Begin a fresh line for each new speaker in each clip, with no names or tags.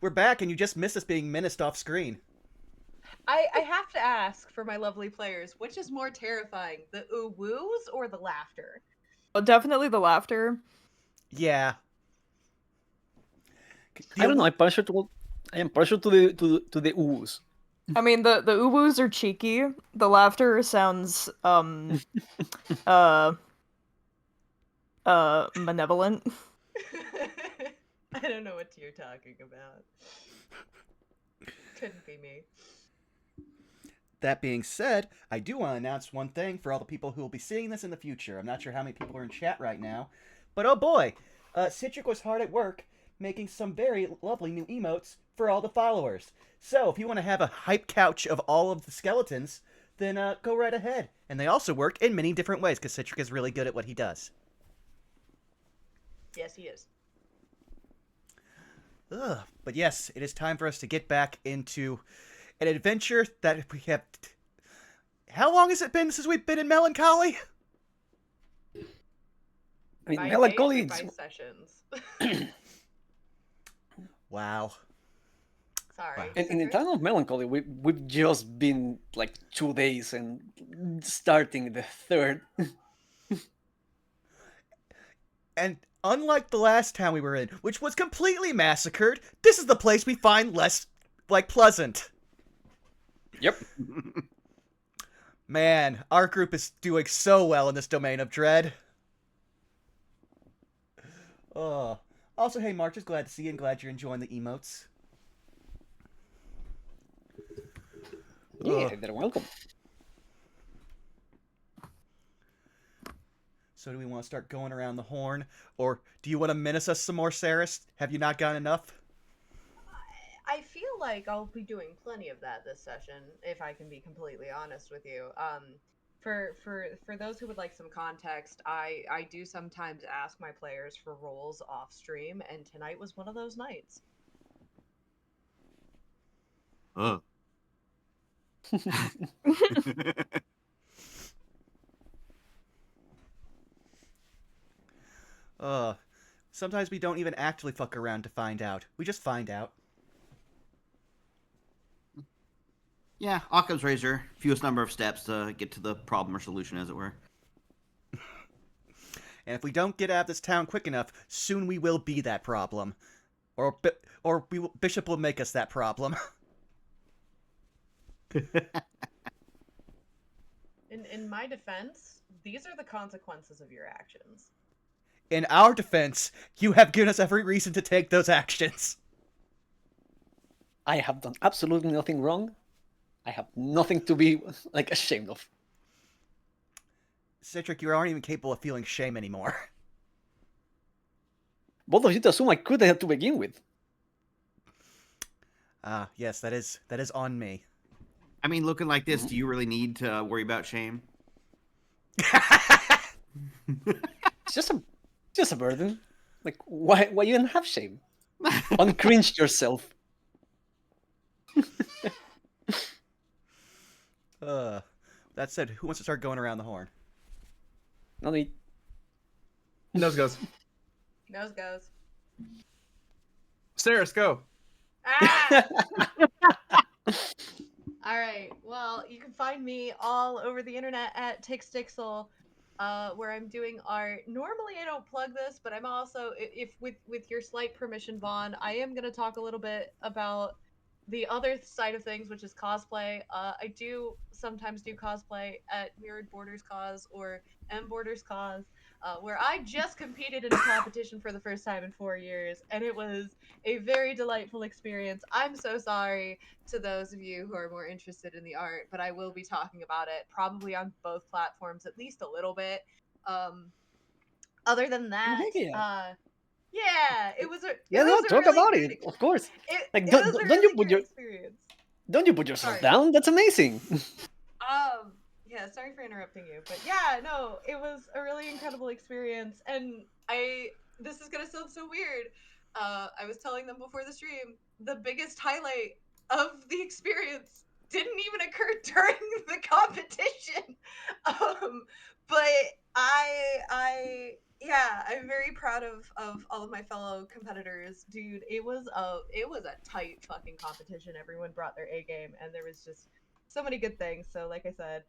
we're back, and you just missed us being menaced off screen.
I have to ask for my lovely players, which is more terrifying, the ooh-woos or the laughter?
Oh, definitely the laughter.
Yeah.
I don't know. I am partial to the ooze.
I mean, the uwus are cheeky. The laughter sounds malevolent.
I don't know what you're talking about. Couldn't be me.
That being said, I do want to announce one thing for all the people who will be seeing this in the future. I'm not sure how many people are in chat right now, but oh boy, Citric was hard at work making some very lovely new emotes for all the followers. So if you want to have a hype couch of all of the skeletons, then go right ahead. And they also work in many different ways, because Citric is really good at what he does.
Yes, he is.
Ugh. But yes, it is time for us to get back into an adventure that we have... How long has it been since we've been in Melancholy?
I mean,
By
Melancholy.
days or by sessions?
Wow.
Sorry.
Wow.
In the time of Melancholy, we've just been like 2 days and starting the third.
And unlike the last town we were in, which was completely massacred, this is the place we find less, pleasant.
Yep.
Man, our group is doing so well in this domain of dread. Also, hey, March, is glad to see you and glad you're enjoying the emotes.
Yeah, they're welcome.
So do we want to start going around the horn? Or do you want to menace us some more, Saris? Have you not got enough?
I feel like I'll be doing plenty of that this session, if I can be completely honest with you. For those who would like some context, I do sometimes ask my players for roles off stream, and tonight was one of those nights.
Sometimes we don't even actually fuck around to find out. We just find out.
Yeah, Occam's razor. Fewest number of steps to get to the problem or solution, as it were.
And if we don't get out of this town quick enough, soon we will be that problem. Or Bishop will make us that problem.
In my defense, these are the consequences of your actions.
In our defense, you have given us every reason to take those actions.
I have done absolutely nothing wrong. I have nothing to be ashamed of.
Citric, you aren't even capable of feeling shame anymore.
Both of you to assume I could have to begin with.
Yes, that is on me.
I mean, looking like this, do you really need to worry about shame?
It's just a burden. Like, why you don't have shame? Uncringe yourself.
That said, who wants to start going around the horn?
No need.
Nose goes.
Nose goes.
Saris, go.
Ah! All right. Well, you can find me all over the internet at Tixdixel, where I'm doing art. Normally, I don't plug this, but I'm also, if with your slight permission, Vaughn, I am gonna talk a little bit about the other side of things, which is cosplay. I do sometimes do cosplay at Mirrored Borders Cause or M Borders Cause, where I just competed in a competition for the first time in 4 years, and it was a very delightful experience. I'm so sorry to those of you who are more interested in the art, but I will be talking about it probably on both platforms at least a little bit. Other than that, yeah, it was a
talk
really
about
great
it, of course.
It was a really great experience.
Don't you put yourself
Sorry.
down? That's amazing.
Yeah, sorry for interrupting you, but yeah, no, it was a really incredible experience, and this is gonna sound so weird. I was telling them before the stream, the biggest highlight of the experience didn't even occur during the competition. But I'm very proud of all of my fellow competitors, dude. It was a tight fucking competition. Everyone brought their A game, and there was just so many good things. So, like I said,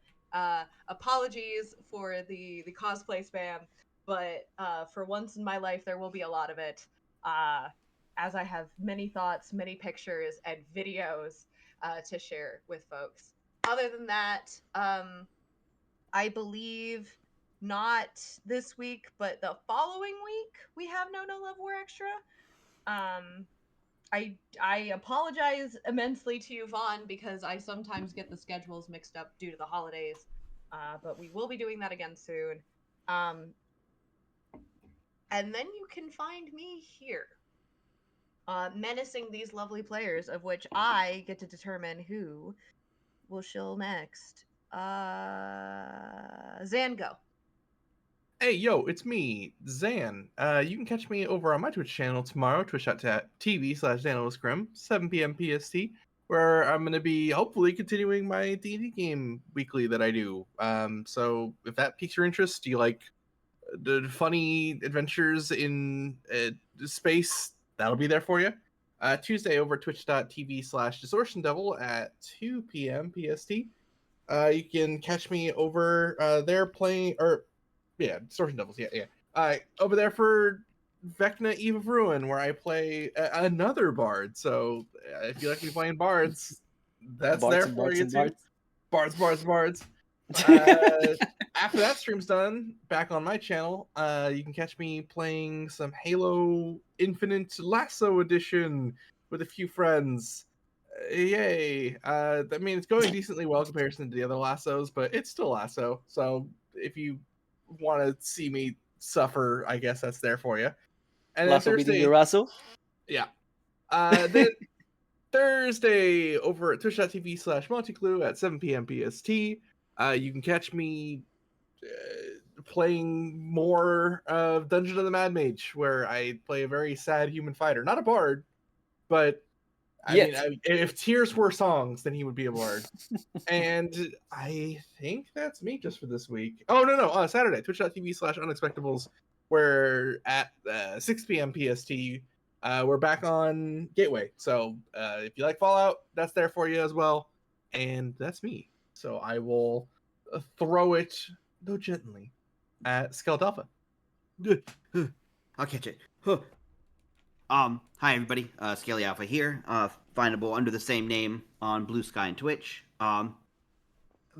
apologies for the cosplay spam, but for once in my life, there will be a lot of it. As I have many thoughts, many pictures, and videos to share with folks. Other than that, I believe not this week, but the following week we have No Love War Extra. I apologize immensely to you, Vaughn, because I sometimes get the schedules mixed up due to the holidays. But we will be doing that again soon. And then you can find me here, menacing these lovely players, of which I get to determine who will shill next. Zan, go.
Hey, yo, it's me, Zan. You can catch me over on my Twitch channel tomorrow, twitch.tv/ZanOScrim, 7 p.m. PST, where I'm going to be hopefully continuing my D&D game weekly that I do. So if that piques your interest, do you like the funny adventures in space? That'll be there for you. Tuesday over twitch.tv/DistortionDevil at 2 p.m. PST. You can catch me over there playing, Distortion Devils, over there for Vecna Eve of Ruin, where I play another bard. So if you like me playing bards, that's
Bards
there
and
for
bards
you
and
too.
bards.
Bards. After that stream's done, back on my channel, you can catch me playing some Halo Infinite Lasso Edition with a few friends. Yay! I mean, it's going decently well in comparison to the other lassos, but it's still lasso. So if you want to see me suffer, I guess that's there for you. And then
Lasso beating
Thursday,
your Lasso.
yeah. Then Thursday over at twitch.tv/Monticlue at 7 p.m. PST. You can catch me playing more of Dungeon of the Mad Mage, where I play a very sad human fighter. Not a bard, but if tears were songs, then he would be a bard. And I think that's me just for this week. Oh, no. Saturday, twitch.tv/unexpectables, where at 6 p.m. PST, we're back on Gateway. So if you like Fallout, that's there for you as well. And that's me. So I will throw it, though gently, at Skald Alpha.
I'll catch it. Hi everybody, Scaly Alpha here, findable under the same name on Blue Sky and Twitch.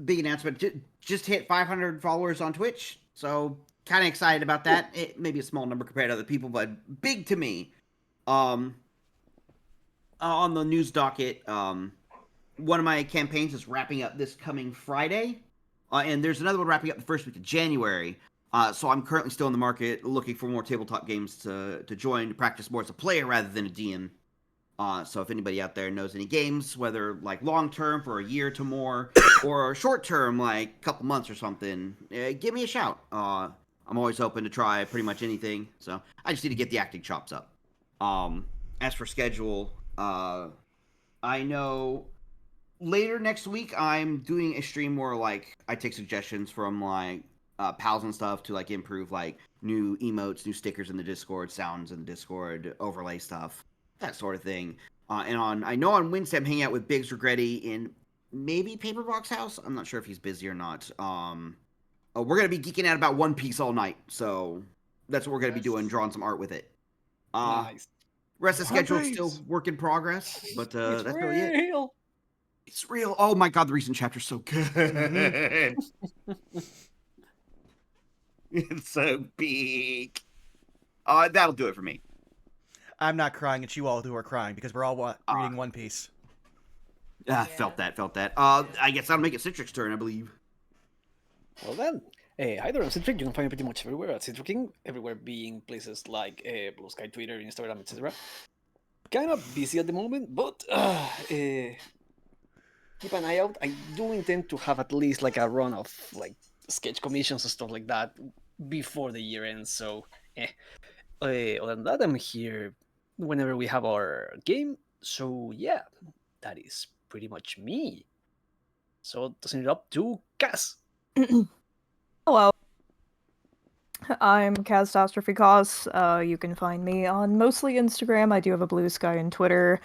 Big announcement, just hit 500 followers on Twitch, so kind of excited about that. It may be a small number compared to other people, but big to me. On the news docket, one of my campaigns is wrapping up this coming Friday, and there's another one wrapping up the first week of January. So I'm currently still in the market looking for more tabletop games to join, to practice more as a player rather than a DM. So if anybody out there knows any games, whether like long term for a year to more, or short term like a couple months or something, give me a shout. I'm always open to try pretty much anything. So I just need to get the acting chops up. As for schedule, I know later next week I'm doing a stream where like I take suggestions from like pals and stuff to like improve like new emotes, new stickers in the Discord, sounds in the Discord, overlay stuff, that sort of thing. And I know on Wednesday I'm hanging out with Biggs Regretti in maybe Paperbox House. I'm not sure if he's busy or not. We're gonna be geeking out about One Piece all night, so that's what we're gonna be doing, drawing some art with it.
Nice.
Rest of the schedule
Nice.
still work in progress, but
It's
that's really it.
real.
It's real. Oh my god, the recent chapter's so good. It's so big. That'll do it for me.
I'm not crying. It's you all who are crying because we're all reading One Piece.
Felt that. I guess that'll make it Citric's turn, I believe.
Well then, hi there, I'm Citric. You can find me pretty much everywhere at Citric King, everywhere being places like Blue Sky, Twitter, Instagram, etc. Kind of busy at the moment, but keep an eye out. I do intend to have at least like a run of like sketch commissions and stuff like that before the year ends. So, other than that, I'm here whenever we have our game. So yeah, that is pretty much me. So tossing it up to Cass.
Hello. I'm Catastrophe Cos. You can find me on mostly Instagram. I do have a Blue Sky and Twitter.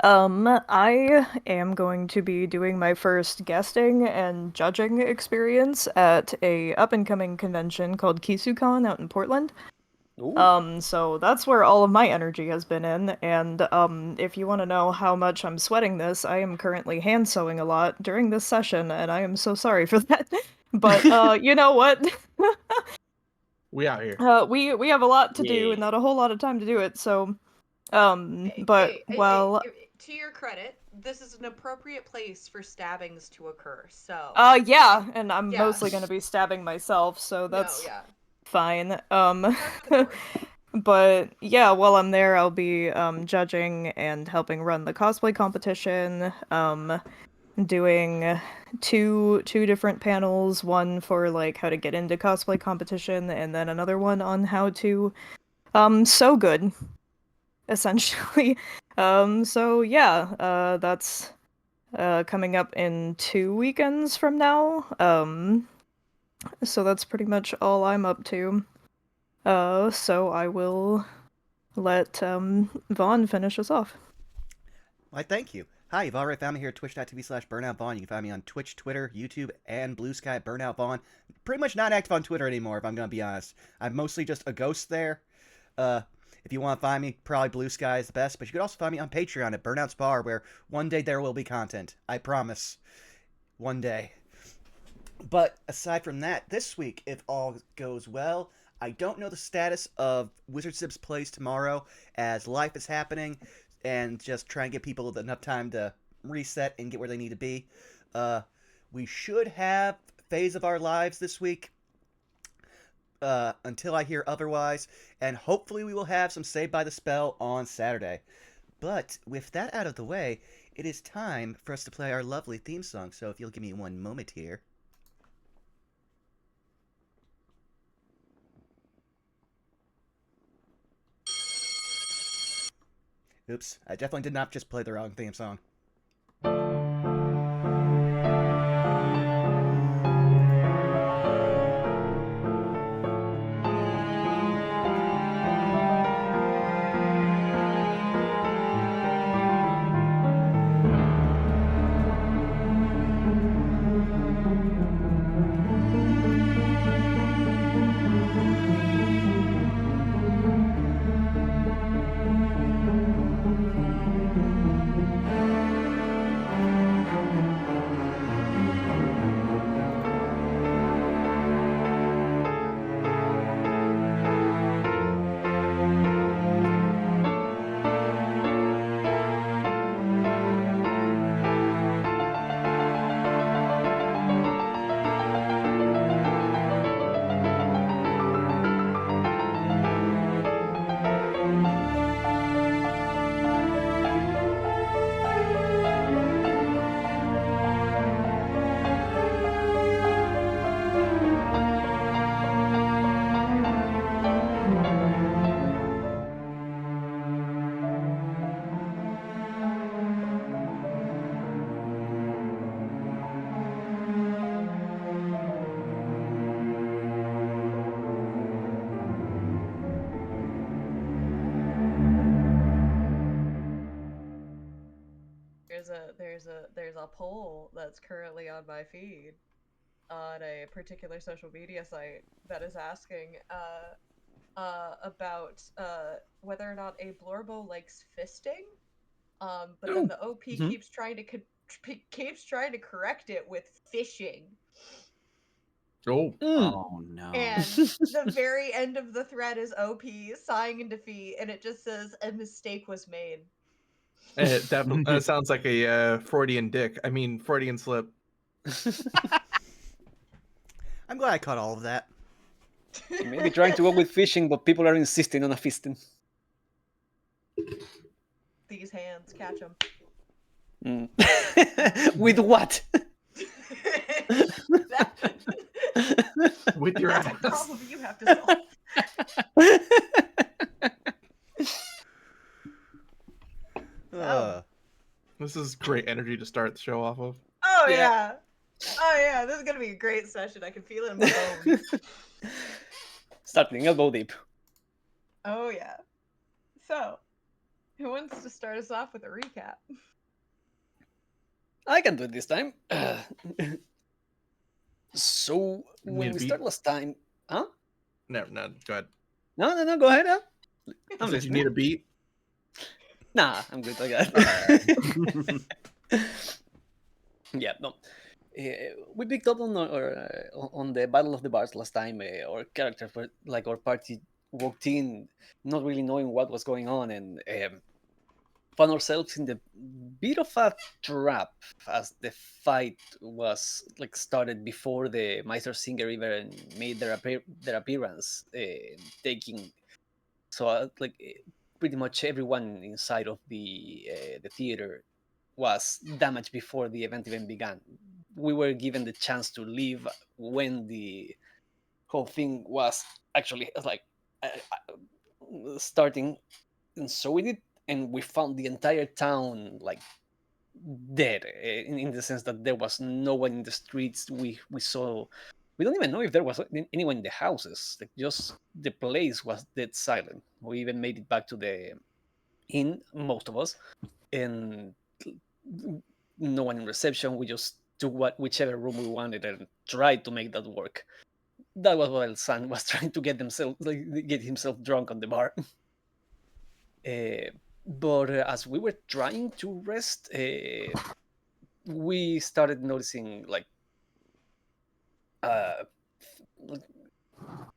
I am going to be doing my first guesting and judging experience at a up-and-coming convention called KisuCon out in Portland.
Ooh.
So that's where all of my energy has been in, and, if you want to know how much I'm sweating this, I am currently hand sewing a lot during this session, and I am so sorry for that. But, you know what?
We out here.
We have a lot to do
Yeah.
and not a whole lot of time to do it, so,
Hey,
but,
hey,
well,
to your credit, this is an appropriate place for stabbings to occur. So.
yeah, and I'm
Yeah.
mostly gonna be stabbing myself, so that's
No, yeah.
fine.
Par for the course.
But yeah, while I'm there, I'll be judging and helping run the cosplay competition. Doing two different panels, one for like how to get into cosplay competition, and then another one on how to sew good, essentially. So yeah, that's coming up in 2 weekends from now. So that's pretty much all I'm up to. So I will let Vaughn finish us off.
Why, thank you. Hi, you've already found me here at twitch.tv/BurnoutVaughn. You can find me on Twitch, Twitter, YouTube, and Blue Sky at Burnout Vaughn. Pretty much not active on Twitter anymore, if I'm going to be honest. I'm mostly just a ghost there. If you want to find me, probably Blue Sky is the best, but you could also find me on Patreon at Burnout's Bar, where one day there will be content. I promise. One day. But aside from that, this week, if all goes well, I don't know the status of Wizard Sib's plays tomorrow, as life is happening, and just try and give people enough time to reset and get where they need to be. We should have Phase of Our Lives this week, until I hear otherwise, and hopefully we will have some Saved by the Spell on Saturday. But with that out of the way, it is time for us to play our lovely theme song, so if you'll give me one moment here. Oops, I definitely did not just play the wrong theme song.
There's a poll that's currently on my feed on a particular social media site that is asking about whether or not a Blorbo likes fisting. But then the OP keeps trying to correct it with fishing.
Oh.
Oh no.
And the very end of the thread is OP sighing in defeat, and it just says a mistake was made.
It definitely sounds like a Freudian Freudian slip.
I'm glad I caught all of that.
Maybe trying to go with fishing, but people are insisting on a fisting.
These hands, catch them.
With what?
With your
That's
ass.
a problem you have to solve.
Ugh.
This is great energy to start the show off of.
Oh
Yeah.
yeah. Oh yeah, this is gonna be a great session. I can feel it in my bones.
Starting elbow deep.
Oh yeah. So, who wants to start us off with a recap?
I can do it this time. So
Need
when
a
we
beat?
start last time, huh?
No, go ahead.
No, go ahead. Huh? I'm
Did you
listening.
need a beat?
Nah, I'm good. I got it. Yeah, no. We picked up on the Battle of the Bars last time. Our characters were like our party walked in, not really knowing what was going on, and found ourselves in the bit of a trap as the fight was like started before the Meister Singer even made their appearance, taking so pretty much everyone inside of the theater was damaged before the event even began. We were given the chance to leave when the whole thing was actually like starting, and so we did, and we found the entire town like dead, in the sense that there was no one in the streets. We saw, we don't even know if there was anyone in the houses. Like, just the place was dead silent. We even made it back to the inn, most of us, and no one in reception. We just took whichever room we wanted and tried to make that work. That was while San was trying to get himself drunk on the bar. Uh, but as we were trying to rest, we started noticing like uh,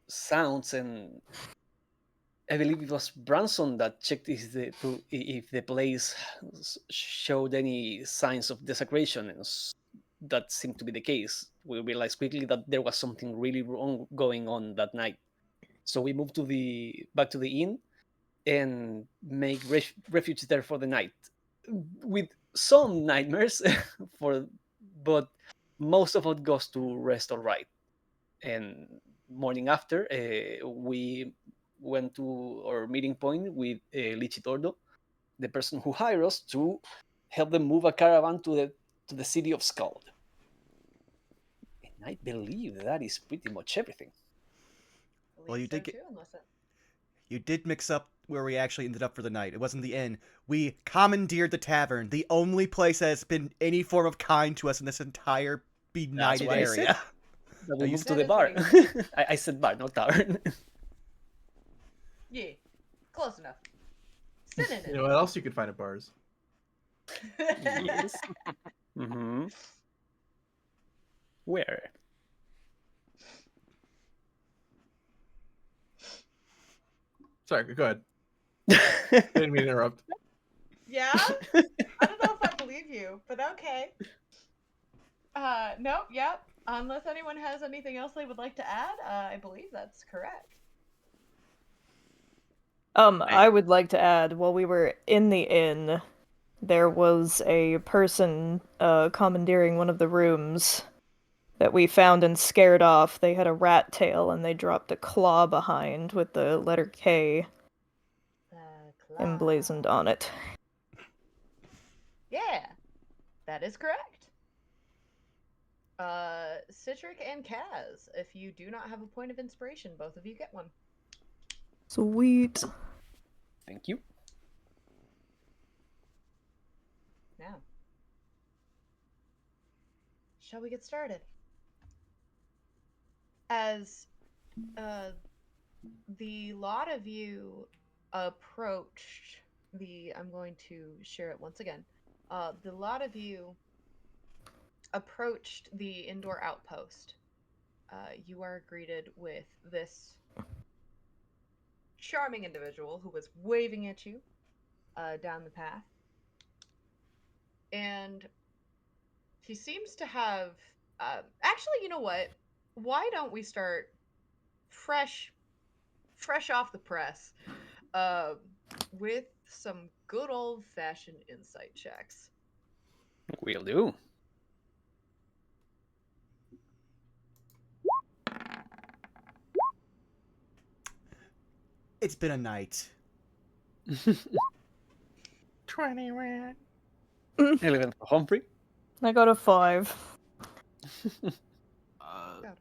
sounds, and I believe it was Branson that checked if the place showed any signs of desecration, and that seemed to be the case. We realized quickly that there was something really wrong going on that night. So we moved back to the inn and make refuge there for the night, with some nightmares for, but most of it goes to rest all right. And morning after, we went to our meeting point with Leechy Dordo, the person who hired us to help them move a caravan to the city of Skald. And I believe that is pretty much everything.
Well, you
Believe so
did get-
too, unless it...
You did mix up where we actually ended up for the night. It wasn't the inn. We commandeered the tavern, the only place that has been any form of kind to us in this entire benighted
what I said.
area.
That
No,
we
you
moved to
That
the
is
bar.
what he
I said bar, not tavern.
Yeah, close enough. Synonym.
You know what else you could find at bars?
Yes. Mm-hmm. Where?
Sorry, go ahead. Didn't mean to interrupt.
Yeah? I don't know if I believe you, but okay. Nope, yep. Unless anyone has anything else they would like to add, I believe that's correct.
I would like to add, while we were in the inn, there was a person commandeering one of the rooms that we found and scared off. They had a rat tail and they dropped a claw behind with the letter K emblazoned on it.
Yeah, that is correct. Citric and Kaz, if you do not have a point of inspiration, both of you get one.
Sweet.
Thank you.
Now, shall we get started? As the lot of you approached I'm going to share it once again. The lot of you approached the indoor outpost. You are greeted with this charming individual who was waving at you down the path. And he seems to have... actually, you know what? Why don't we start fresh off the press with some good old-fashioned insight checks.
Will do.
It's been a night.
21.
11 for Humphrey.
I got a 5.
Got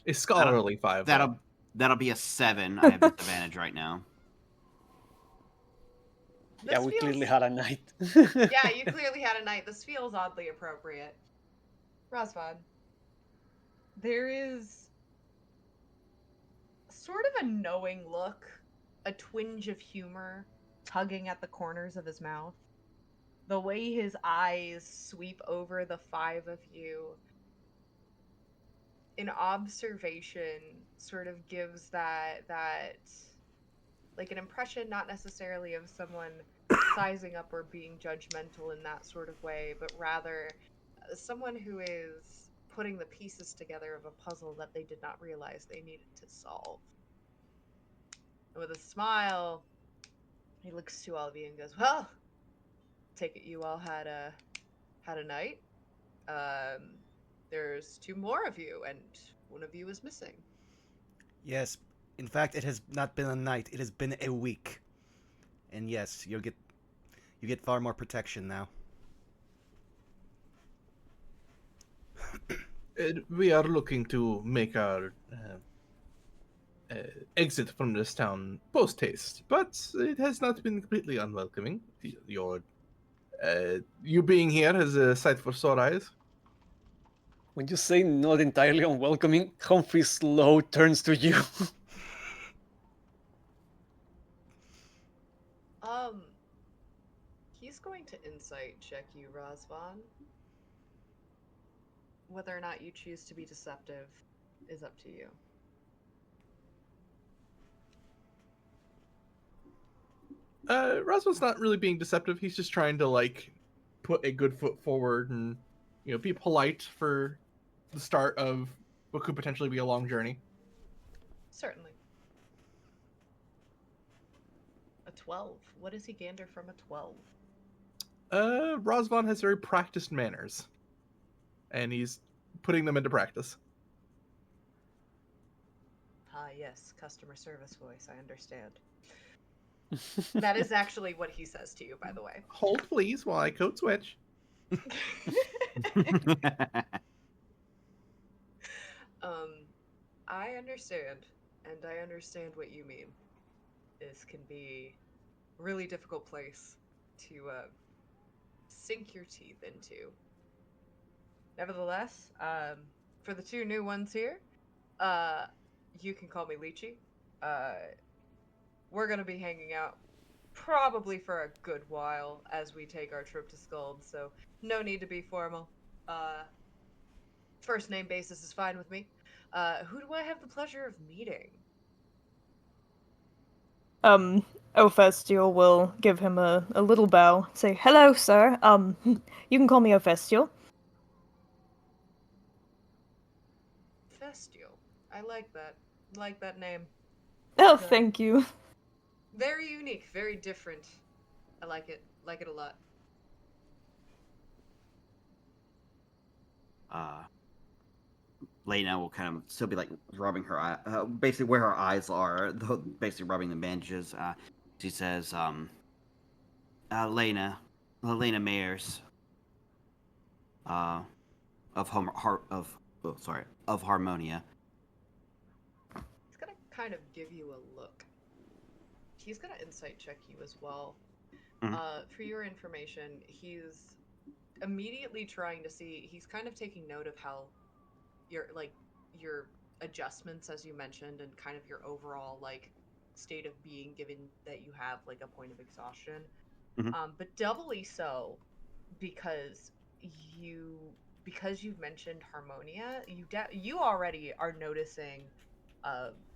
A scholarly 5. though.
That'll be a 7. I have disadvantage right now.
This
Yeah, we
feels...
clearly had a night.
Yeah, you clearly had a night. This feels oddly appropriate. Rosvad, there is sort of a knowing look, a twinge of humor tugging at the corners of his mouth. The way his eyes sweep over the 5 of you in observation sort of gives that like an impression, not necessarily of someone sizing up or being judgmental in that sort of way, but rather someone who is putting the pieces together of a puzzle that they did not realize they needed to solve. And with a smile, he looks to all of you and goes, "Well, take it you all had a night. There's 2 more of you, and one of you is missing."
Yes, in fact, it has not been a night. It has been a week. And yes, you get far more protection now.
We are looking to make our exit from this town post haste, but it has not been completely unwelcoming. You being here is a sight for sore eyes.
When you say not entirely unwelcoming, Humphrey slow turns to you.
He's going to insight check you, Razvan. Whether or not you choose to be deceptive is up to you.
Roswell's not really being deceptive. He's just trying to like put a good foot forward and be polite for the start of what could potentially be a long journey.
Certainly. A 12. What does he gander from a 12?
Rosvan has very practiced manners, and he's putting them into practice.
Ah, yes, customer service voice. I understand. That is actually what he says to you, by the way.
Hold, please, while I code switch.
I understand, and I understand what you mean. This can be a really difficult place to sink your teeth into. Nevertheless, for the 2 new ones here, you can call me Leechy. We're gonna be hanging out probably for a good while as we take our trip to Skald, so no need to be formal. First name basis is fine with me. Who do I have the pleasure of meeting?
Ophestial will give him a little bow, say, "Hello, sir. You can call me Ophestial."
Festial. I like that. Like that name.
Oh,
Good.
thank you.
Very unique, very different. I like it. Like it a lot.
Lena will kind of still be like rubbing her eye, basically where her eyes are, basically rubbing the bandages. She says, Lena Mayers, of Harmonia.
He's gonna kind of give you a look. He's gonna insight check you as well. For your information, he's immediately trying to see. He's kind of taking note of how your adjustments, as you mentioned, and kind of your overall state of being, given that you have like a point of exhaustion. But doubly so because you've mentioned Harmonia, you already are noticing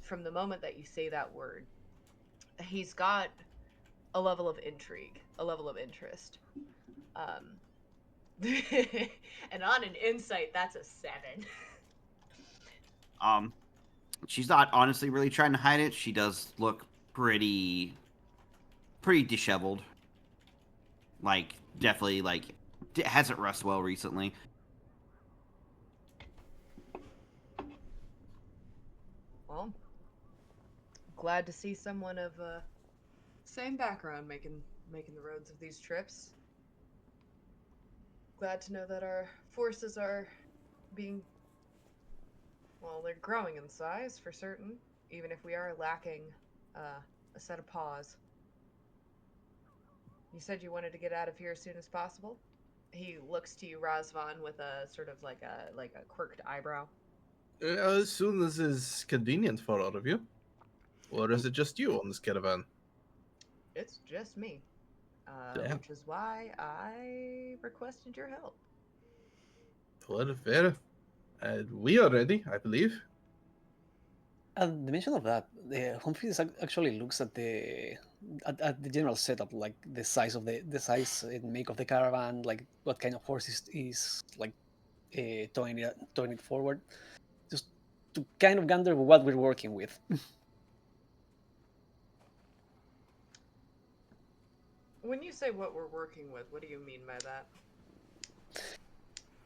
from the moment that you say that word, he's got a level of intrigue, a level of interest. And on an insight, that's a 7.
She's not honestly really trying to hide it. She does look pretty disheveled. Like, definitely, like, hasn't rested well recently.
Well, glad to see someone of same background making the roads of these trips. glad to know that our forces are being, well, they're growing in size for certain, even if we are lacking a set of paws. You said you wanted to get out of here as soon as possible? He looks to you, Razvan, with a sort of like a quirked eyebrow.
As soon as is convenient for all of you. Or is it just you on this caravan?
It's just me,
Damn.
which is why I requested your help.
Well, fair. We are ready, I believe.
And the mention of that, Humphreys actually looks at the general setup, like the size of the size and make of the caravan, like what kind of horse is like towing it forward, just to kind of gander what we're working with.
When you say what we're working with, what do you mean by that?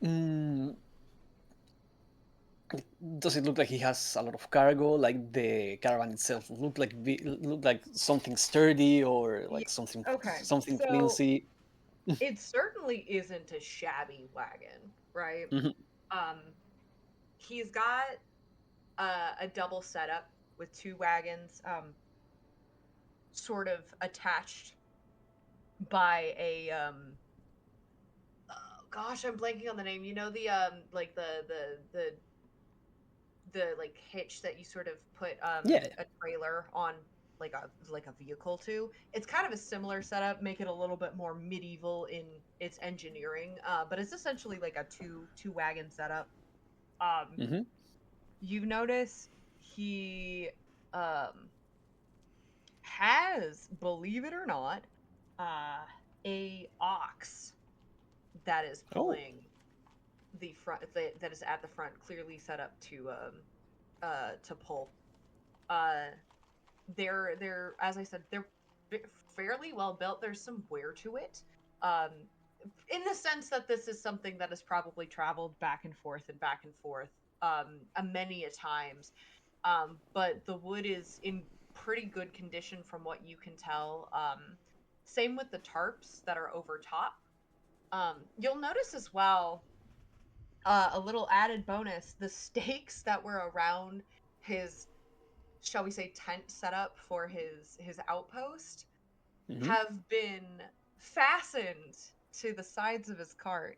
Mm, does it look like he has a lot of cargo? Like the caravan itself look like something sturdy or like
Okay,
something
so
flimsy?
it certainly isn't a shabby wagon, right?
Mhm.
Um, he's got a double setup with two wagons, sort of attached by a oh gosh, I'm blanking on the name. You know the like the like hitch that you sort of put
Yeah.
a trailer on like a vehicle to. It's kind of a similar setup, make it a little bit more medieval in its engineering, but it's essentially like a two wagon setup. Um,
Hmm.
you notice he um has, believe it or not, a ox that is
Oh.
pulling the front that is at the front, clearly set up to pull. Uh, they're as I said, they're fairly well built. There's some wear to it. Um, in the sense that this is something that has probably traveled back and forth many a times. But the wood is in pretty good condition from what you can tell. Same with the tarps that are over top. You'll notice as well, a little added bonus, the stakes that were around his, shall we say, tent setup for his outpost
Hmm.
have been fastened to the sides of his cart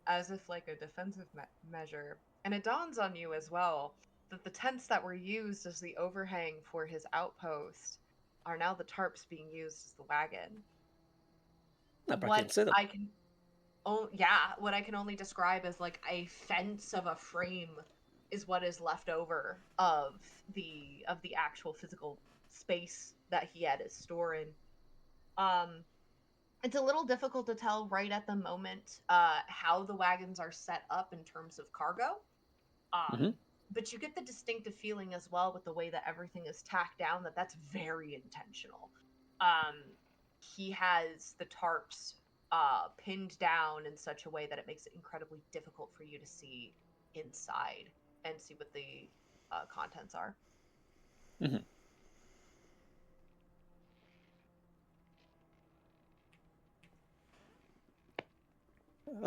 as if like a defensive measure. And it dawns on you as well that the tents that were used as the overhang for his outpost are now the tarps being used as the wagon.
A
What
practical setup.
I can Oh yeah, what I can only describe as like a fence of a frame is what is left over of the actual physical space that he had his store in. Um, it's a little difficult to tell right at the moment how the wagons are set up in terms of cargo.
Hmm.
But you get the distinctive feeling as well with the way that everything is tacked down that that's very intentional. Um, he has the tarps pinned down in such a way that it makes it incredibly difficult for you to see inside and see what the contents are.
Hmm.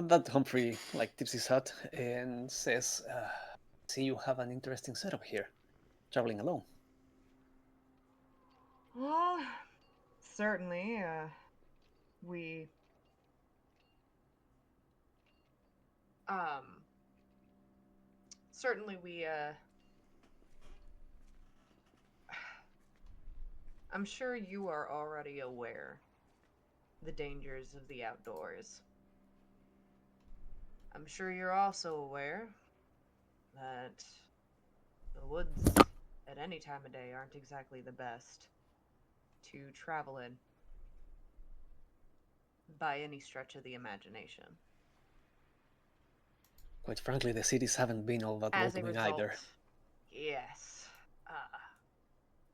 That Humphrey like tips his hat and says, "See, you have an interesting setup here, traveling alone."
Well, certainly, we um certainly we I'm sure you are already aware the dangers of the outdoors. I'm sure you're also aware that the woods at any time of day aren't exactly the best to travel in by any stretch of the imagination.
Quite frankly, the cities haven't been all that
As a
welcoming
result,
either.
yes,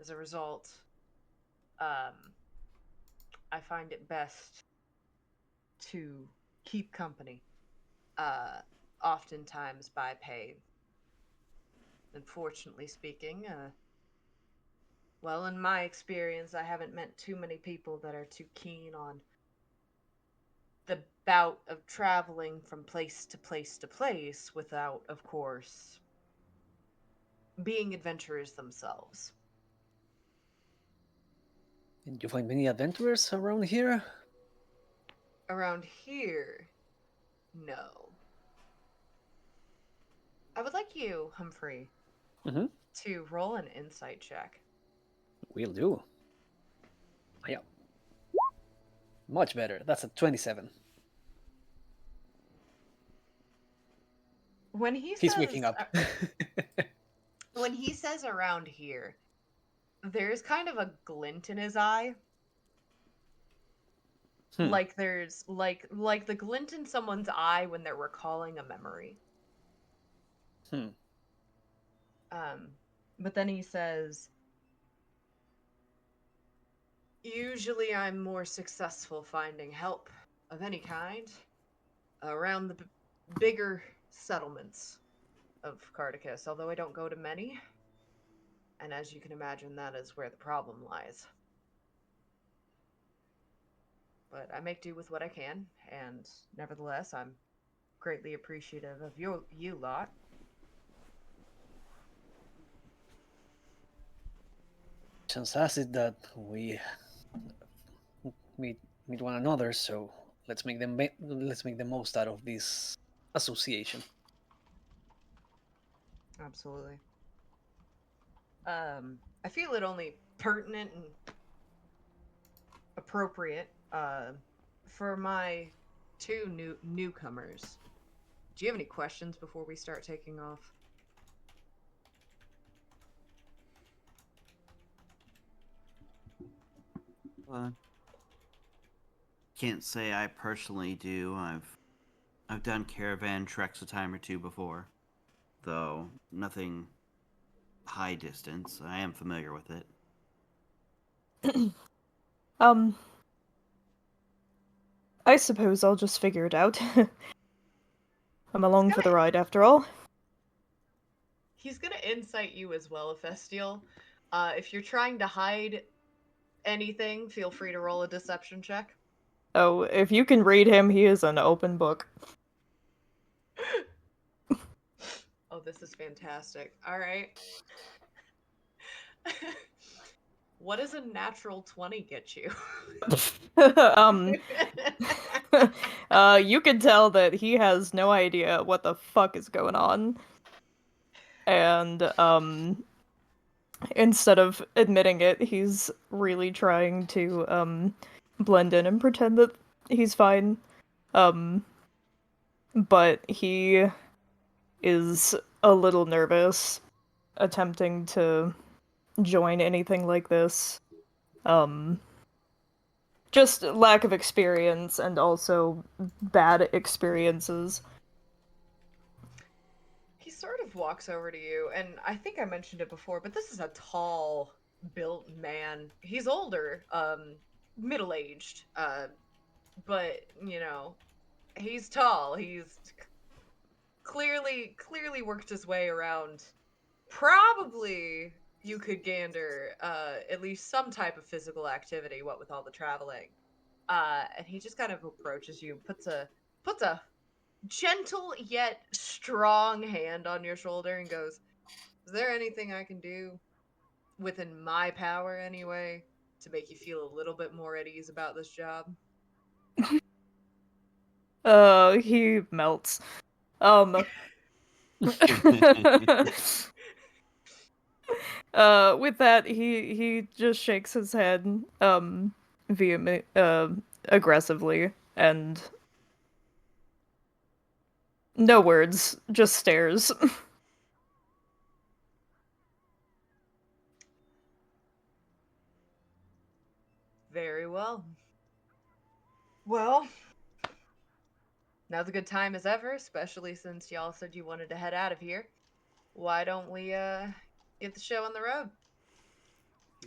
as a result, um, I find it best to keep company, uh, oftentimes by pay. Unfortunately speaking, well, in my experience, I haven't met too many people that are too keen on the bout of traveling from place to place to place without, of course, being adventurers themselves.
Did you find many adventurers around here?
Around here, no. I would like you, Humphrey,
Mm-hmm.
to roll an insight check.
Will do. Yeah. Much better. That's a 27.
When he
He's
says
waking up.
when he says around here, there's kind of a glint in his eye. Like there's like the glint in someone's eye when they're recalling a memory. But then he says, usually I'm more successful finding help of any kind around the bigger settlements of Cardicus, although I don't go to many. And as you can imagine, that is where the problem lies. But I make do with what I can, and nevertheless, I'm greatly appreciative of you lot.
Chance has it that we meet one another, so let's make the most out of this association.
Absolutely. I feel it only pertinent and appropriate for my two newcomers. Do you have any questions before we start taking off?
Can't say I personally do. I've done caravan treks a time or two before, though nothing high distance. I am familiar with it.
I suppose I'll just figure it out. I'm along for the ride after all.
He's gonna incite you as well, Ephestial. If you're trying to hide anything, feel free to roll a deception check.
Oh, if you can read him, he is an open book.
Oh, this is fantastic. All right. What does a natural 20 get you?
You can tell that he has no idea what the fuck is going on. And, instead of admitting it, he's really trying to, blend in and pretend that he's fine. But he is a little nervous attempting to join anything like this. Just lack of experience and also bad experiences.
He sort of walks over to you, and I think I mentioned it before, but this is a tall, built man. He's older, middle-aged, but, you know, he's tall. He's clearly worked his way around. Probably you could gander at least some type of physical activity, what with all the traveling. And he just kind of approaches you, puts a gentle yet strong hand on your shoulder and goes, is there anything I can do within my power anyway to make you feel a little bit more at ease about this job?
He melts. With that, he just shakes his head, aggressively, and no words, just stares.
Very well. Well, now's a good time as ever, especially since y'all said you wanted to head out of here. Why don't we get the show on the road?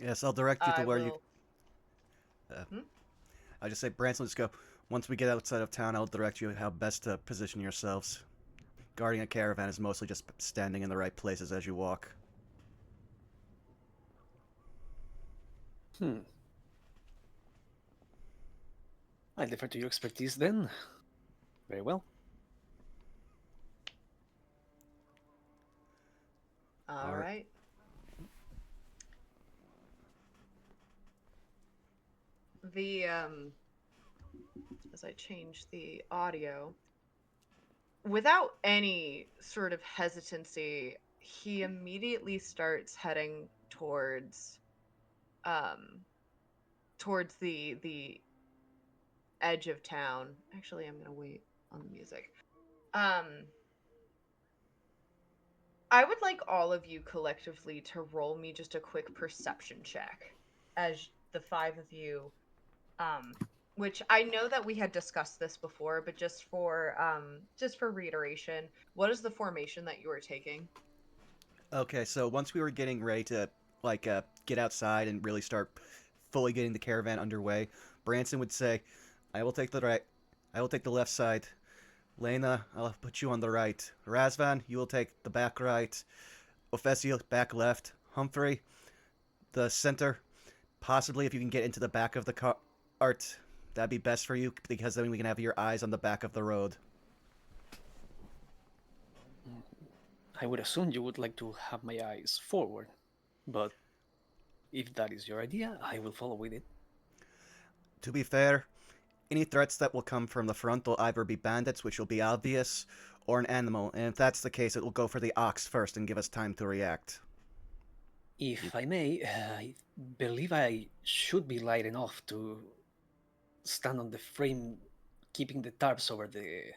Yes, I'll direct you to where
will...
you. I just say, Branson, just go. Once we get outside of town, I'll direct you how best to position yourselves. Guarding a caravan is mostly just standing in the right places as you walk.
I defer to your expertise then. Very well.
All
Alright.
right. The as I change the audio, without any sort of hesitancy, he immediately starts heading um towards the edge of town. Actually, I'm gonna wait on the music. I would like all of you collectively to roll me just a quick perception check as the five of you, which I know that we had discussed this before, but just for reiteration, what is the formation that you are taking?
Okay, so once we were getting ready to get outside and really start fully getting the caravan underway, Branson would say, "I will take the right. I will take the left side. Lena, I'll put you on the right. Razvan, you will take the back right. Ophesia, back left. Humphrey, the center. Possibly if you can get into the back of the cart, that'd be best for you because then we can have your eyes on the back of the road."
I would assume you would like to have my eyes forward, but if that is your idea, I will follow with it.
To be fair, any threats that will come from the front will either be bandits, which will be obvious, or an animal, and if that's the case, it will go for the ox first and give us time to react.
If I may, I believe I should be light enough to stand on the frame, keeping the tarps over the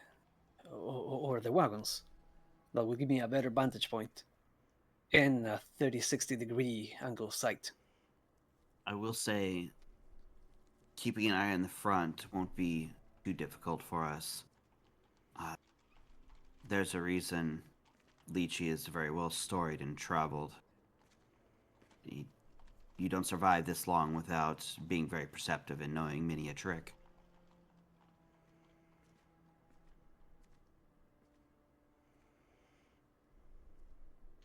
wagons. That would give me a better vantage point and a 30-60 degree angle of sight.
I will say, keeping an eye on the front won't be too difficult for us. There's a reason Leechy is very well storied and traveled. You don't survive this long without being very perceptive and knowing many a trick.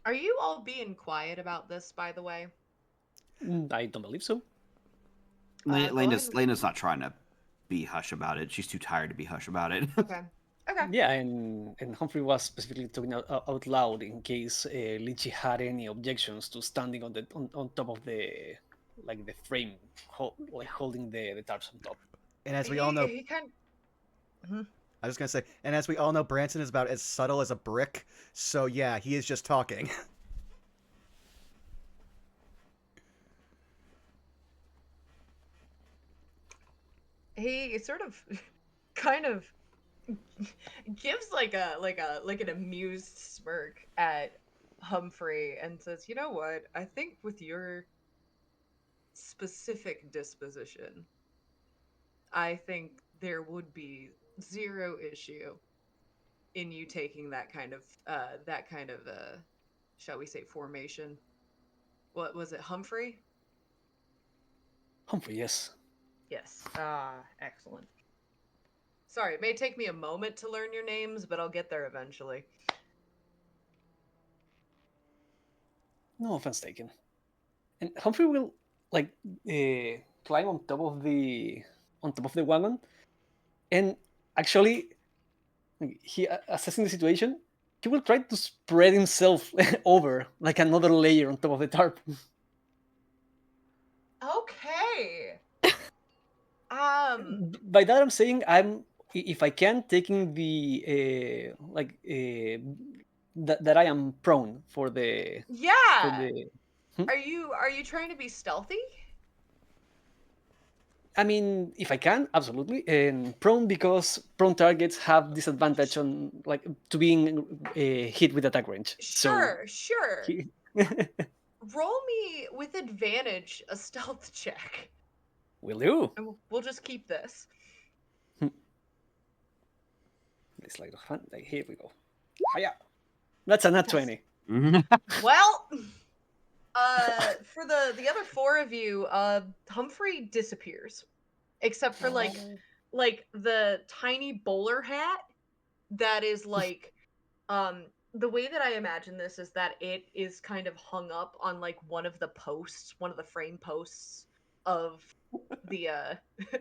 Are you all being quiet about this, by the way?
I don't believe so.
Go ahead
Lena's
and...
not trying to be hush about it. She's too tired to be hush about it.
Okay. Okay.
Yeah, and Humphrey was specifically talking out loud in case Leechy had any objections to standing on top of the frame, holding the tarps on top.
And as we all know,
He kind of...
I was gonna say, and as we all know, Branson is about as subtle as a brick, so yeah, he is just talking.
He sort of kind of gives like an amused smirk at Humphrey and says, "You know what? I think with your specific disposition, I think there would be zero issue in you taking that kind of shall we say formation." What was it, Humphrey?
Humphrey, yes.
Yes. Excellent. Sorry, it may take me a moment to learn your names, but I'll get there eventually.
No offense taken. And Humphrey will like climb on top of the wagon, and actually, he assessing the situation, he will try to spread himself over like another layer on top of the tarp.
Okay.
By that I'm saying if I can taking the that I am prone for the
Yeah.
Hmm?
Are you trying to be stealthy?
I mean, if I can, absolutely. And prone because prone targets have disadvantage on like to being hit with attack range. So
Sure.
he,
Roll me with advantage a stealth check.
will do.
And we'll just keep this.
It's like here we go. Hiya. That's a nat 20.
Well, for the other four of you, Humphrey disappears, except for like the tiny bowler hat that is like the way that I imagine this is that it is kind of hung up on like one of the frame posts of the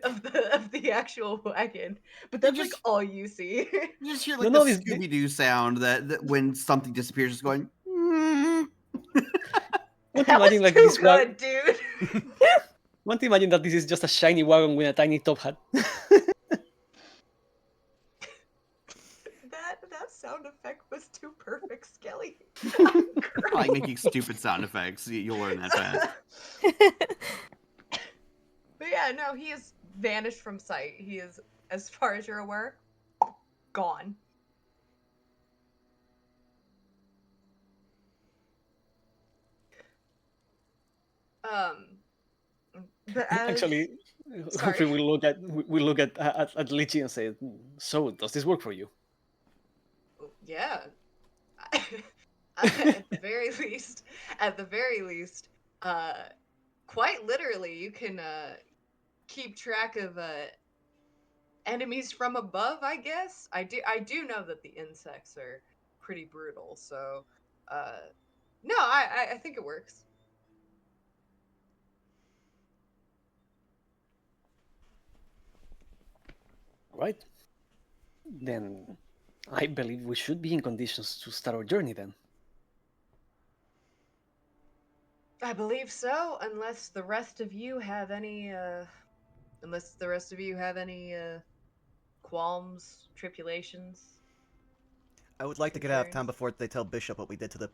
of the actual wagon, but that's like
just-
all you see.
You just hear
No,
like
no,
the
this-
Scooby Doo sound that when something disappears, is going.
Don't
That was
imagine like
too
this
good, dude.
Don't imagine that this is just a shiny wagon with a tiny top hat.
That sound effect was too perfect, Skelly.
I like making stupid sound effects. You'll learn that fast.
But yeah, no, he is vanished from sight. He is, as far as you're aware, gone. But as
Actually,
Sorry.
Humphrey will look at Leechy and say, "So, does this work for you?"
yeah, at the very least, quite literally, you can keep track of enemies from above. I guess I do know that the insects are pretty brutal. So, no, I think it works.
Right. Then, I believe we should be in conditions to start our journey. Then.
I believe so, unless the rest of you have any qualms, tribulations.
I would like to get out of town
Concerns?
before they tell Bishop what we did to the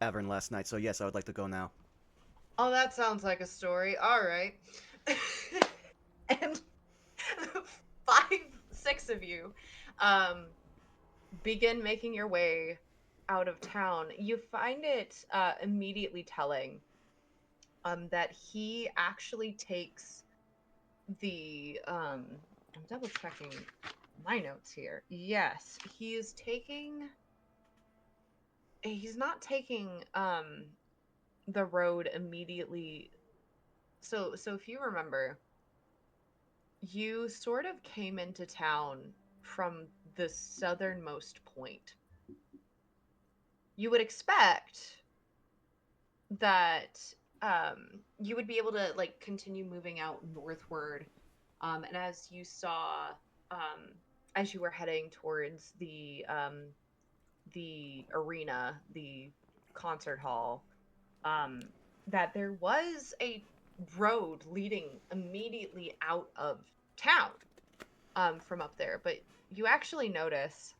tavern last night. So yes, I would like to go now.
Oh, that sounds like a story. All right. And 6 of you begin making your way out of town. You find it immediately telling that he actually takes the I'm double checking my notes here. Yes, he's not taking the road immediately. So if you remember, you sort of came into town from the southernmost point. You would expect that you would be able to like continue moving out northward, and as you saw, as you were heading towards the arena, the concert hall, that there was a road leading immediately out of town, from up there. But you actually notice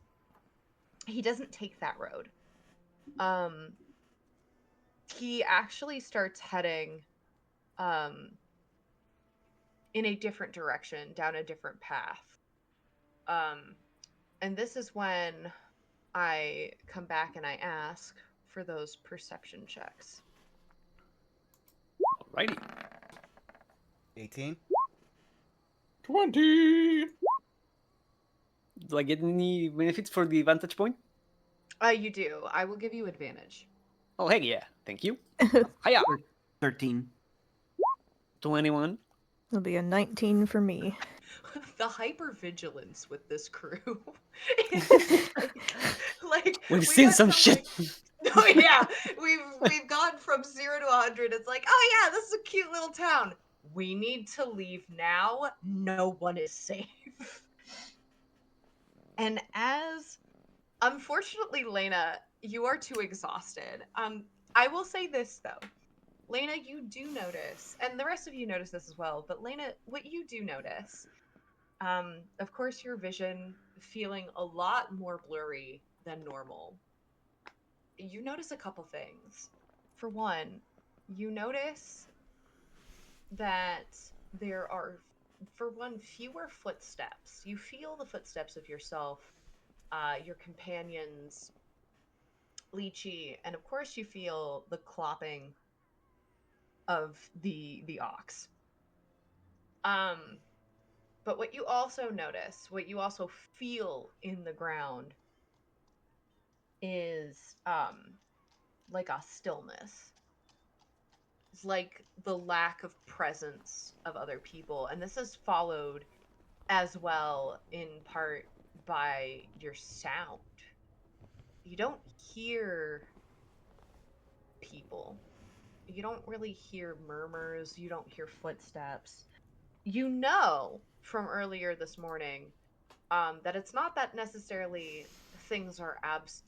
he doesn't take that road. He actually starts heading in a different direction, down a different path. And this is when I come back and I ask for those perception checks.
Alrighty.
18.
20.
Do I get any benefits for the vantage point?
You do. I will give you advantage.
Oh, heck yeah! Thank you. Hiya.
13.
21.
It'll be a 19 for me.
The hypervigilance with this crew is like
We've
we
seen
went
some
from,
shit.
oh yeah, we've gone from 0 to 100. It's like, oh yeah, this is a cute little town. We need to leave now. No one is safe. And as unfortunately, Lena, you are too exhausted. I will say this though. Lena, you do notice, and the rest of you notice this as well, but Lena, what you do notice, of course, your vision feeling a lot more blurry than normal. You notice a couple things. For one, you notice that there are, for one, fewer footsteps. You feel the footsteps of yourself, your companions, Leechy, and of course, you feel the clopping of the ox. But what you also notice, what you also feel in the ground is like a stillness. It's like the lack of presence of other people. And this is followed as well in part by your sound. You don't hear people. You don't really hear murmurs, you don't hear footsteps. You know from earlier this morning that it's not that necessarily things are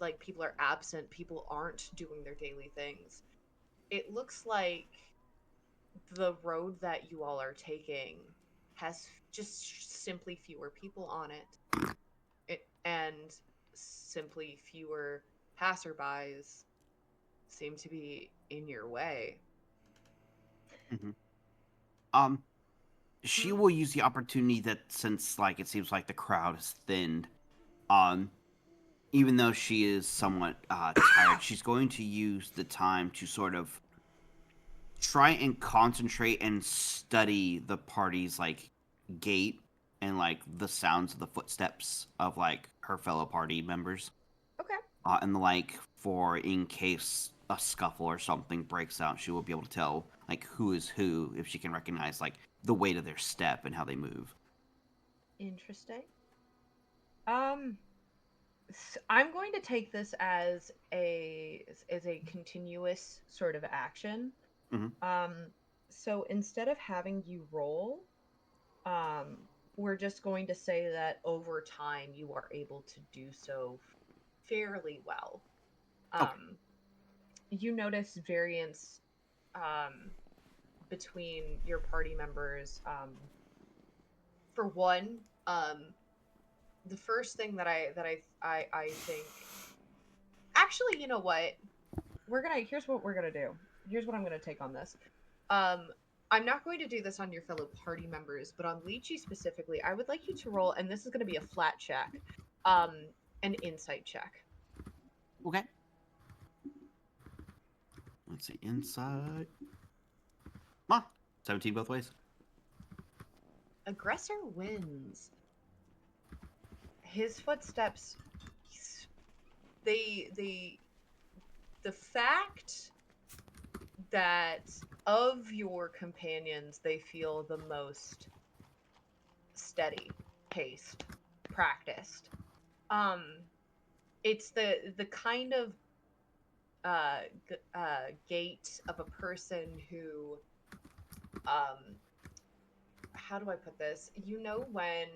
like people are absent, people aren't doing their daily things. It looks like the road that you all are taking has just simply fewer people on and simply fewer passerbys seem to be in your way.
Hmm. She will use the opportunity that since like it seems like the crowd is thinned, um, even though she is somewhat tired, she's going to use the time to sort of try and concentrate and study the party's like gait and like the sounds of the footsteps of like her fellow party members.
Okay.
And like for in case a scuffle or something breaks out, she will be able to tell like who is who if she can recognize like the weight of their step and how they move.
Interesting. Um, I'm going to take this as a continuous sort of action.
Hmm.
Um, so instead of having you roll, um, we're just going to say that over time you are able to do so fairly well.
Okay.
You notice variance um, between your party members. For one, the first thing that I think, actually, you know what? Here's what we're gonna do. Here's what I'm gonna take on this. Um, I'm not going to do this on your fellow party members, but on Leechy specifically, I would like you to roll, and this is going to be a flat check, um, an insight check.
Okay. Let's see. Inside. 17 both ways.
Aggressor wins. His footsteps, they the fact that of your companions, they feel the most steady, paced, practiced. Um, it's the kind of gait of a person who, how do I put this? You know when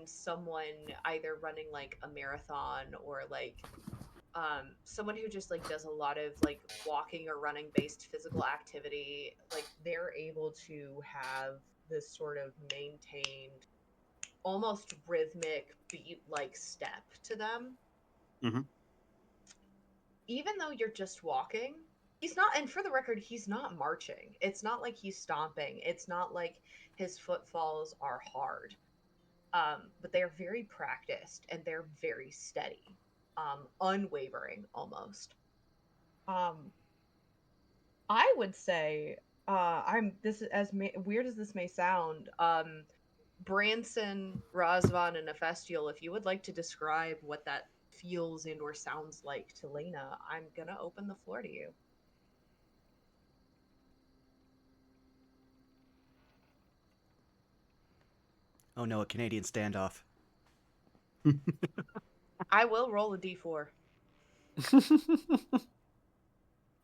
someone either running like a marathon or like someone who just like does a lot of like walking or running based physical activity, like they're able to have this sort of maintained almost rhythmic beat like step to them,
Mm-hmm.
even though you're just walking. He's not, and for the record, he's not marching. It's not like he's stomping. It's not like his footfalls are hard. But they're very practiced and they're very steady, unwavering almost. Um, I would say, I'm this is weird as this may sound. Branson, Razvan, and Ephestial, if you would like to describe what that feels and or sounds like to Lena, I'm gonna open the floor to you.
Oh no, a Canadian standoff.
I will roll a d4.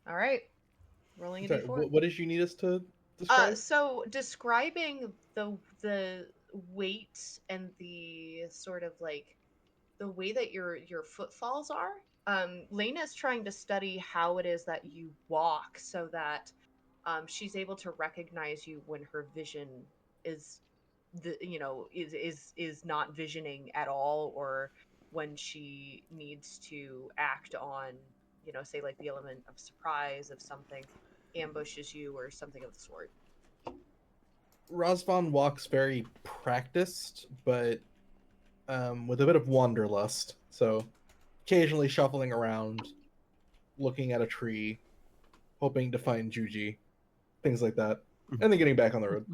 All right, rolling a
Sorry,
d4.
what did you need us to describe?
So describing the weight and the sort of like the way that your footfalls are. Lena's trying to study how it is that you walk so that she's able to recognize you when her vision is is not visioning at all, or when she needs to act on, say like the element of surprise if something ambushes you or something of the sort.
Razvan walks very practiced, but with a bit of wanderlust. So occasionally shuffling around, looking at a tree, hoping to find Juji, things like that, and then getting back on the road.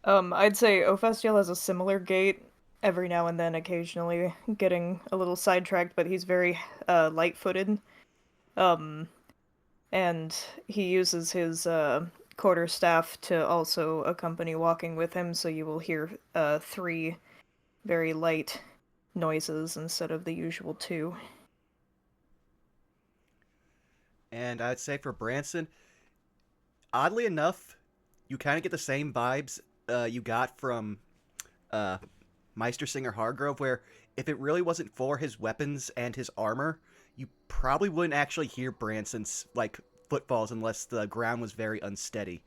I'd say Ophestiel has a similar gait, every now and then occasionally getting a little sidetracked, but he's very light-footed. And he uses his quarterstaff to also accompany walking with him, so you will hear three very light noises instead of the usual 2.
And I'd say for Branson, oddly enough, you kind of get the same vibes you got from uh, Meistersinger Hargrove, where if it really wasn't for his weapons and his armor, you probably wouldn't actually hear Branson's like footfalls unless the ground was very unsteady.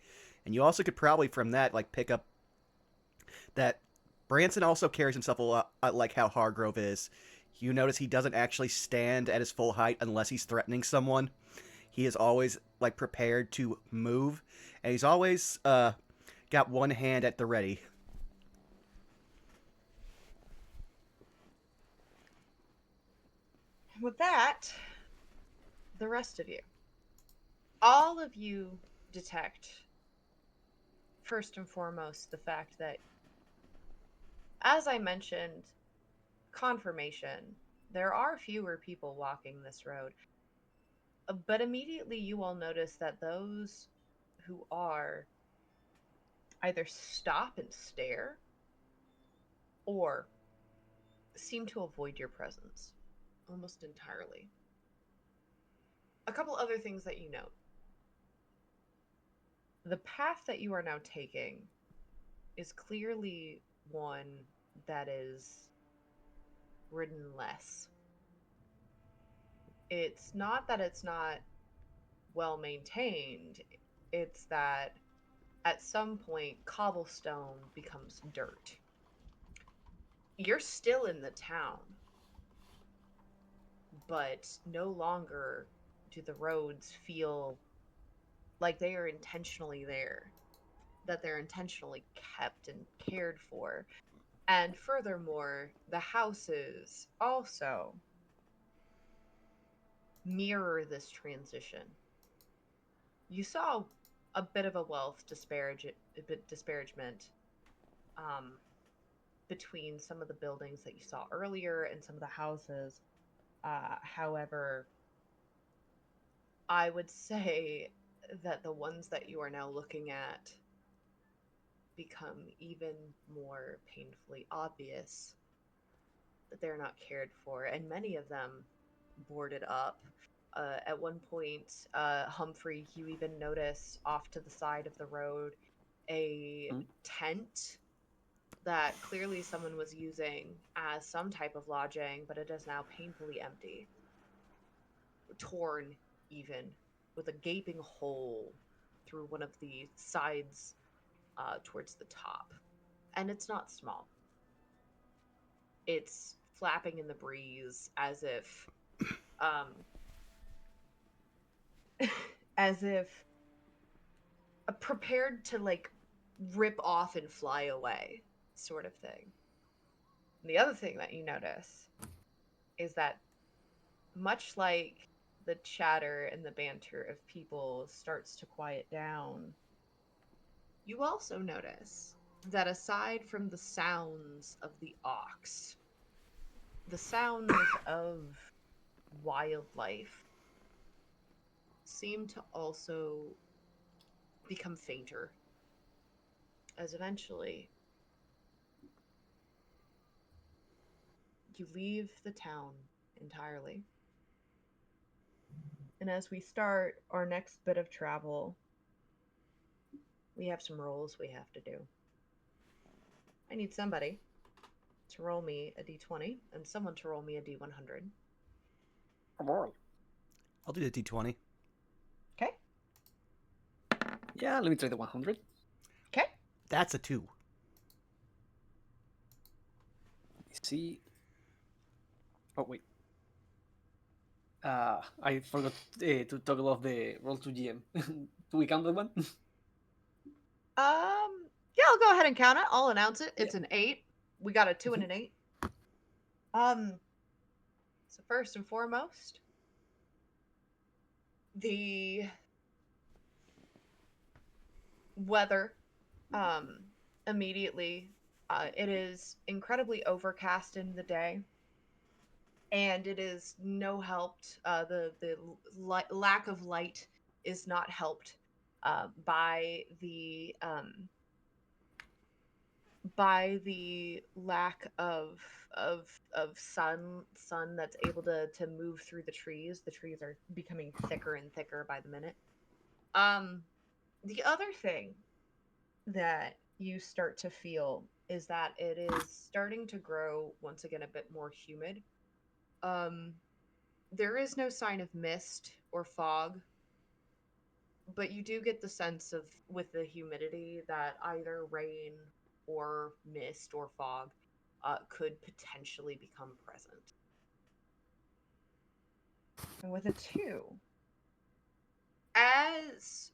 And you also could probably from that like pick up that Branson also carries himself a lot like how Hargrove is. You notice he doesn't actually stand at his full height unless he's threatening someone. He is always like prepared to move, and he's always got one hand at the ready.
With that, the rest of you, all of you detect, first and foremost, the fact that, as I mentioned, confirmation, there are fewer people walking this road. But immediately you all notice that those who are either stop and stare or seem to avoid your presence almost entirely. A couple other things that you note. The path that you are now taking is clearly one that is ridden less. It's not that it's not well maintained, it's that at some point cobblestone becomes dirt. You're still in the town, but no longer do the roads feel like they are intentionally there, that they're intentionally kept and cared for. And furthermore, the houses also mirror this transition. You saw a bit of a disparagement um, between some of the buildings that you saw earlier and some of the houses. However, I would say that the ones that you are now looking at become even more painfully obvious that they're not cared for, and many of them boarded up. At one point, Humphrey, you even notice off to the side of the road a tent that clearly someone was using as some type of lodging, but it is now painfully empty. Torn, even, with a gaping hole through one of the sides towards the top. And it's not small. It's flapping in the breeze as if as if prepared to like rip off and fly away, sort of thing. And the other thing that you notice is that much like the chatter and the banter of people starts to quiet down, you also notice that aside from the sounds of the ox, the sounds of wildlife seem to also become fainter, as eventually you leave the town entirely. And as we start our next bit of travel, we have some rolls we have to do. I need somebody to roll me a d20 and someone to roll me a d100.
I'll do the D20.
Okay?
Yeah, let me try the 100.
Okay.
That's a 2.
Let me see. Oh, wait. I forgot to toggle off the roll to GM. Do we count that one?
Yeah, I'll go ahead and count it. I'll announce it. It's an 8. We got a 2 and an 8. So first and foremost, the weather, immediately, it is incredibly overcast in the day, and it is no helped. The lack of light is not helped by the by the lack of sun that's able to move through the trees. The trees are becoming thicker and thicker by the minute. Um, the other thing that you start to feel is that it is starting to grow once again a bit more humid. Um, there is no sign of mist or fog, but you do get the sense of with the humidity that either rain or mist or fog could potentially become present. And with a two, as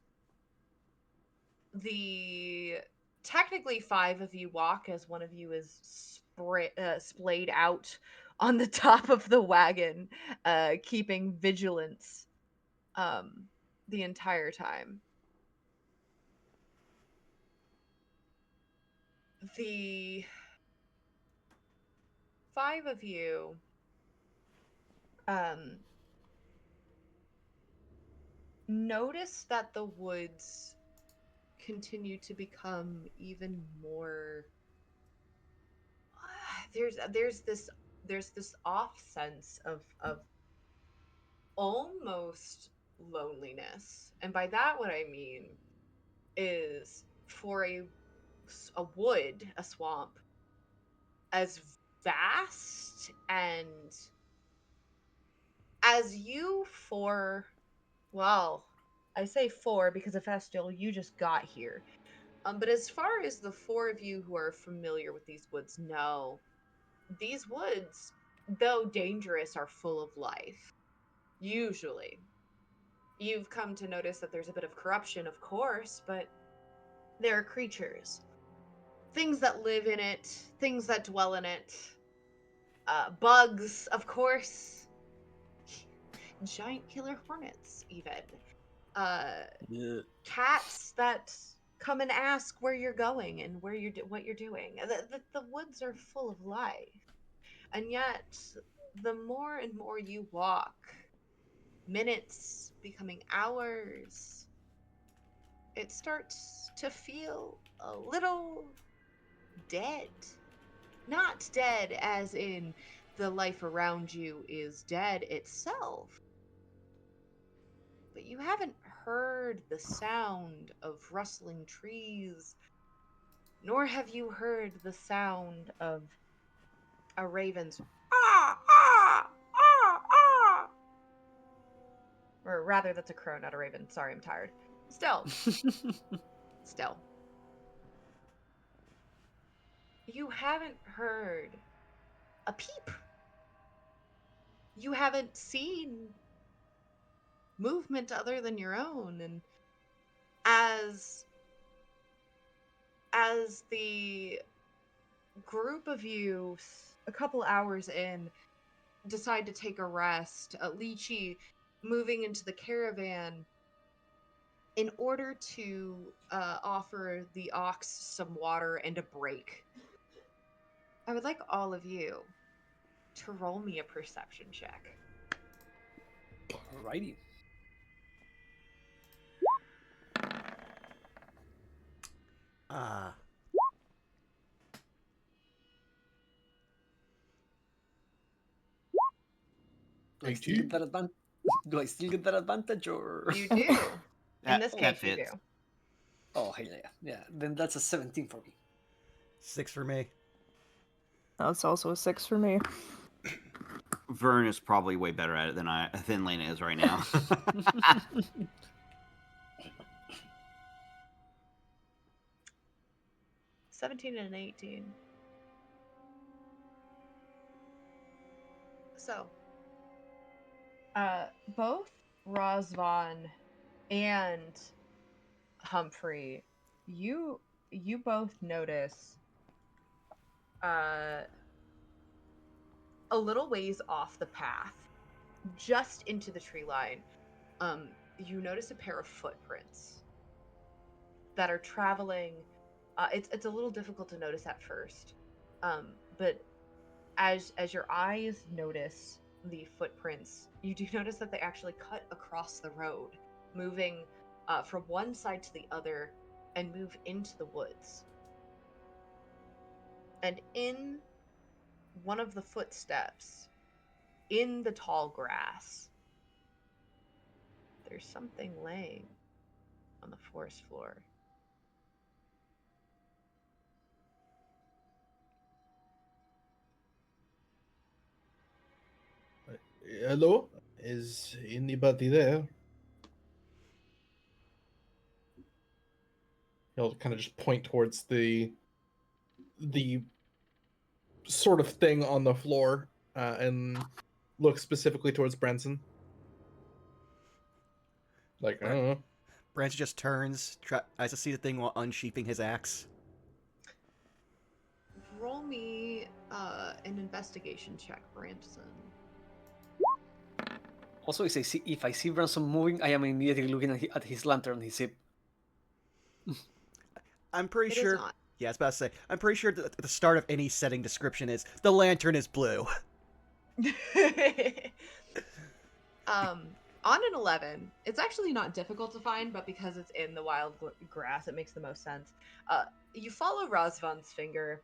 the technically five of you walk, as one of you is splayed out on the top of the wagon, keeping vigilance um, the entire time. The five of you um, notice that the woods continue to become even more. There's this off sense of almost loneliness, and by that what I mean is for a wood, a swamp, as vast and as you four, well, I say four because of Estill, you just got here. But as far as the four of you who are familiar with these woods know, these woods, though dangerous, are full of life. Usually. You've come to notice that there's a bit of corruption, of course, but there are creatures. Things that live in it, things that dwell in it. Bugs, of course. Giant killer hornets, even.
Yeah.
Cats that come and ask where you're going and what you're doing. The woods are full of life. And yet, the more and more you walk, minutes becoming hours, it starts to feel a little dead. Not dead as in the life around you is dead itself, but you haven't heard the sound of rustling trees, nor have you heard the sound of a raven's ah ah ah ah. Or rather, that's a crow, not a raven. Sorry, I'm tired. Still, you haven't heard a peep. You haven't seen movement other than your own, and as the group of you, a couple hours in, decide to take a rest, Leechy moving into the caravan in order to offer the ox some water and a break. I would like all of you to roll me a perception check.
Alrighty.
Ah.
Do I still get that advantage? Do I still get that advantage, or
You do. In this
That
case, you
fits.
do.
Oh, hey, yeah. Then that's a 17 for me.
6 for me.
That's also a 6 for me.
Vern is probably way better at it than Lena is right now.
17 and 18. So, both Rosvan and Humphrey, you both notice a little ways off the path, just into the tree line. You notice a pair of footprints that are traveling. It's a little difficult to notice at first, but as your eyes notice the footprints, you do notice that they actually cut across the road, moving from one side to the other and move into the woods. And in one of the footsteps, in the tall grass, there's something laying on the forest floor.
Hello? Is anybody there? He'll kind of just point towards the sort of thing on the floor and look specifically towards Branson. Like, I don't know.
Branch just turns, tries to see the thing while unsheathing his axe.
Roll me an investigation check, Branson.
Also, if I see Branson moving, I am immediately looking at his lantern, his zip.
I'm pretty
It is
sure.
not.
Yeah, I was about to say. I'm pretty sure that the start of any setting description is the lantern is blue.
On an 11, it's actually not difficult to find, but because it's in the wild grass, it makes the most sense. You follow Razvan's finger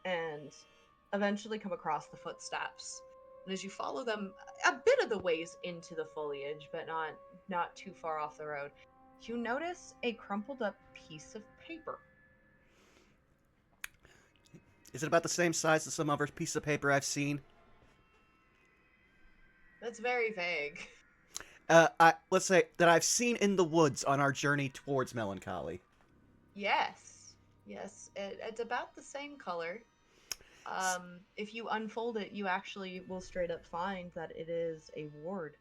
and eventually come across the footsteps. And as you follow them a bit of the ways into the foliage, but not too far off the road, you notice a crumpled up piece of paper.
Is it about the same size as some other piece of paper I've seen?
That's very vague.
Let's say that I've seen in the woods on our journey towards Melancholy.
Yes. It's about the same color. If you unfold it, you actually will straight up find that it is a ward.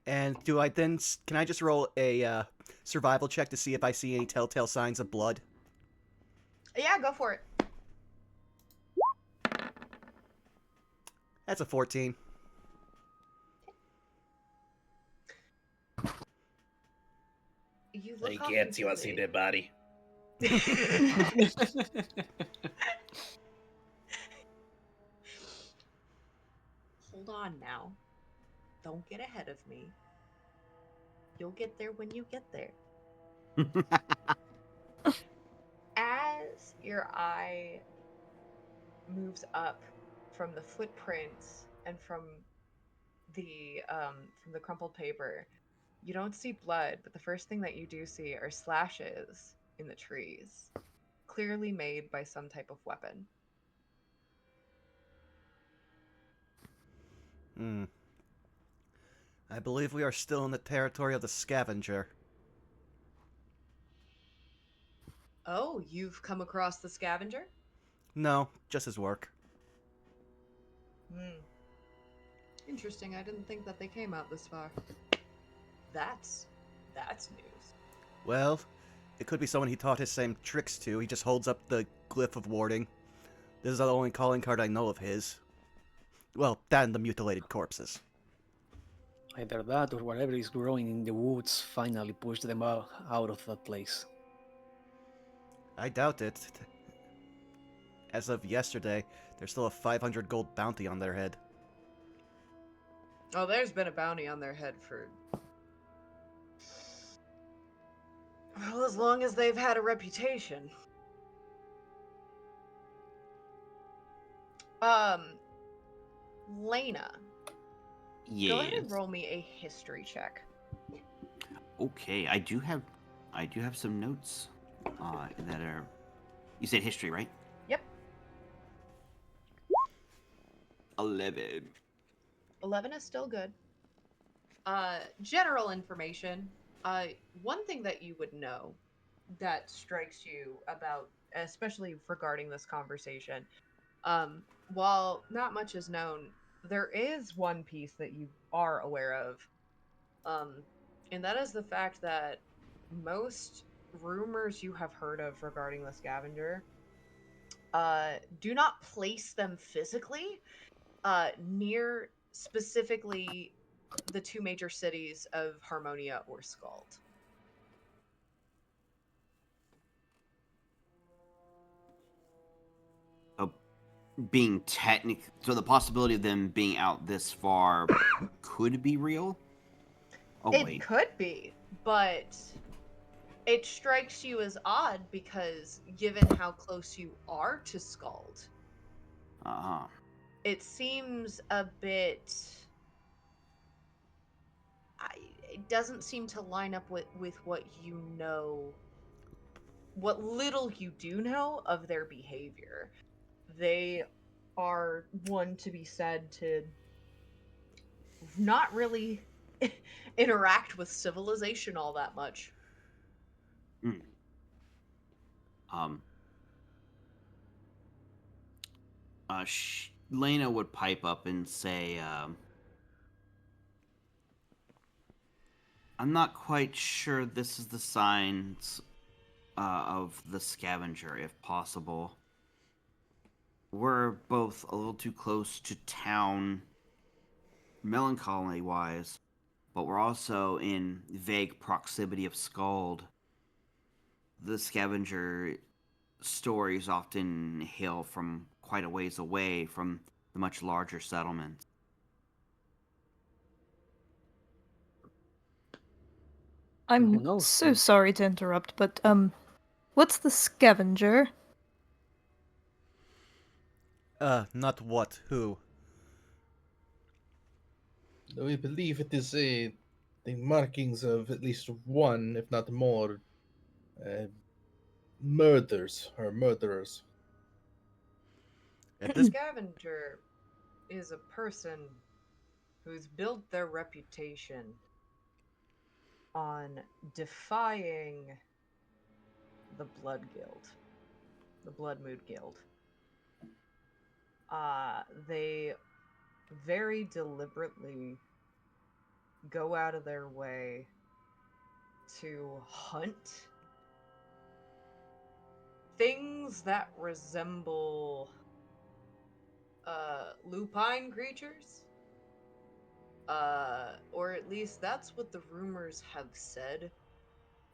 And can I just roll a survival check to see if I see any telltale signs of blood?
Yeah, go for it.
That's a 14.
You look
I
off
can't
into
see what's in
the-
the body.
Hold on now. Don't get ahead of me. You'll get there when you get there. As your eye moves up from the footprints and from the crumpled paper, you don't see blood, but the first thing that you do see are slashes in the trees, clearly made by some type of weapon.
I believe we are still in the territory of the scavenger.
Oh, you've come across the scavenger?
No, just his work.
Interesting. I didn't think that they came out this far. That's news.
Well, it could be someone he taught his same tricks to. He just holds up the glyph of warding. This is the only calling card I know of his. Well, that and the mutilated corpses.
Either that or whatever is growing in the woods finally pushed them out of that place.
I doubt it. As of yesterday, there's still a 500 gold bounty on their head.
Oh, there's been a bounty on their head for... well, as long as they've had a reputation. Lena,
Yes.
go ahead and roll me a history check.
Okay, I do have some notes that are. You said history, right?
Yep.
11.
11 is still good. General information. One thing that you would know that strikes you about, especially regarding this conversation, while not much is known, there is one piece that you are aware of, and that is the fact that most rumors you have heard of regarding the scavenger do not place them physically near specifically the two major cities of Harmonia or Skald.
Being so the possibility of them being out this far could be real. Oh
It
wait.
could be, but It strikes you as odd because, given how close you are to Skald,
Uh-huh.
it seems a bit. It doesn't seem to line up with what you know, what little you do know of their behavior. They are one to be said to not really interact with civilization all that much.
Mm. Um. Lena would pipe up and say, "I'm not quite sure this is the signs of the scavenger, if possible. We're both a little too close to town, melancholy-wise, but we're also in vague proximity of Skald. The scavenger stories often hail from quite a ways away from the much larger settlements.
I'm
Who knows?
so sorry to interrupt, but what's the scavenger?
Not what, who?
We believe it is the markings of at least one, if not more, uh, murders or murderers.
At
The
this
scavenger is a person who's built their reputation on defying the Blood Guild, the Blood Mood Guild. They very deliberately go out of their way to hunt things that resemble lupine creatures. Or at least that's what the rumors have said.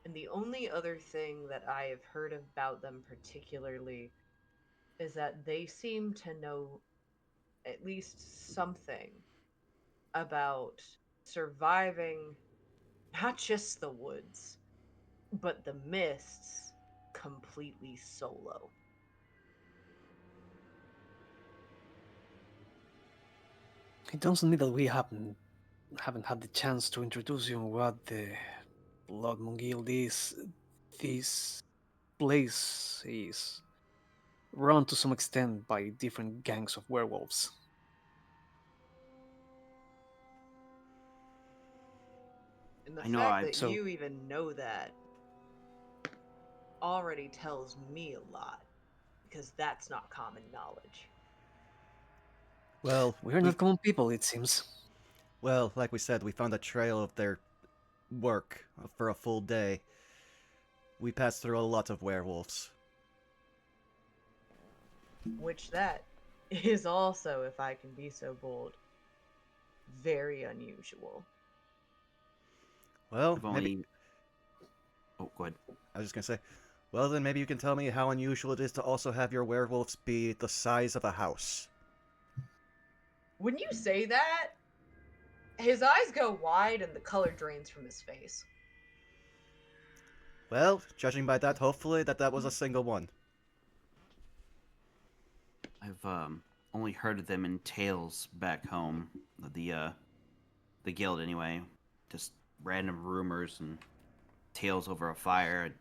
And the only other thing that I have heard about them particularly is that they seem to know at least something about surviving not just the woods, but the mists completely solo.
It doesn't mean that we haven't had the chance to introduce you on what the Blood Moon Guild is. This place is run to some extent by different gangs of werewolves.
And the
I know
fact
I've
that
So
you even know that already tells me a lot, because that's not common knowledge.
well,
we're
we
not common people, it seems.
well, like we said, we found a trail of their work for a full day. We passed through a lot of werewolves.
Which that is also, if I can be so bold, very unusual.
Well,
I've
maybe
only. Oh, go ahead.
I was just gonna say. Well, then maybe you can tell me how unusual it is to also have your werewolves be the size of a house.
When you say that, his eyes go wide and the color drains from his face.
Well, judging by that, hopefully that was a single one.
I've only heard of them in tales back home. The guild anyway. Just random rumors and tales over a fire. I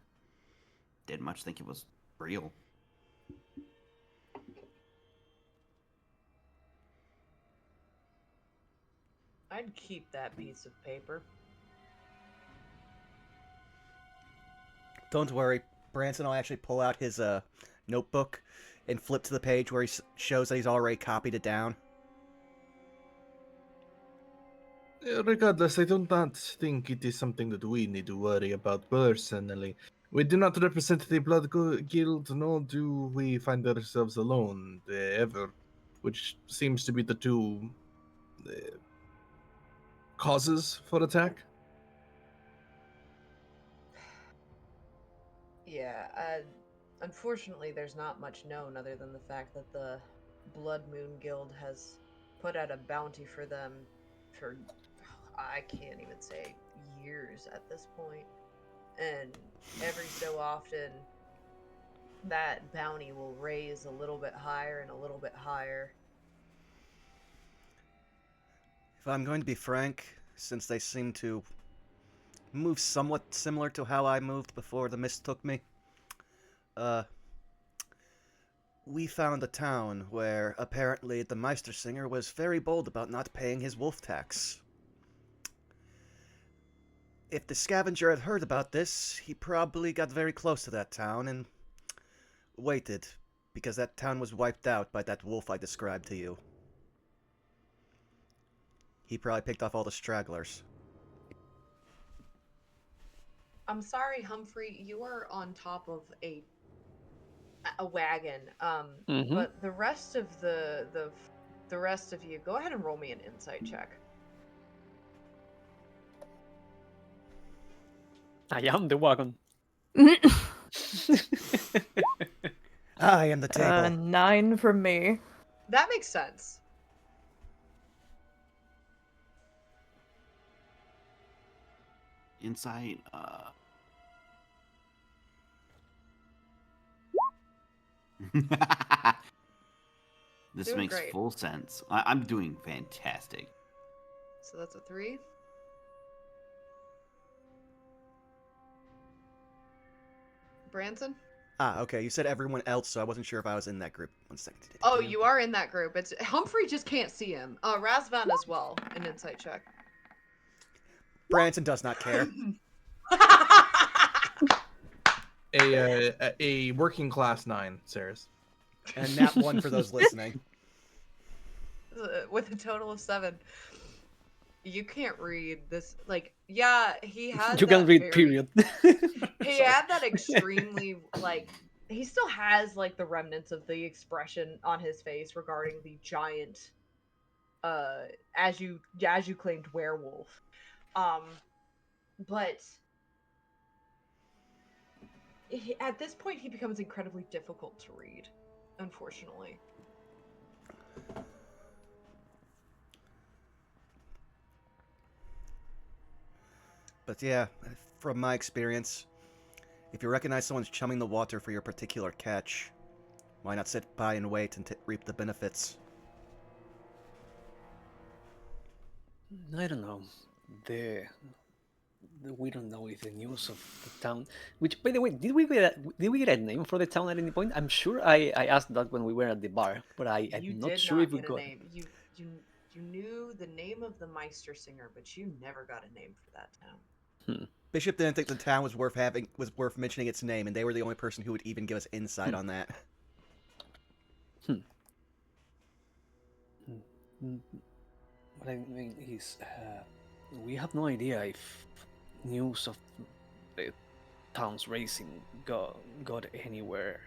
didn't much think it was real.
I'd keep that piece of paper.
Don't worry, Branson will actually pull out his notebook and flip to the page where he shows that he's already copied it down.
Regardless, I do not think it is something that we need to worry about personally. We do not represent the Guild, nor do we find ourselves alone ever, which seems to be the two causes for attack.
Yeah, unfortunately, there's not much known other than the fact that the Blood Moon Guild has put out a bounty for them for, I can't even say years at this point. And every so often that bounty will raise a little bit higher and a little bit higher.
If I'm going to be frank, since they seem to move somewhat similar to how I moved before the mist took me, we found a town where apparently the Meistersinger was very bold about not paying his wolf tax. If the scavenger had heard about this, he probably got very close to that town and waited, because that town was wiped out by that wolf I described to you. He probably picked off all the stragglers.
I'm sorry, Humphrey, you are on top of a wagon. But the rest of the rest of you, go ahead and roll me an insight check.
I am the wagon.
I am the table.
9 from me.
That makes sense.
Insight. This
Doing
makes
great.
full sense. I'm doing fantastic.
So that's a 3. Branson?
Okay, you said everyone else, so I wasn't sure if I was in that group. 1 second.
Oh, you are in that group. It's Humphrey just can't see him. Razvan as well. An insight check.
Branson does not care.
A working class 9, Saris.
And nat 1 for those listening.
With a total of 7. You can't read this. Like, yeah, he had.
You can
that
read,
very-
period.
He had that extremely like. He still has like the remnants of the expression on his face regarding the giant, as you claimed, werewolf. But at this point, he becomes incredibly difficult to read, unfortunately.
But yeah, from my experience, if you recognize someone's chumming the water for your particular catch, why not sit by and wait and reap the benefits?
I don't know. We don't know if the news of the town. Which, by the way, did we get a name for the town at any point? I'm sure I asked that when we were at the bar, but I'm not sure if we got.
A name. You knew the name of the Meistersinger, but you never got a name for that town.
Bishop didn't think the town was worth mentioning its name, and they were the only person who would even give us insight on that.
What I mean is, we have no idea if news of the town's racing got anywhere.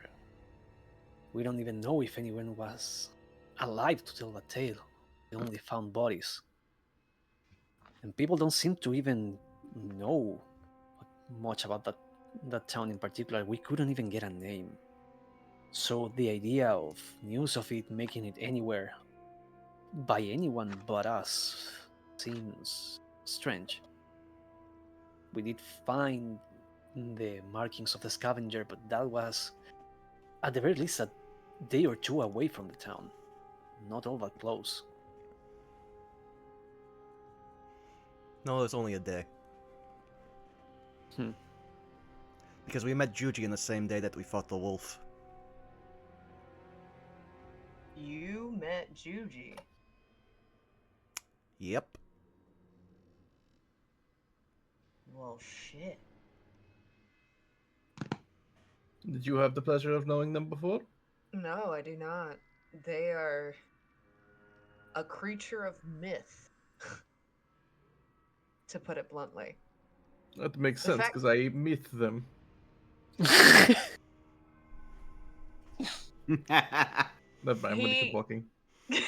We don't even know if anyone was alive to tell the tale. They only found bodies. And people don't seem to even know much about that town in particular. We couldn't even get a name. So the idea of news of it making it anywhere by anyone but us seems strange. We did find the markings of the scavenger, but that was at the very least a day or two away from the town. Not all that close.
No, it was only a day. Because we met Juji in the same day that we fought the wolf.
You met Juji.
Yep.
Well, shit.
Did you have the pleasure of knowing them before?
No, I do not. They are a creature of myth, to put it bluntly.
That makes
The
sense,
fact-
because I myth them. Never mind, I'm gonna keep walking.
He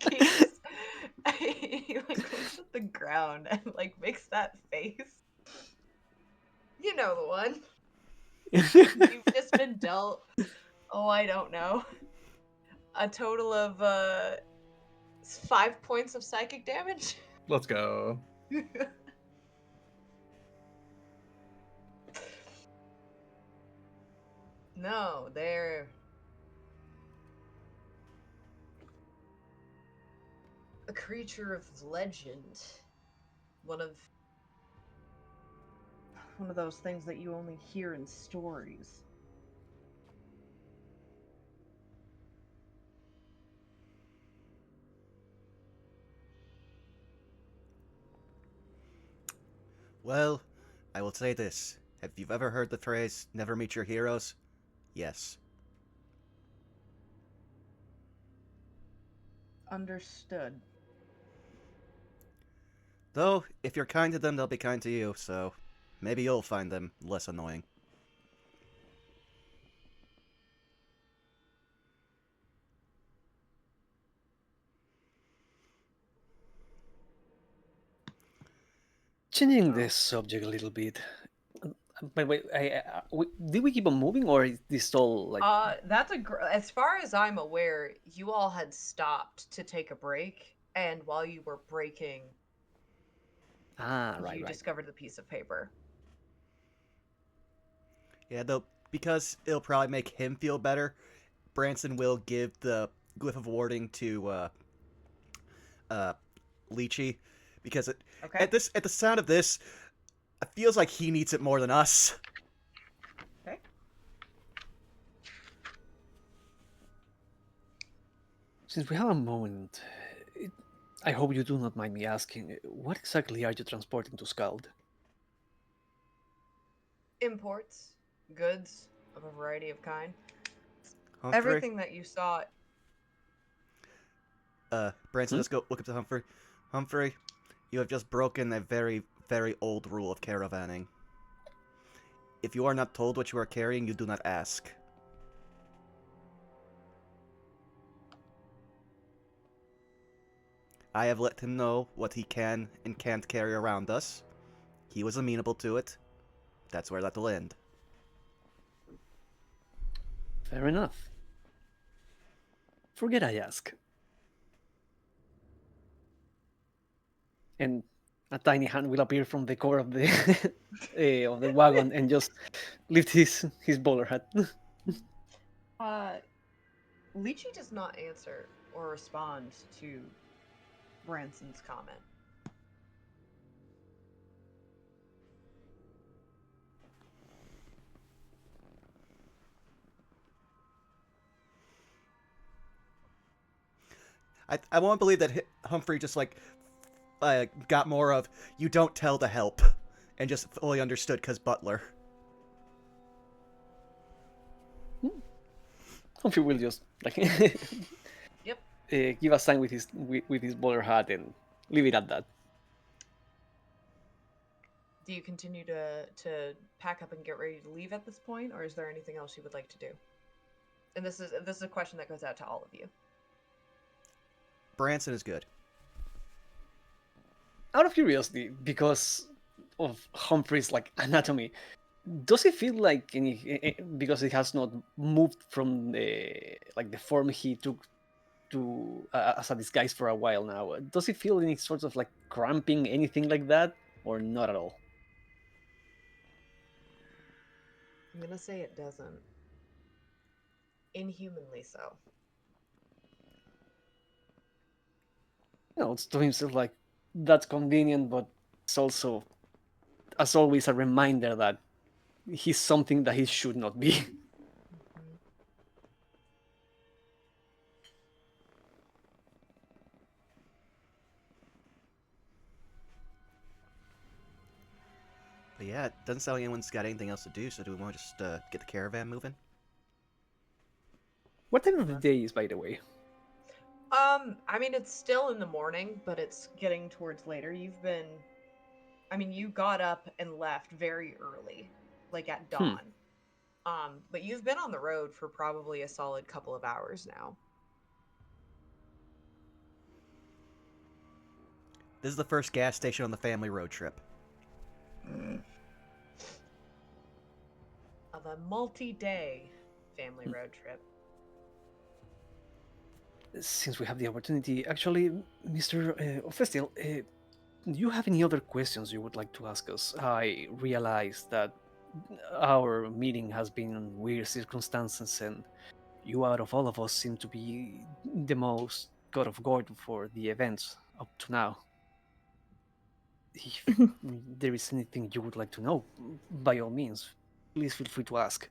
keeps. He like looks at the ground and like makes that face. You know the one. You've just been dealt. Oh, I don't know. A total of 5 points of psychic damage.
Let's go.
No, they're a creature of legend. One of those things that you only hear in stories.
Well, I will say this. Have you ever heard the phrase, never meet your heroes? Yes.
Understood.
Though, if you're kind to them, they'll be kind to you, so maybe you'll find them less annoying.
Changing the subject a little bit. But wait, did we keep on moving, or is this all like?
That's as far as I'm aware, you all had stopped to take a break, and while you were breaking,
Right,
you
right.
discovered the piece of paper.
Yeah, though, because it'll probably make him feel better, Branson will give the Glyph of Warding to, Leechy, because
Okay.
at the sound of this, it feels like he needs it more than us.
Okay.
Since we have a moment, I hope you do not mind me asking, what exactly are you transporting to Skald?
Imports, goods of a variety of kind.
Humphrey?
Everything that you saw.
Branson, let's go look up to Humphrey. Humphrey, you have just broken a very, very old rule of caravanning. If you are not told what you are carrying, you do not ask. I have let him know what he can and can't carry around us. He was amenable to it. That's where that'll end.
Fair enough. Forget I ask. And a tiny hand will appear from the core of the of the wagon and just lift his bowler hat.
Leechy does not answer or respond to Branson's comment.
I won't believe that Humphrey just, like, got more of, you don't tell the help, and just fully understood because Butler.
Humphrey will just like
Yep.
Give a sign with his bowler hat and leave it at that.
Do you continue to pack up and get ready to leave at this point, or is there anything else you would like to do? And this is a question that goes out to all of you.
Branson is good.
Out of curiosity, because of Humphrey's like anatomy, does it feel like because it has not moved from the form he took to as a disguise for a while now? Does it feel any sort of like cramping, anything like that, or not at all?
I'm gonna say it doesn't. Inhumanly so.
It's to himself like that's convenient, but it's also, as always, a reminder that he's something that he should not be.
Mm-hmm.
But yeah, it doesn't sound like anyone's got anything else to do, so do we want to just get the caravan moving?
What time of the day is, by the way?
I mean, it's still in the morning, but it's getting towards later. You got up and left very early, like at dawn. But you've been on the road for probably a solid couple of hours now.
This is the first gas station on the family road trip.
Of a multi-day family road trip.
Since we have the opportunity, actually, Mr. Ofestiel, do you have any other questions you would like to ask us? I realize that our meeting has been in weird circumstances, and you out of all of us seem to be the most caught off guard for the events up to now. If there is anything you would like to know, by all means, please feel free to ask.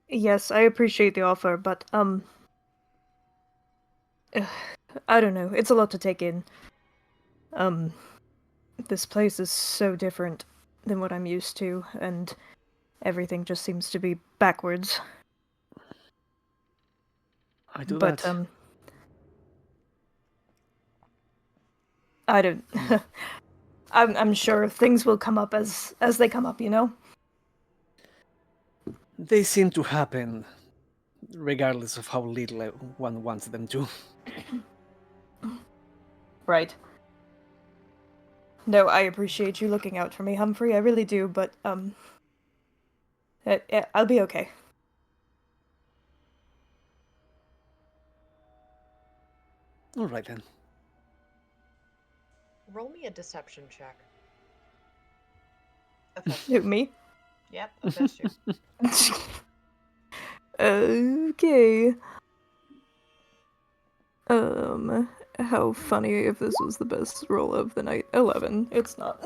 Yes, I appreciate the offer, but I don't know. It's a lot to take in. This place is so different than what I'm used to, and everything just seems to be backwards.
I do
But
that.
I don't. I'm sure things will come up as they come up, you know?
They seem to happen regardless of how little one wants them to.
Right. No, I appreciate you looking out for me, Humphrey. I really do, but I'll be okay.
All right then.
Roll me a deception check.
Who, me?
Yep, affect you.
Okay. How funny if this was the best roll of the night. 11. It's not.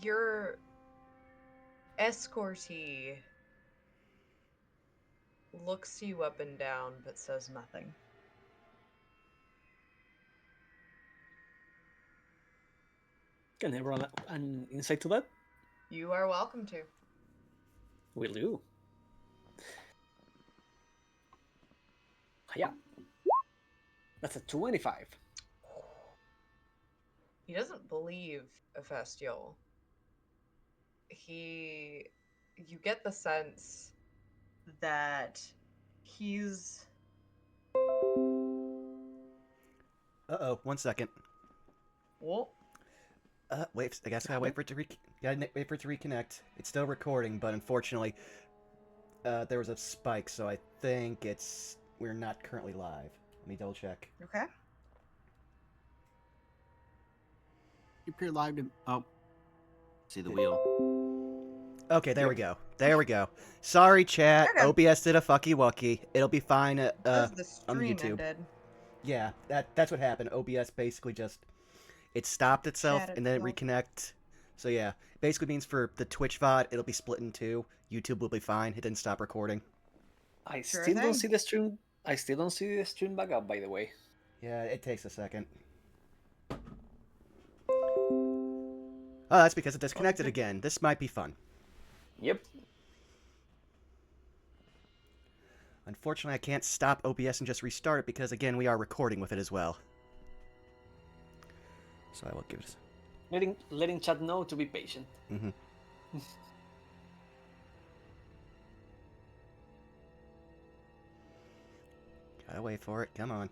Your escortee looks you up and down but says nothing.
Can I roll an insight to that?
You are welcome to.
Will do. Yeah. That's a 25.
He doesn't believe Ephestial. You get the sense that he's...
Uh-oh, 1 second.
Well,
Wait, I guess I gotta wait for it to wait for it to reconnect. It's still recording, but unfortunately, there was a spike, so I think we're not currently live. Let me double check.
okay.
You appear live to. Oh. See the wheel.
Okay, there we go. There we go. Sorry, chat.
Okay.
OBS did a fucky wucky. It'll be fine
Because the
on
stream
YouTube.
ended.
Yeah, that's what happened. OBS basically just it stopped itself
Chat
and then it
itself.
reconnect. So yeah, it basically means for the Twitch VOD it'll be split in two. YouTube will be fine. It didn't stop recording.
I
Sure
still don't
thing.
see the stream. I still don't see the stream back up, by the way.
Yeah, it takes a second. Oh, that's because it disconnected again. This might be fun.
Yep.
Unfortunately, I can't stop OBS and just restart it because, again, we are recording with it as well. So I will give it...
Letting chat know to be patient.
Mm-hmm. Gotta wait for it. Come on.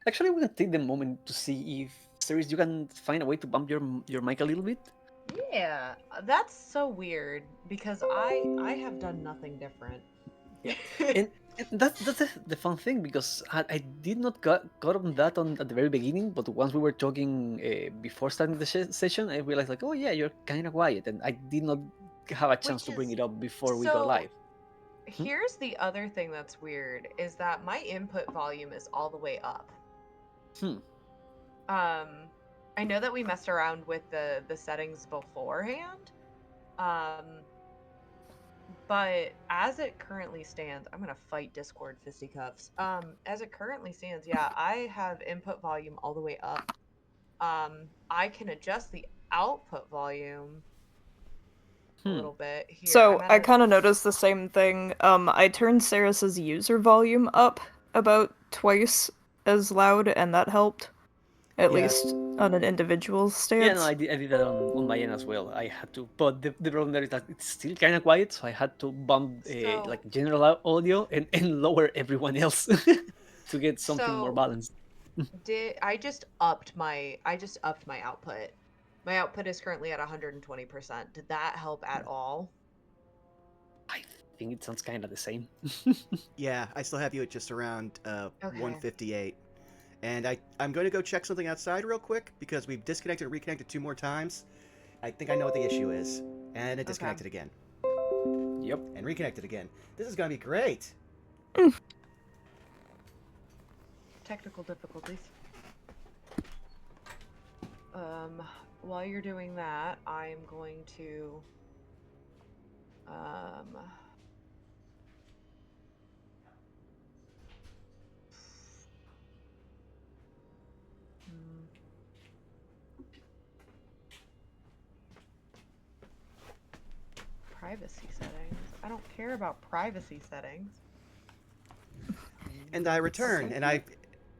Actually, we can take the moment to see if, Series, you can find a way to bump your mic a little bit.
Yeah, that's so weird because I have done nothing different.
Yeah, and that's the fun thing, because I did not got on that at the very beginning, but once we were talking before starting the session, I realized like, oh yeah, you're kind of quiet, and I did not have a chance to bring it up before we got live.
Here's the other thing that's weird is that my input volume is all the way up. I know that we messed around with the settings beforehand. But as it currently stands, I'm gonna fight Discord fisticuffs. As it currently stands, yeah, I have input volume all the way up. I can adjust the output volume a little bit here.
So I kind of noticed the same thing. I turned Saris's user volume up about twice as loud, and that helped. At least on an individual stance.
Yeah, no, I did that on my end as well. I had to, but the problem there is that it's still kind of quiet, so I had to bump like general audio and lower everyone else to get something more balanced.
I just upped my output. My output is currently at 120%. Did that help at all?
I think it sounds kind of the same.
Yeah, I still have you at just around 158. And I'm going to go check something outside real quick because we've disconnected and reconnected 2 more times. I think I know what the issue is. And it disconnected again.
Yep.
And reconnected again. This is going to be great.
Technical difficulties. While you're doing that, I am going to privacy settings. I don't care about privacy settings.
And I return, and I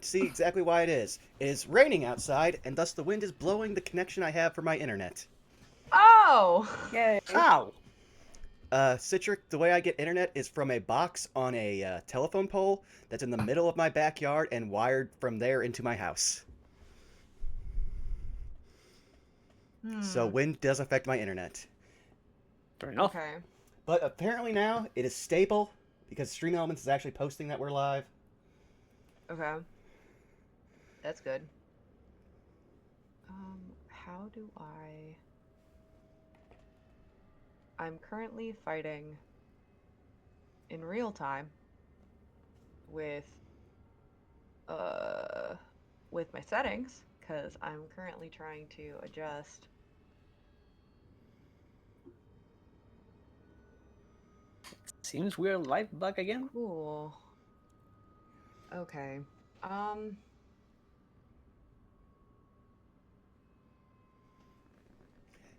see exactly why it is. It is raining outside, and thus the wind is blowing the connection I have for my internet.
Oh!
Yay.
Ow!
Citric, the way I get internet is from a box on a telephone pole that's in the middle of my backyard and wired from there into my house. So wind does affect my internet.
Fair enough.
Okay.
But apparently now it is stable because Stream Elements is actually posting that we're live.
Okay. That's good. How do I'm currently fighting in real time with my settings because I'm currently trying to adjust.
Seems we're live back again.
Cool. Okay.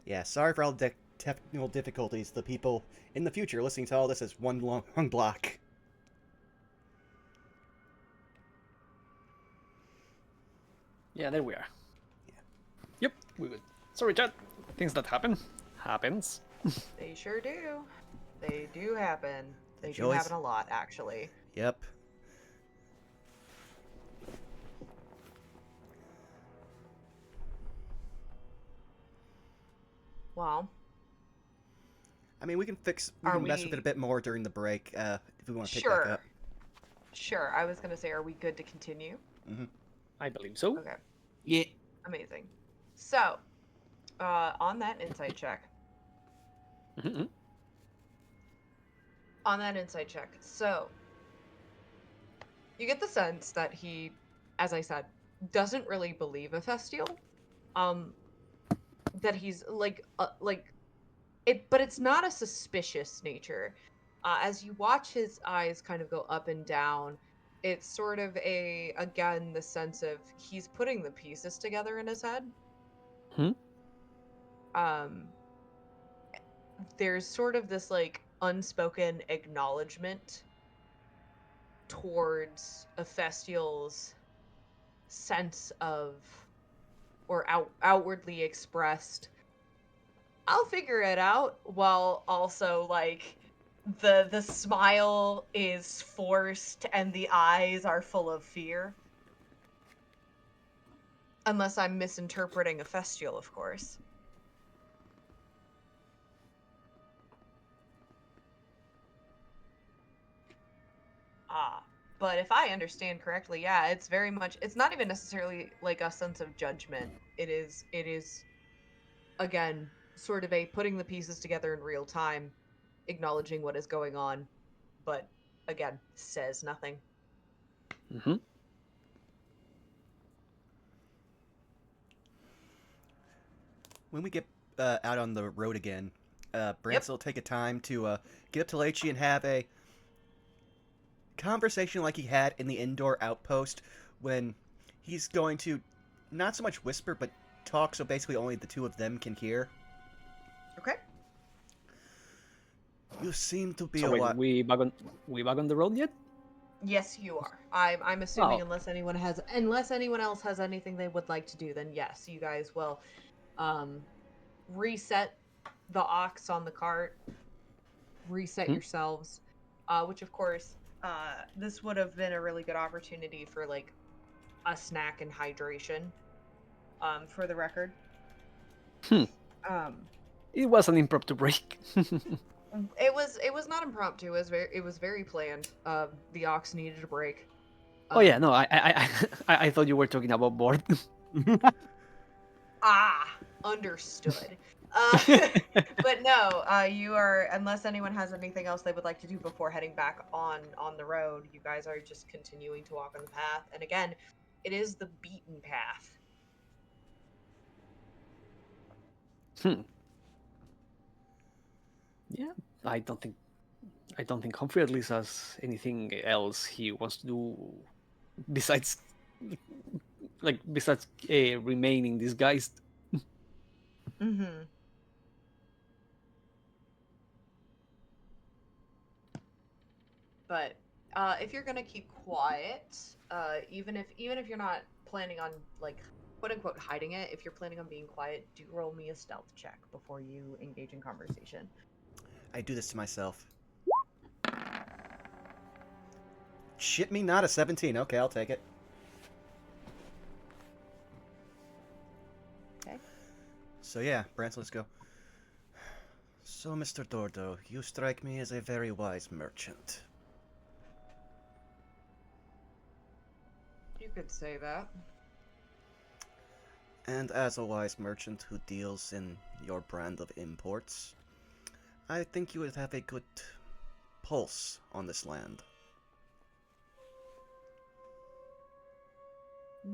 Yeah, sorry for all the technical difficulties. The people in the future listening to all this as one long block.
Yeah, there we are.
Yeah.
Yep, we good. Sorry, chat. Things that happens.
They sure do. They do happen. They do
Joyce.
happen a lot, actually.
Yep.
Well,
I mean, we can mess with it a bit more during the break if we want to pick back up.
Sure. I was gonna say, are we good to continue?
Mm-hmm.
I believe so.
Okay.
Yeah.
Amazing. So, on that insight check.
Mm-hmm.
On that insight check. So, you get the sense that he, as I said, doesn't really believe a Festial. That he's like it, but it's not a suspicious nature. As you watch his eyes kind of go up and down, it's sort of again, the sense of he's putting the pieces together in his head. There's sort of this like unspoken acknowledgement towards a Festial's sense of, or outwardly expressed, I'll figure it out, while also like the smile is forced and the eyes are full of fear. Unless I'm misinterpreting a Festial, of course. But if I understand correctly, yeah, it's very much, it's not even necessarily like a sense of judgment. It is again sort of a putting the pieces together in real time, acknowledging what is going on, but again, says nothing.
Mm-hmm.
When we get out on the road again, Branson will take a time to get up to Leechy and have a conversation like he had in the indoor outpost when he's going to not so much whisper, but talk so basically only the two of them can hear.
Okay.
You seem to be
So
a
wait,
lot...
we back on the road yet?
Yes, you are. I'm assuming
Oh.
unless anyone else has anything they would like to do, then yes, you guys will reset the ox on the cart, reset yourselves, which of course this would have been a really good opportunity for like a snack and hydration, for the record.
It was an impromptu break.
It was not impromptu. It was very planned. The ox needed a break.
Oh yeah, no, I thought you were talking about board.
Understood. But no, you are, unless anyone has anything else they would like to do before heading back on the road, you guys are just continuing to walk on the path. And again, it is the beaten path.
Yeah, I don't think Humphrey at least has anything else he wants to do besides remaining disguised.
Mm-hmm. But if you're gonna keep quiet, even if you're not planning on like quote unquote hiding it, if you're planning on being quiet, do roll me a stealth check before you engage in conversation.
I do this to myself. Shit me not, a 17. Okay, I'll take it.
Okay.
So yeah, Brant, let's go. So, Mr. Dordo, you strike me as a very wise merchant.
You could say that.
And as a wise merchant who deals in your brand of imports, I think you would have a good pulse on this land.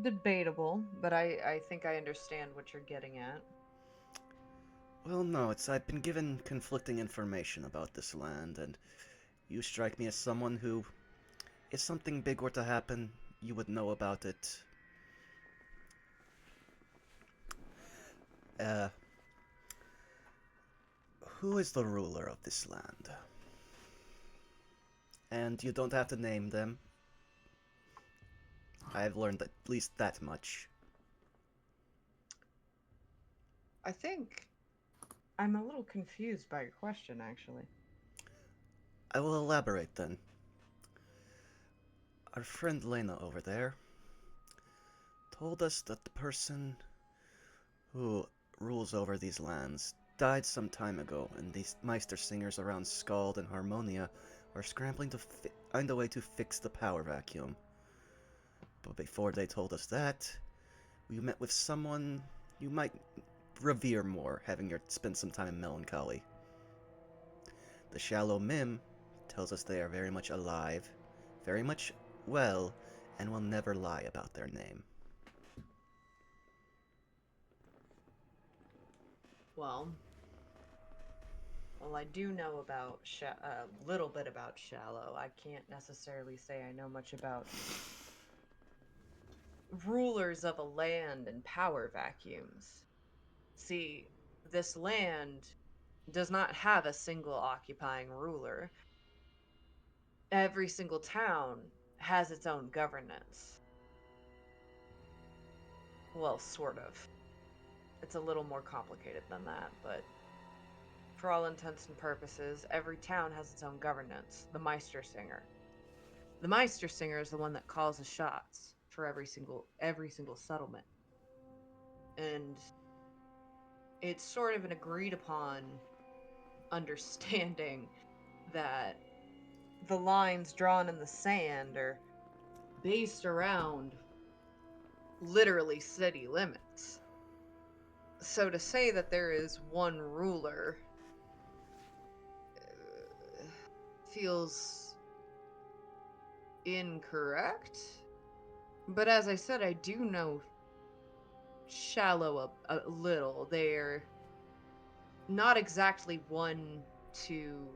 Debatable, but I think I understand what you're getting at.
Well, no, I've been given conflicting information about this land, and you strike me as someone who, if something big were to happen, you would know about it. Who is the ruler of this land? And you don't have to name them. I've learned at least that much.
I think I'm a little confused by your question, actually.
I will elaborate then. Our friend Lena over there told us that the person who rules over these lands died some time ago, and these Meister singers around Skald and Harmonia are scrambling to find a way to fix the power vacuum. But before they told us that, we met with someone you might revere more, having spent some time in Melancholy. The Shallow Mim tells us they are very much alive, very much well, and will never lie about their name.
Well, I do know about a little bit about Shallow. I can't necessarily say I know much about rulers of a land and power vacuums. See, this land does not have a single occupying ruler. Every single town has its own governance. Well, sort of. It's a little more complicated than that, but for all intents and purposes, every town has its own governance. The Meister Singer. The Meister Singer is the one that calls the shots for every single settlement. And it's sort of an agreed upon understanding that the lines drawn in the sand are based around literally city limits. So to say that there is one ruler feels incorrect. But as I said, I do know Shallow a little. They're not exactly one to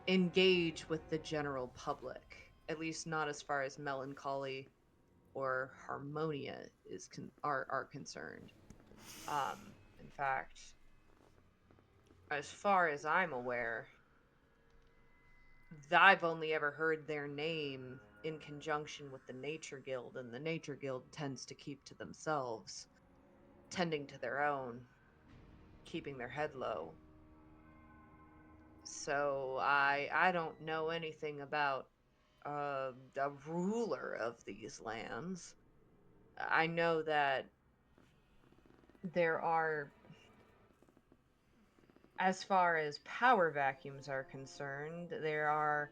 engage with the general public, at least not as far as Melancholy or Harmonia are concerned. In fact, as far as I'm aware, I've only ever heard their name in conjunction with the Nature Guild, and the Nature Guild tends to keep to themselves, tending to their own, keeping their head low. So I don't know anything about the ruler of these lands. I know that there are, as far as power vacuums are concerned, there are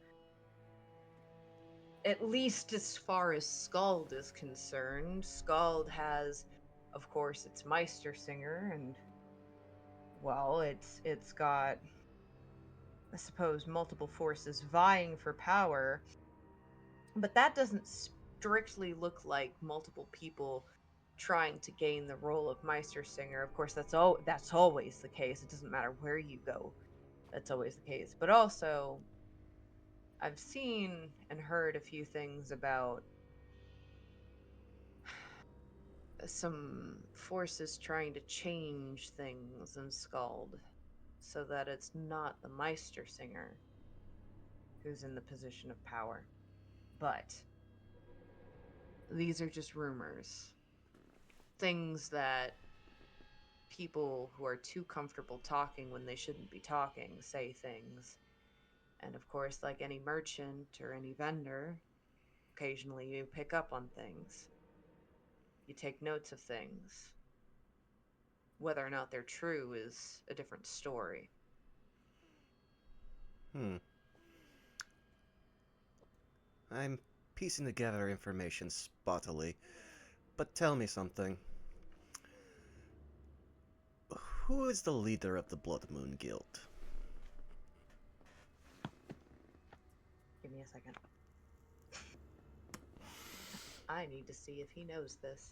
At least as far as Skald is concerned. Skald has, of course, its Meister Singer, and well, it's got, I suppose, multiple forces vying for power, but that doesn't strictly look like multiple people trying to gain the role of Meister Singer. Of course, that's always the case. It doesn't matter where you go. That's always the case. But also, I've seen and heard a few things about some forces trying to change things in Skald so that it's not the Meister Singer who's in the position of power. But these are just rumors. Things that people who are too comfortable talking when they shouldn't be talking say things. And of course, like any merchant or any vendor, occasionally you pick up on things. You take notes of things. Whether or not they're true is a different story.
I'm piecing together information spottily, but tell me something. Who is the leader of the Blood Moon Guild?
Give me a second. I need to see if he knows this.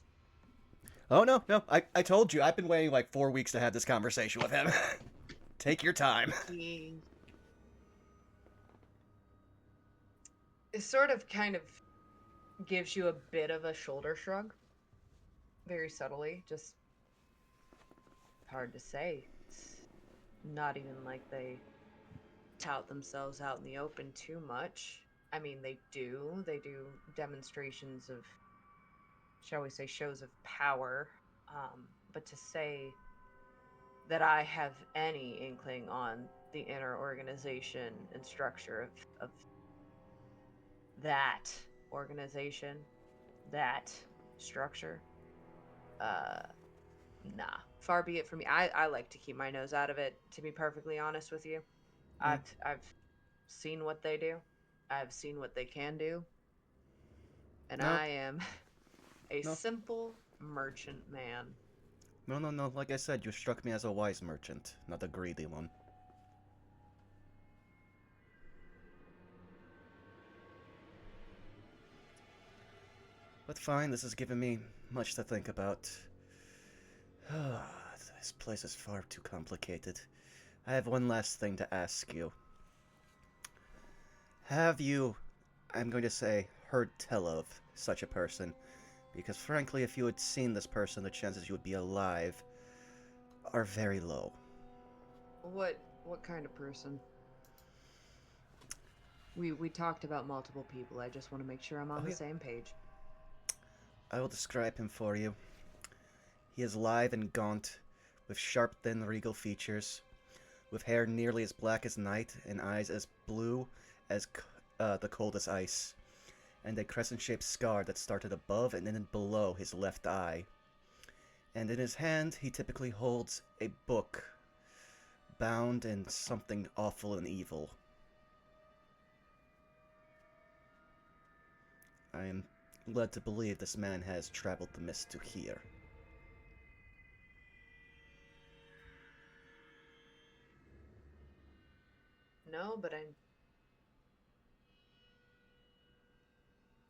Oh, no. I told you. I've been waiting like 4 weeks to have this conversation with him. Take your time.
He is sort of kind of gives you a bit of a shoulder shrug. Very subtly. Just hard to say. It's not even like they tout themselves out in the open too much. I mean, they do. They do demonstrations of, shall we say, shows of power. But to say that I have any inkling on the inner organization and structure of that organization, that structure, nah. Far be it from me. I like to keep my nose out of it, to be perfectly honest with you. I've seen what they do. I've seen what they can do. And
No.
I am a
No.
simple merchant man.
No. Like I said, you struck me as a wise merchant, not a greedy one. But fine, this has given me much to think about. This place is far too complicated. I have one last thing to ask you. Have you, I'm going to say, heard tell of such a person? Because frankly, if you had seen this person, the chances you would be alive are very low.
What kind of person? We talked about multiple people. I just want to make sure I'm on the same page.
I will describe him for you. He is lithe and gaunt, with sharp, thin, regal features, with hair nearly as black as night and eyes as blue as the coldest ice, and a crescent-shaped scar that started above and then below his left eye. And in his hand, he typically holds a book, bound in something awful and evil. I am led to believe this man has traveled the mist to here.
No, but I'm...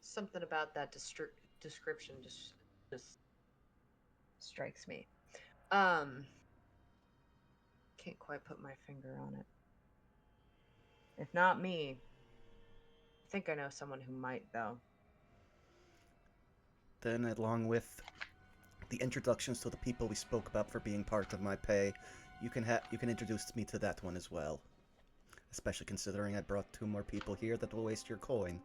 Something about that description just strikes me. Can't quite put my finger on it. If not me, I think I know someone who might, though.
Then, along with the introductions to the people we spoke about for being part of my pay, you can introduce me to that one as well. Especially considering I brought 2 more people here that will waste your coin.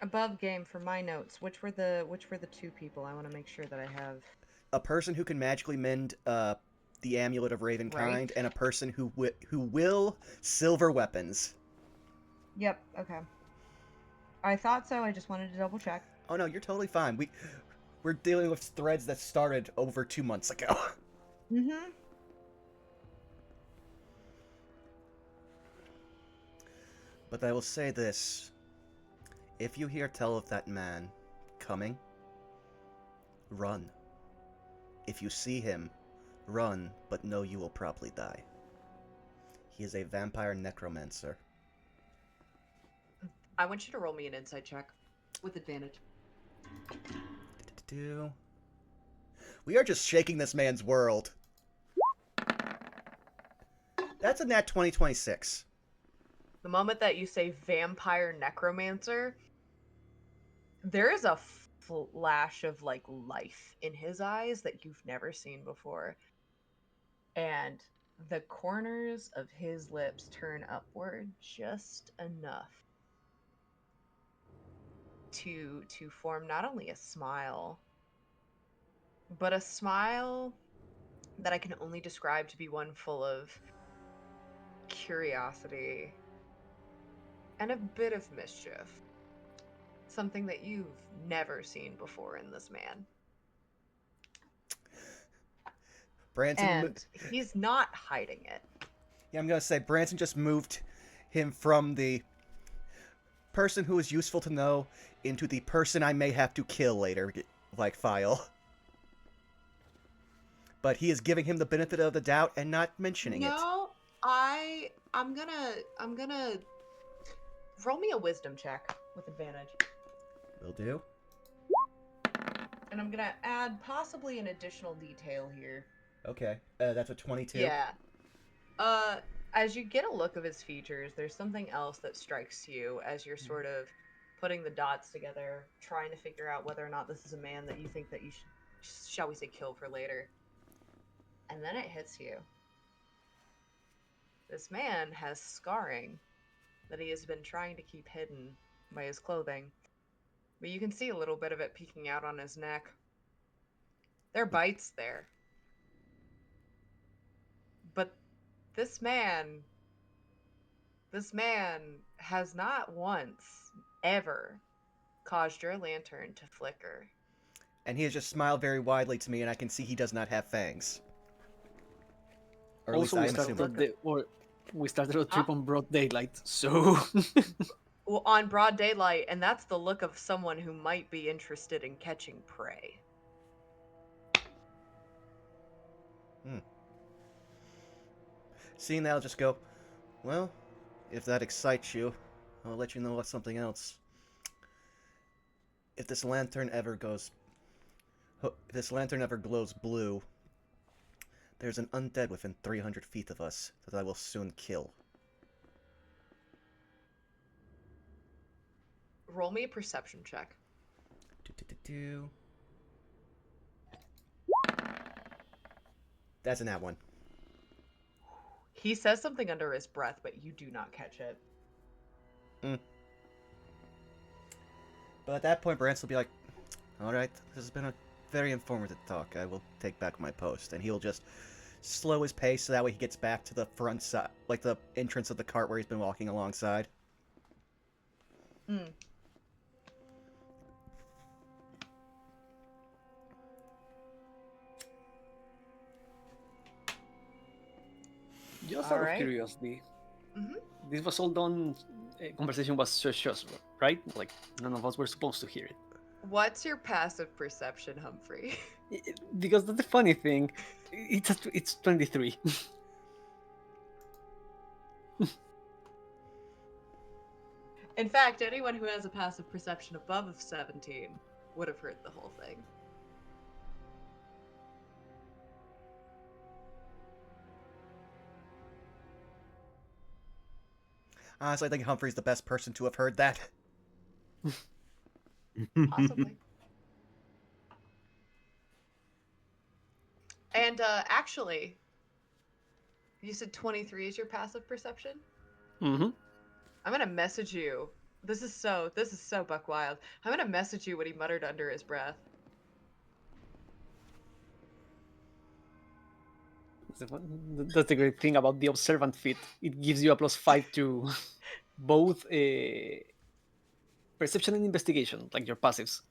Above game for my notes. Which were the 2 people? I want to make sure that I have
A person who can magically mend the Amulet of Ravenkind,
Right.
and a person who will silver weapons.
Yep, okay. I thought so, I just wanted to double check.
Oh no, you're totally fine. We're dealing with threads that started over 2 months ago.
Mm-hmm.
But I will say this. If you hear tell of that man coming, run. If you see him, run, but know you will probably die. He is a vampire necromancer.
I want you to roll me an insight check with advantage.
We are just shaking this man's world. That's a nat 2026.
The moment that you say vampire necromancer, there is a flash of like life in his eyes that you've never seen before. And the corners of his lips turn upward just enough to form not only a smile, but a smile that I can only describe to be one full of curiosity and a bit of mischief. Something that you've never seen before in this man.
Branson.
And he's not hiding it.
Yeah, I'm gonna say Branson just moved him from the person who is useful to know into the person I may have to kill later, like file. But he is giving him the benefit of the doubt and not mentioning it.
No, I'm gonna roll me a wisdom check with advantage.
Will do.
And I'm gonna add possibly an additional detail here.
Okay, that's a 22.
Yeah. As you get a look of his features, there's something else that strikes you as you're sort of putting the dots together, trying to figure out whether or not this is a man that you think that you should, shall we say, kill for later. And then it hits you. This man has scarring that he has been trying to keep hidden by his clothing. But you can see a little bit of it peeking out on his neck. There are bites there. But this man has not once, ever, caused your lantern to flicker.
And he has just smiled very widely to me, and I can see he does not have fangs. Or at least
Also,
I am assuming.
we started a trip on broad daylight, so
Well, on broad daylight, and that's the look of someone who might be interested in catching prey.
Seeing that, I'll just go, well, if that excites you, I'll let you know about something else. If this lantern ever glows blue, there's an undead within 300 feet of us that I will soon kill.
Roll me a perception check.
That's an that one.
He says something under his breath, but you do not catch it.
But at that point, Branson will be like, alright, this has been a very informative talk. I will take back my post. And he'll just slow his pace so that way he gets back to the front side, like the entrance of the cart where he's been walking alongside.
just
All
out
right.
of curiosity,
Mhm.
this was all done. Conversation was just right? Like none of us were supposed to hear it.
What's your passive perception, Humphrey?
Because that's the funny thing. It's 23.
In fact, anyone who has a passive perception above 17 would have heard the whole thing.
Honestly, I think Humphrey's the best person to have heard that.
Possibly. And actually, you said 23 is your passive perception?
Mm-hmm.
I'm gonna message you. This is so buck wild. I'm gonna message you what he muttered under his breath.
That's the great thing about the observant feat. It gives you a +5 to both perception and investigation, like your passives.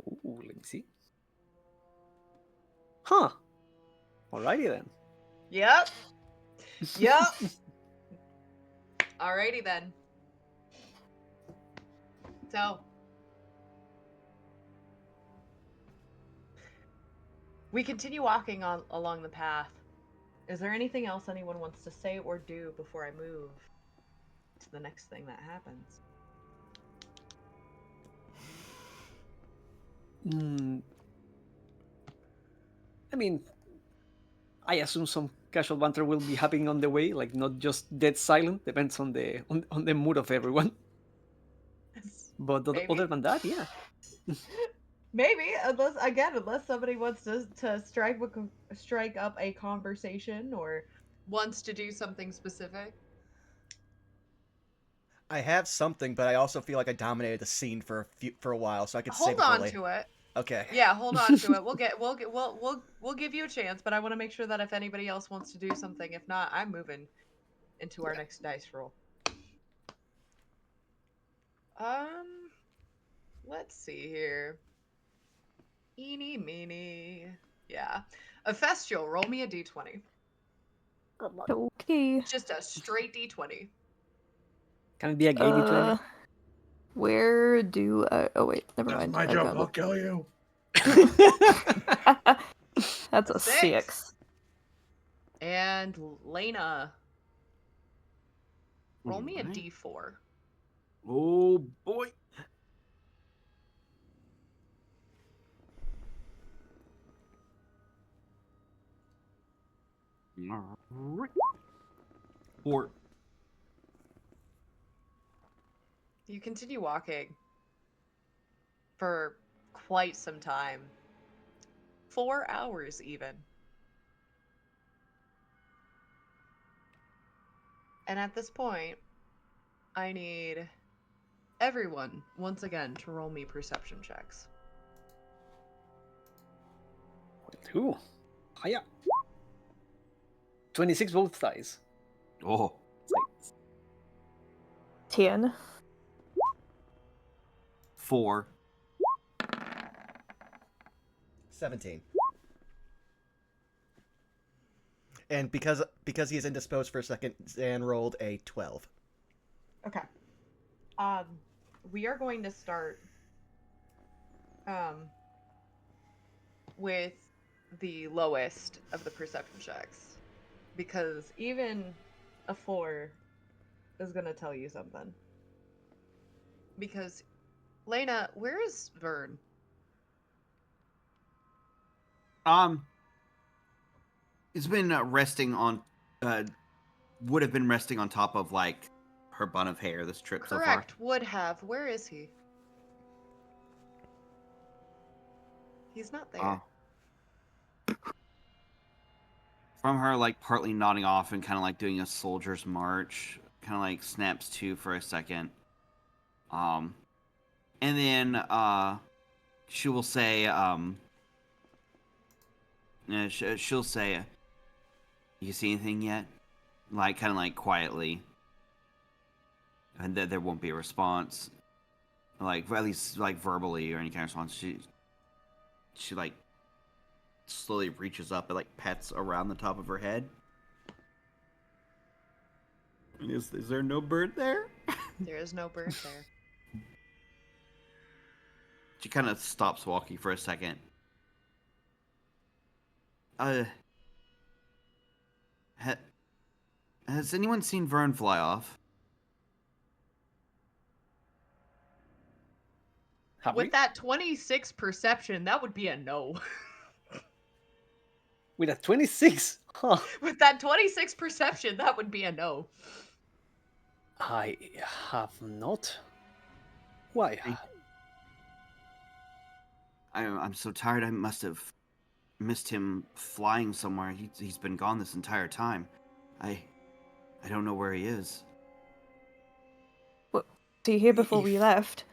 Ooh, let me see. Huh. Alrighty then.
Yep. Yup. Alrighty then. So, we continue walking on along the path. Is there anything else anyone wants to say or do before I move to the next thing that happens?
I mean, I assume some casual banter will be happening on the way, like not just dead silent. Depends on the mood of everyone. But
Maybe.
other than that, yeah.
Maybe, unless somebody wants to strike up a conversation or wants to do something specific.
I have something, but I also feel like I dominated the scene for a while, so I could save
Hold
it for
on
later.
to it.
Okay.
Yeah, hold on to it. We'll give you a chance, but I want to make sure that if anybody else wants to do something, if not, I'm moving into our next dice roll. Let's see here. Eeny, meeny. Yeah. A Festial, roll me a d20.
Okay.
Just a straight d20.
Can it be a gay D20?
Where do I... Oh, wait. Never
That's
mind.
my
I
job.
got
I'll kill you.
it. That's
A
a
six.
6.
And Lena, roll me a
Alright.
d4.
Oh boy. Alright. 4.
You continue walking for quite some time. 4 hours, even. And at this point, I need everyone, once again, to roll me perception checks.
Ooh. Hiya. 26 both sides.
Oh.
10.
4.
17. And because he is indisposed for a second, Zan rolled a 12.
Okay. We are going to start with the lowest of the perception checks, because even a 4 is going to tell you something. Because, Lena, where is Vern?
It's been resting on, would have been resting on top of like her bun of hair this trip so far.
Correct, would have. Where is he? He's not there.
From her, like partly nodding off and kind of like doing a soldier's march, kind of like snaps to for a second. And then she will say, she'll say, "You see anything yet?" Like kind of like quietly, and there won't be a response, like at least like verbally or any kind of response. She like slowly reaches up and like pets around the top of her head. Is there no bird there?
There is no bird there.
She kind of stops walking for a second. Has anyone seen Vern fly off?
Have we?
With that 26 perception, that would be a no.
With a 26? Huh.
With that 26 perception, that would be a no.
I have not. Why?
I'm so tired. I must have missed him flying somewhere. He's been gone this entire time. I don't know where he is.
Was he here before we left?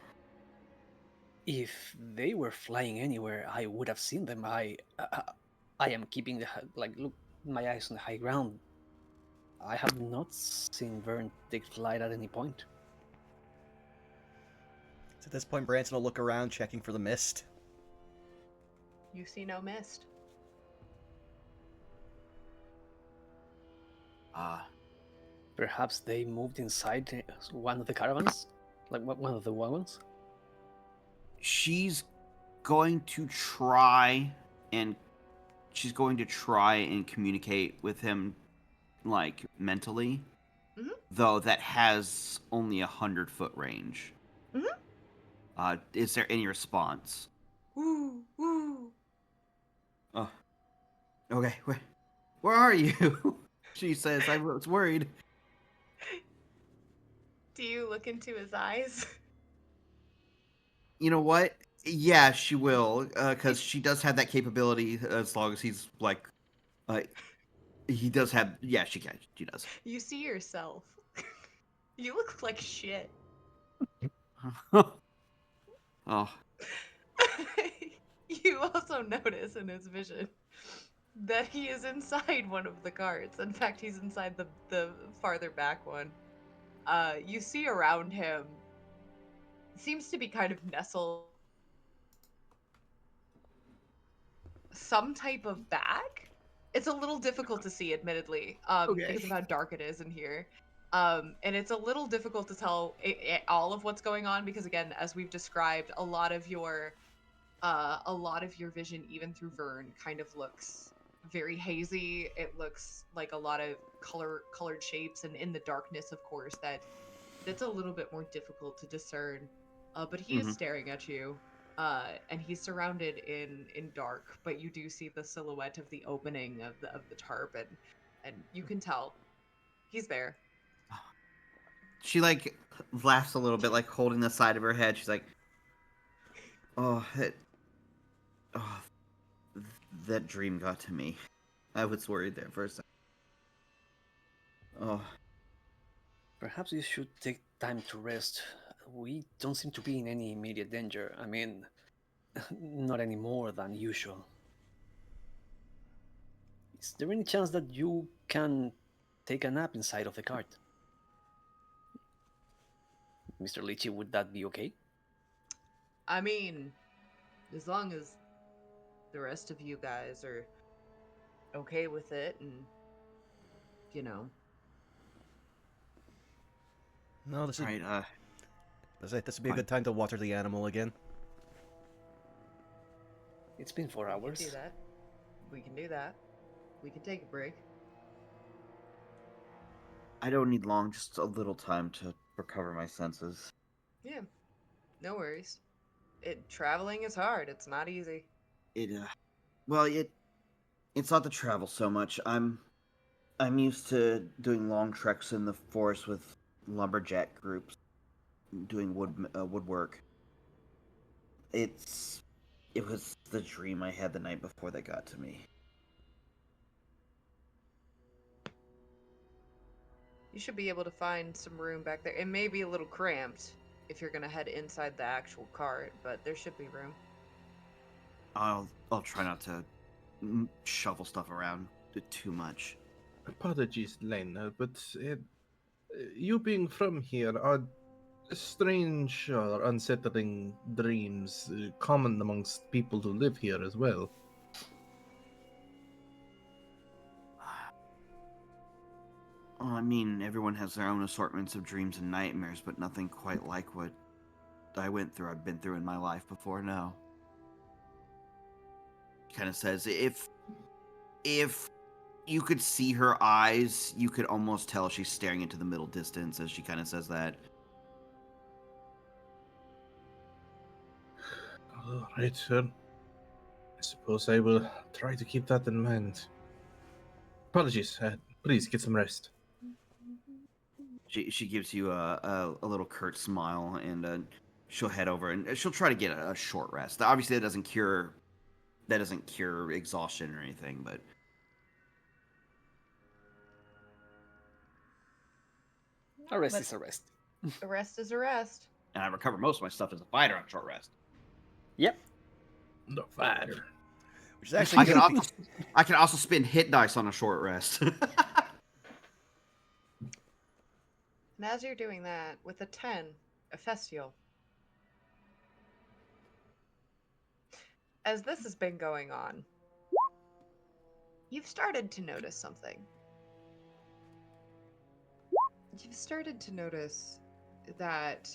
If they were flying anywhere, I would have seen them. I am keeping look my eyes on the high ground. I have not seen Vern take flight at any point.
So at this point, Branson will look around, checking for the mist.
You see no mist.
Perhaps they moved inside one of the caravans? Like one of the wagons?
She's going to try and communicate with him, like, mentally.
Mhm.
Though that has only 100-foot range.
Mhm.
Is there any response?
Woo, woo.
Oh, okay. Where are you? She says. I was worried.
Do you look into his eyes?
You know what? Yeah, she will, because she does have that capability. As long as he's like, he does have. Yeah, she can. She does.
You see yourself. You look like shit.
Oh,
You also notice in his vision that he is inside one of the carts. In fact, he's inside the farther back one. You see around him seems to be kind of nestled some type of bag. It's a little difficult to see, admittedly, because of how dark it is in here. And it's a little difficult to tell all of what's going on because, again, as we've described, a lot of your vision, even through Vern, kind of looks very hazy. It looks like a lot of colored shapes, and in the darkness, of course, that's a little bit more difficult to discern. But he is staring at you, and he's surrounded in dark. But you do see the silhouette of the opening of the tarp, and you can tell he's there.
she like laughs a little bit, like holding the side of her head. She's like, "Oh, oh, that dream got to me. I was worried there for a second. Oh,
Perhaps you should take time to rest. We don't seem to be in any immediate danger. I mean, not any more than usual. Is there any chance that you can take a nap inside of the cart? Mr. Leechy, would that be okay?
I mean, as long as the rest of you guys are okay with it, and you know.
No, this is.
all right.
This would be a
Fine.
good time to water the animal again.
It's been 4
We can
hours.
do that. We can do that. We can take a break.
I don't need long, just a little time to recover my senses.
Yeah, no worries. Traveling is hard. It's not easy.
Well, it's not the travel so much. I'm used to doing long treks in the forest with lumberjack groups, doing woodwork. It was the dream I had the night before that got to me.
You should be able to find some room back there. It may be a little cramped if you're gonna head inside the actual cart, but there should be room.
I'll try not to shuffle stuff around too much.
Apologies, Lena, but you being from here, are strange or unsettling dreams common amongst people who live here as well?
Well, I mean, everyone has their own assortments of dreams and nightmares, but nothing quite like what I've been through in my life before. No. Kind of says if you could see her eyes, you could almost tell she's staring into the middle distance as she kind of says that.
All right, sir. I suppose I will try to keep that in mind. Apologies. Please get some rest.
She gives you a little curt smile, and she'll head over and she'll try to get a short rest. Obviously, that doesn't cure exhaustion or anything, but
A rest
But
is a rest.
a rest is a rest.
and I recover most of my stuff as a fighter on short rest.
Yep.
The fighter.
Which is actually
I can also spend hit dice on a short rest.
And as you're doing that, with a 10, a Festial. As this has been going on, you've started to notice something. you've started to notice that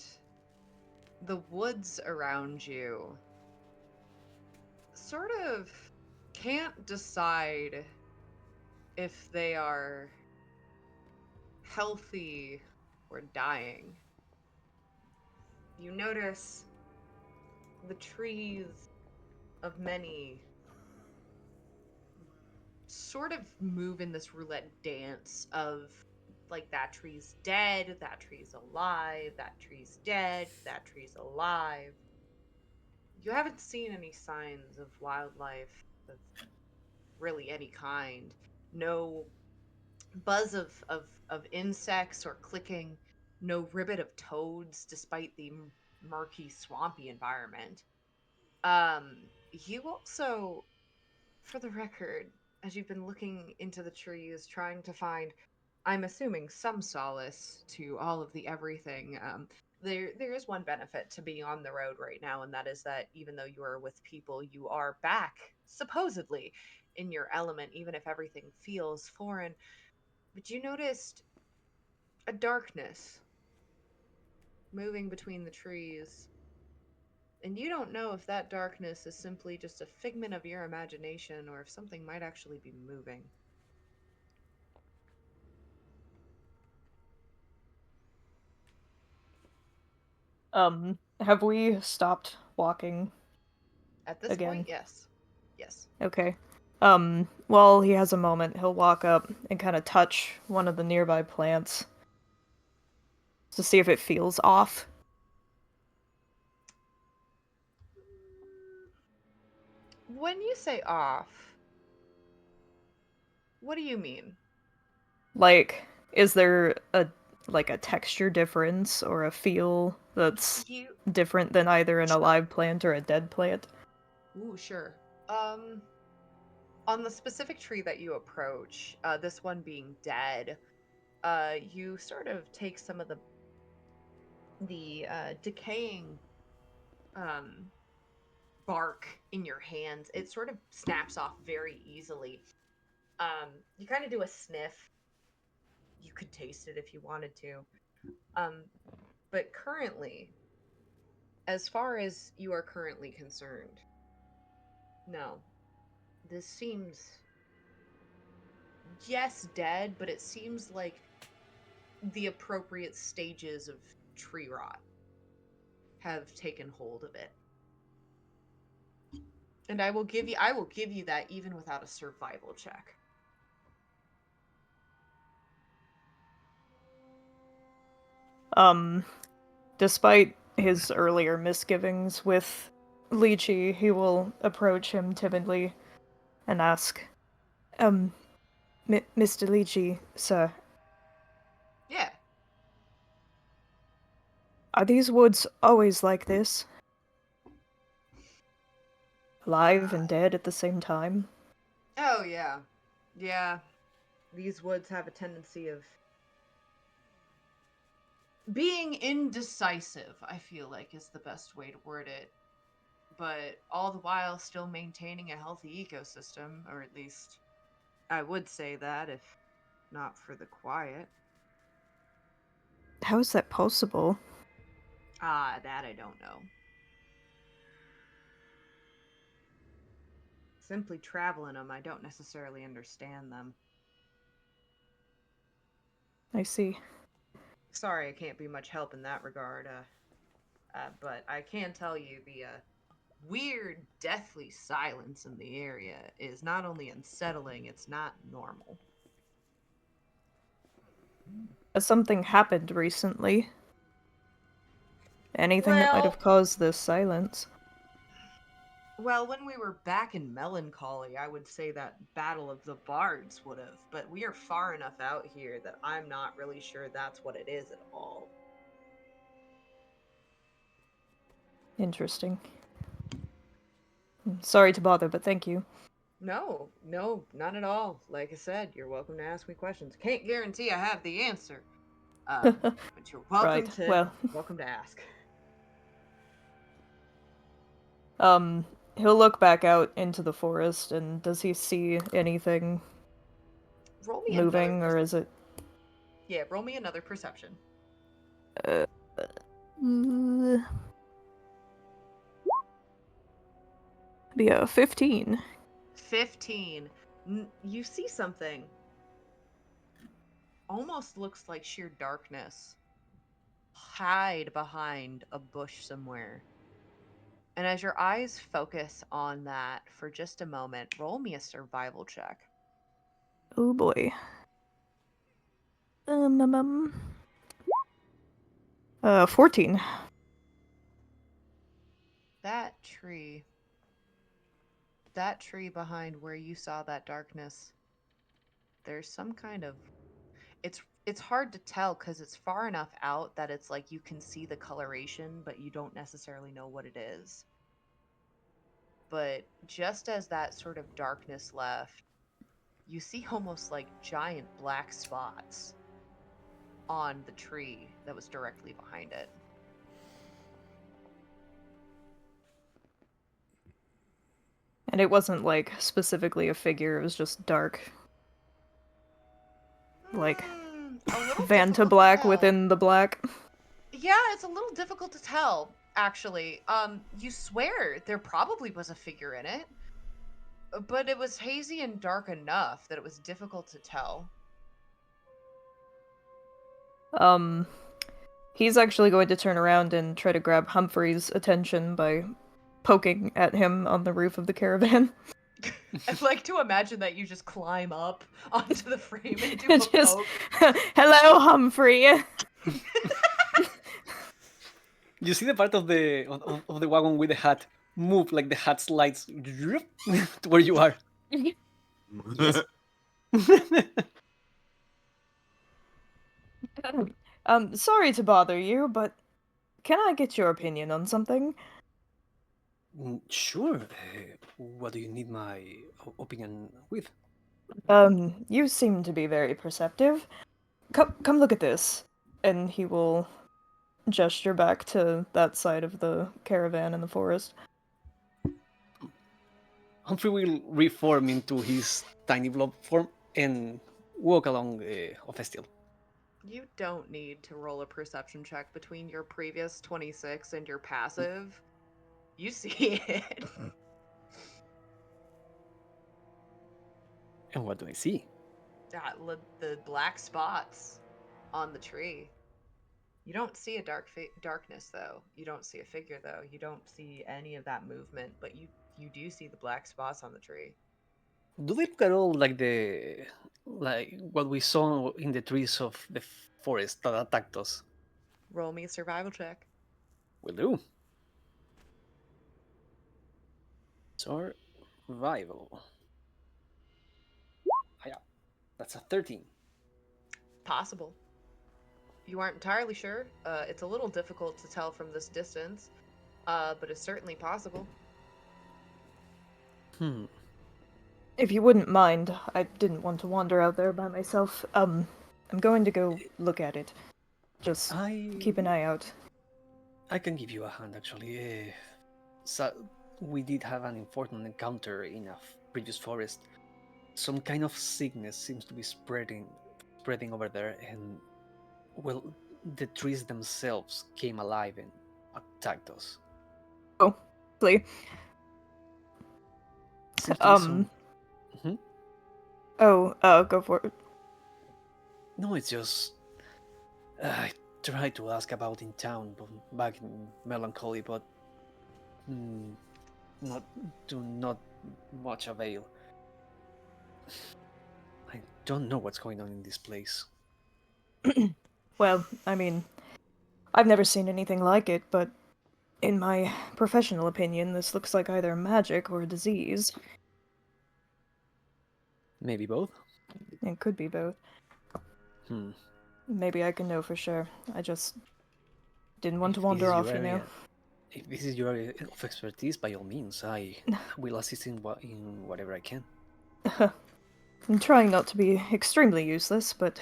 the woods around you sort of can't decide if they are healthy or dying. You notice the trees of many sort of move in this roulette dance of like that tree's dead, that tree's alive, that tree's dead, that tree's alive. You haven't seen any signs of wildlife of really any kind. No buzz of insects or clicking, no ribbit of toads despite the murky, swampy environment. You also, for the record, as you've been looking into the trees, trying to find, I'm assuming, some solace to all of the everything. There is one benefit to being on the road right now, and that is that even though you are with people, you are back supposedly in your element, even if everything feels foreign. But you noticed a darkness moving between the trees. And you don't know if that darkness is simply just a figment of your imagination or if something might actually be moving.
Have we stopped walking
At this
again?
point, yes. Yes.
Okay. While he has a moment, he'll walk up and kind of touch one of the nearby plants to see if it feels off.
When you say off, what do you mean?
Like, is there a texture difference or a feel that's
You
different than either an
Sure.
alive plant or a dead plant?
Ooh, sure. On the specific tree that you approach, this one being dead, you sort of take some of the decaying um bark in your hands. It sort of snaps off very easily. You kind of do a sniff. You could taste it if you wanted to. Um, but currently, as far as you are currently concerned, no. This seems, yes, dead, but it seems like the appropriate stages of tree rot have taken hold of it. And I will give you that even without a survival check.
Um, Despite his earlier misgivings with Leechy, he will approach him timidly and ask, Mr. Leechy, sir,
Yeah.
are these woods always like this? Alive and dead at the same time?
Oh yeah. Yeah. These woods have a tendency of being indecisive, I feel like is the best way to word it. But all the while still maintaining a healthy ecosystem, or at least I would say that if not for the quiet.
How is that possible?
Ah, that I don't know. Simply traveling them, I don't necessarily understand them.
I see.
Sorry, I can't be much help in that regard. But I can tell you the weird, deathly silence in the area is not only unsettling, it's not normal.
Has something happened recently? Anything that might have
Well,
caused this silence?
Well, when we were back in Melancholy, I would say that Battle of the Bards would have, but we are far enough out here that I'm not really sure that's what it is at all.
Interesting. Sorry to bother, but thank you.
No, no, not at all. Like I said, you're welcome to ask me questions. Can't guarantee I have the answer, but you're welcome
Right,
to
well.
welcome to ask.
He'll look back out into the forest, and does he see anything
Roll me another
moving, or is it...
Yeah, roll me another perception.
Uh, 15.
15. You see something. Almost looks like sheer darkness. Hide behind a bush somewhere. And as your eyes focus on that for just a moment, roll me a survival check.
Oh boy. 14.
That tree behind where you saw that darkness, there's some kind of it's hard to tell because it's far enough out that it's like you can see the coloration, but you don't necessarily know what it is. But just as that sort of darkness left, you see almost like giant black spots on the tree that was directly behind it.
And it wasn't like specifically a figure, it was just dark. Like
A little
Van to
difficult
black
tell.
within the black.
Yeah, it's a little difficult to tell, actually. You swear there probably was a figure in it, but it was hazy and dark enough that it was difficult to tell.
He's actually going to turn around and try to grab Humphrey's attention by poking at him on the roof of the caravan.
I'd like to imagine that you just climb up onto the frame and do a
Just,
poke.
hello, Humphrey.
You see the part of the of the wagon with the hat move, like the hat slides to where you are. Yes.
Sorry to bother you, but can I get your opinion on something?
Sure. What do you need my opinion with?
You seem to be very perceptive. Come look at this. And he will gesture back to that side of the caravan in the forest.
Humphrey will reform into his tiny blob form and walk along Ophestial.
You don't need to roll a perception check between your previous 26 and your passive. You see it.
And what do I see?
The black spots on the tree. You don't see a darkness though. You don't see a figure though. You don't see any of that movement, but you do see the black spots on the tree.
Do they look at all like what we saw in the trees of the forest that attacked us?
Roll me a survival check.
Will do. Survival. Yeah, that's a 13.
Possible. You aren't entirely sure. It's a little difficult to tell from this distance, but it's certainly possible.
If you wouldn't mind, I didn't want to wander out there by myself. I'm going to go look at it. Just keep an eye out.
I can give you a hand, actually. So we did have an important encounter in a previous forest. Some kind of sickness seems to be spreading over there, and well, the trees themselves came alive and attacked us.
Oh, please. Go for it.
No, it's just I tried to ask about in town back in Melancholy, but not much avail. I don't know what's going on in this place.
Well, I mean, I've never seen anything like it, but in my professional opinion, this looks like either magic or disease.
Maybe both?
It could be both. Maybe I can know for sure. I just didn't want to wander off, you know.
If this is your area of expertise, by all means, I will assist in whatever I can.
I'm trying not to be extremely useless, but,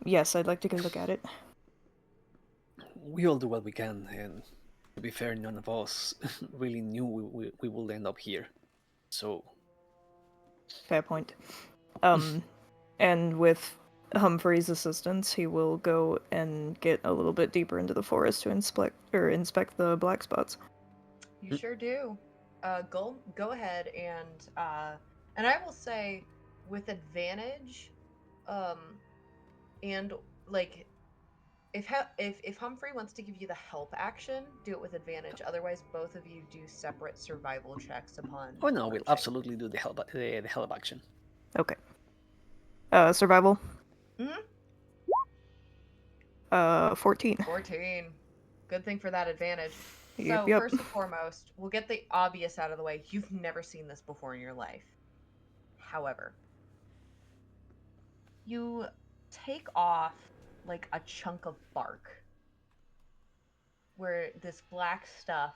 yes, I'd like to go look at it.
We all do what we can, and to be fair, none of us really knew we would end up here. So...
Fair point. And with Humphrey's assistance, he will go and get a little bit deeper into the forest to inspect the black spots.
You sure do. Go ahead and I will say with advantage, um, and like if Humphrey wants to give you the help action, do it with advantage. Otherwise, both of you do separate survival checks upon
Oh no, we'll
approaching.
absolutely do the help action.
Okay. Survival.
Mhm.
14.
14. Good thing for that advantage.
Yep,
So
yep.
first and foremost, we'll get the obvious out of the way. You've never seen this before in your life. However, you take off like a chunk of bark where this black stuff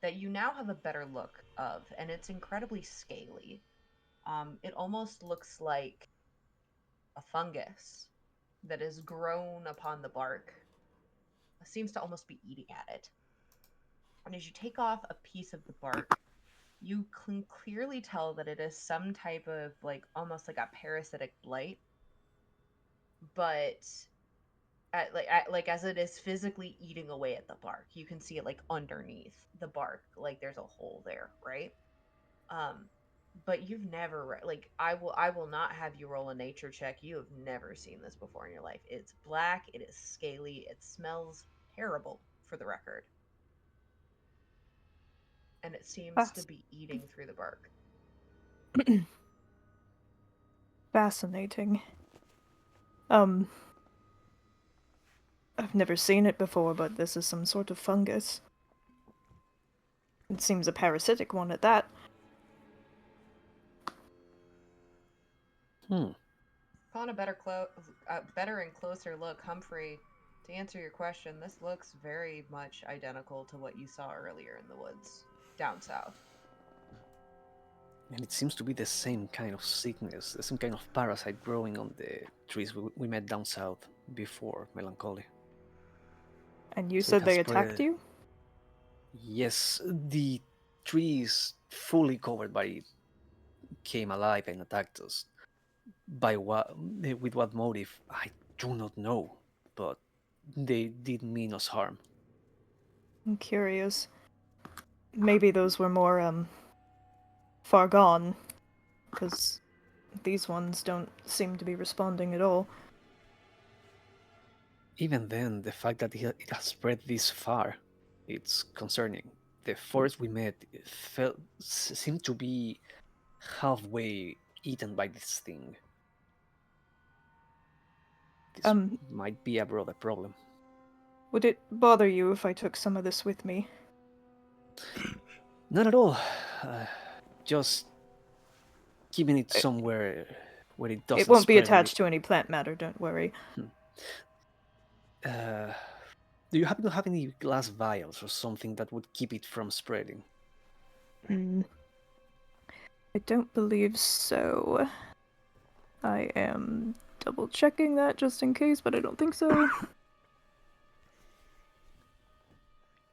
that you now have a better look of, and it's incredibly scaly. It almost looks like a fungus that is grown upon the bark. It seems to almost be eating at it. And as you take off a piece of the bark, you can clearly tell that it is some type of like almost like a parasitic blight, but like as it is physically eating away at the bark, you can see it like underneath the bark, like there's a hole there, right? Um, but you've never like I will not have you roll a nature check. You have never seen this before in your life. It's black, it is scaly, it smells terrible for the record. And it seems to be eating through the bark.
Fascinating. I've never seen it before, but this is some sort of fungus. It seems a parasitic one at that.
Upon a better and closer look, Humphrey, to answer your question, this looks very much identical to what you saw earlier in the woods down south.
And it seems to be the same kind of sickness, the same kind of parasite growing on the trees we met down south before Melancholy.
And you
So it
said
has
they attacked
spread.
you?
Yes, the trees fully covered by it came alive and attacked us. By what? With what motive? I do not know, but they did mean us harm.
I'm curious. Maybe those were more, far gone. Because these ones don't seem to be responding at all.
Even then, the fact that it has spread this far, it's concerning. The forest we met seemed to be halfway eaten by this thing. This might be a broader problem.
Would it bother you if I took some of this with me?
Not at all. Just keeping it somewhere where it doesn't.
It won't be
spread
attached to any plant matter, don't worry.
Do you happen to have any glass vials or something that would keep it from spreading?
I don't believe so. I am double checking that just in case, but I don't think so.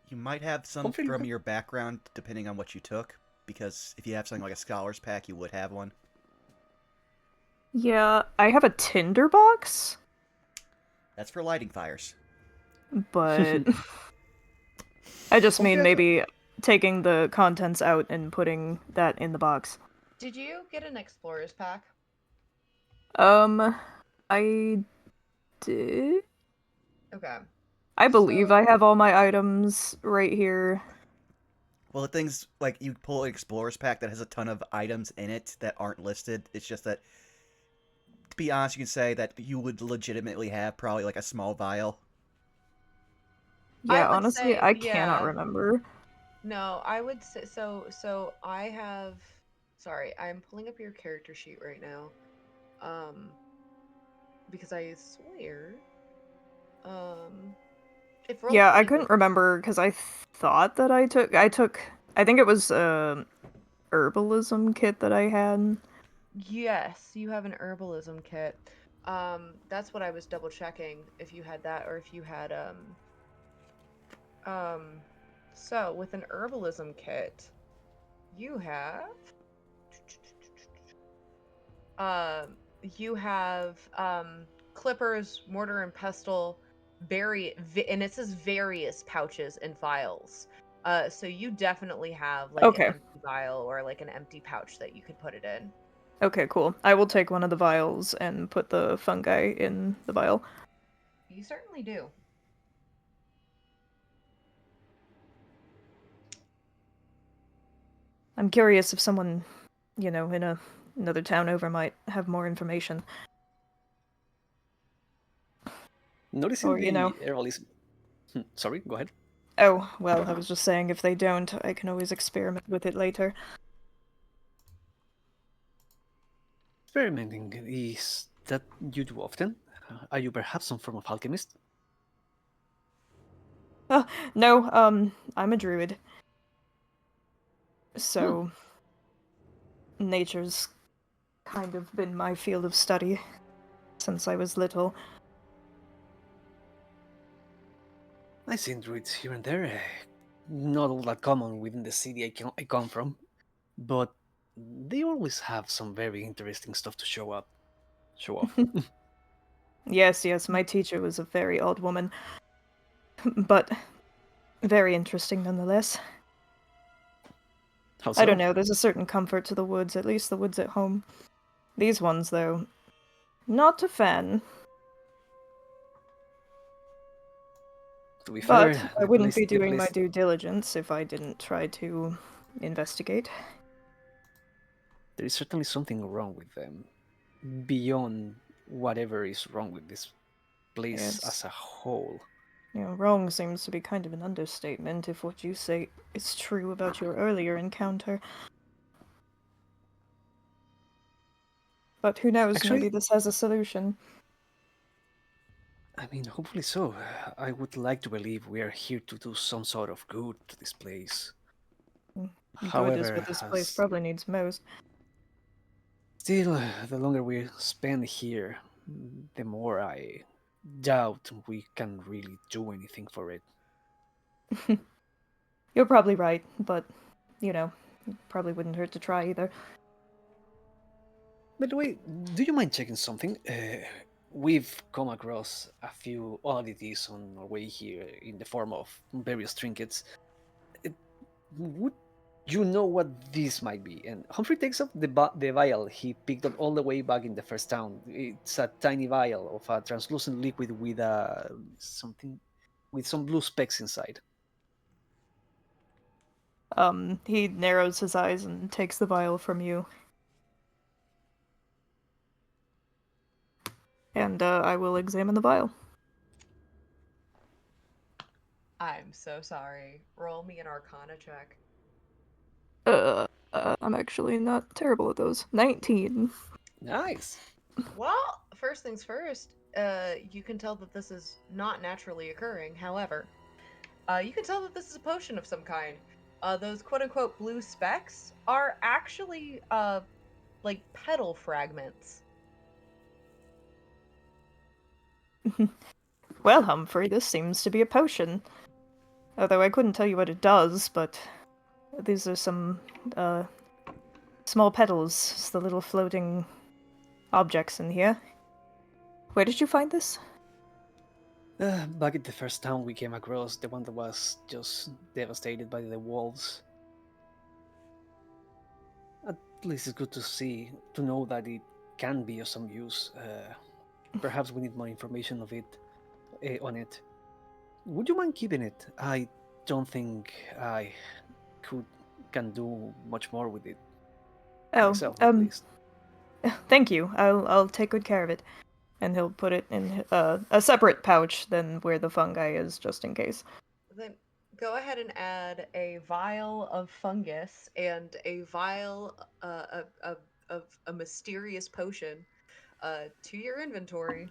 You might have some from your background, depending on what you took, because if you have something like a scholar's pack, you would have one.
Yeah, I have a tinder box,
That's for lighting fires.
but I just mean maybe taking the contents out and putting that in the box.
Did you get an explorer's pack?
I did.
Okay.
I believe I have all my items right here.
Well, the thing's like you pull an explorer's pack that has a ton of items in it that aren't listed. It's just that, to be honest, you can say that you would legitimately have probably like a small vial.
Yeah, honestly, I cannot remember.
No, I would say so I have sorry, I'm pulling up your character sheet right now. Because I swear
Yeah, I couldn't remember because I thought that I took I think it was herbalism kit that I had.
Yes, you have an herbalism kit. That's what I was double checking if you had that or if you had so with an herbalism kit, you have you have clippers, mortar and pestle, and it says various pouches and vials. So you definitely have like an
Okay.
empty vial or like an empty pouch that you could put it in.
Okay, cool. I will take one of the vials and put the fungi in the vial.
You certainly do.
I'm curious if someone, in another town over might have more information.
Noticing
Or,
the herbalism. Sorry, go ahead.
Oh, well, I was just saying if they don't, I can always experiment with it later.
Experimenting, is that you do often? Are you perhaps some form of alchemist?
No, I'm a druid. So, nature's kind of been my field of study since I was little.
I've seen druids here and there. Not all that common within the city I come from, but they always have some very interesting stuff to show off.
Yes, my teacher was a very odd woman. But very interesting nonetheless.
How
I don't
so?
know, there's a certain comfort to the woods, at least the woods at home. These ones, though, not a fan.
To be
But
fair,
I
the
wouldn't
place,
be
the
doing my
place,
due diligence if I didn't try to investigate.
there is certainly something wrong with them, beyond whatever is wrong with this place
Yes.
as a whole.
Wrong seems to be kind of an understatement if what you say is true about your earlier encounter. But who knows, maybe
Actually,
this has a solution.
I mean, hopefully so. I would like to believe we are here to do some sort of good to this place.
Good is
However,
what this place
as
probably needs most.
still, the longer we spend here, the more I doubt we can really do anything for it.
You're probably right, but, probably wouldn't hurt to try either.
By the way, do you mind checking something? We've come across a few oddities on our way here in the form of various trinkets. Would you know what this might be? And Humphrey takes up the vial he picked up all the way back in the first town. It's a tiny vial of a translucent liquid with something with some blue specks inside.
He narrows his eyes and takes the vial from you. And, I will examine the vial.
I'm so sorry. Roll me an Arcana check.
I'm actually not terrible at those. 19.
Nice.
Well, first things first, you can tell that this is not naturally occurring. However, you can tell that this is a potion of some kind. Those quote-unquote blue specks are actually, like petal fragments.
Well, Humphrey, this seems to be a potion. Although I couldn't tell you what it does, but these are some, small petals, it's the little floating objects in here. Where did you find this?
Back at the first town we came across, the one that was just devastated by the wolves. At least it's good to know that it can be of some use. Perhaps we need more information on it. Would you mind keeping it? I don't think I can do much more with it
Oh,
myself, at least.
thank you. I'll take good care of it. And he'll put it in a separate pouch than where the fungi is, just in case.
Then go ahead and add a vial of fungus and a vial of a mysterious potion to your inventory.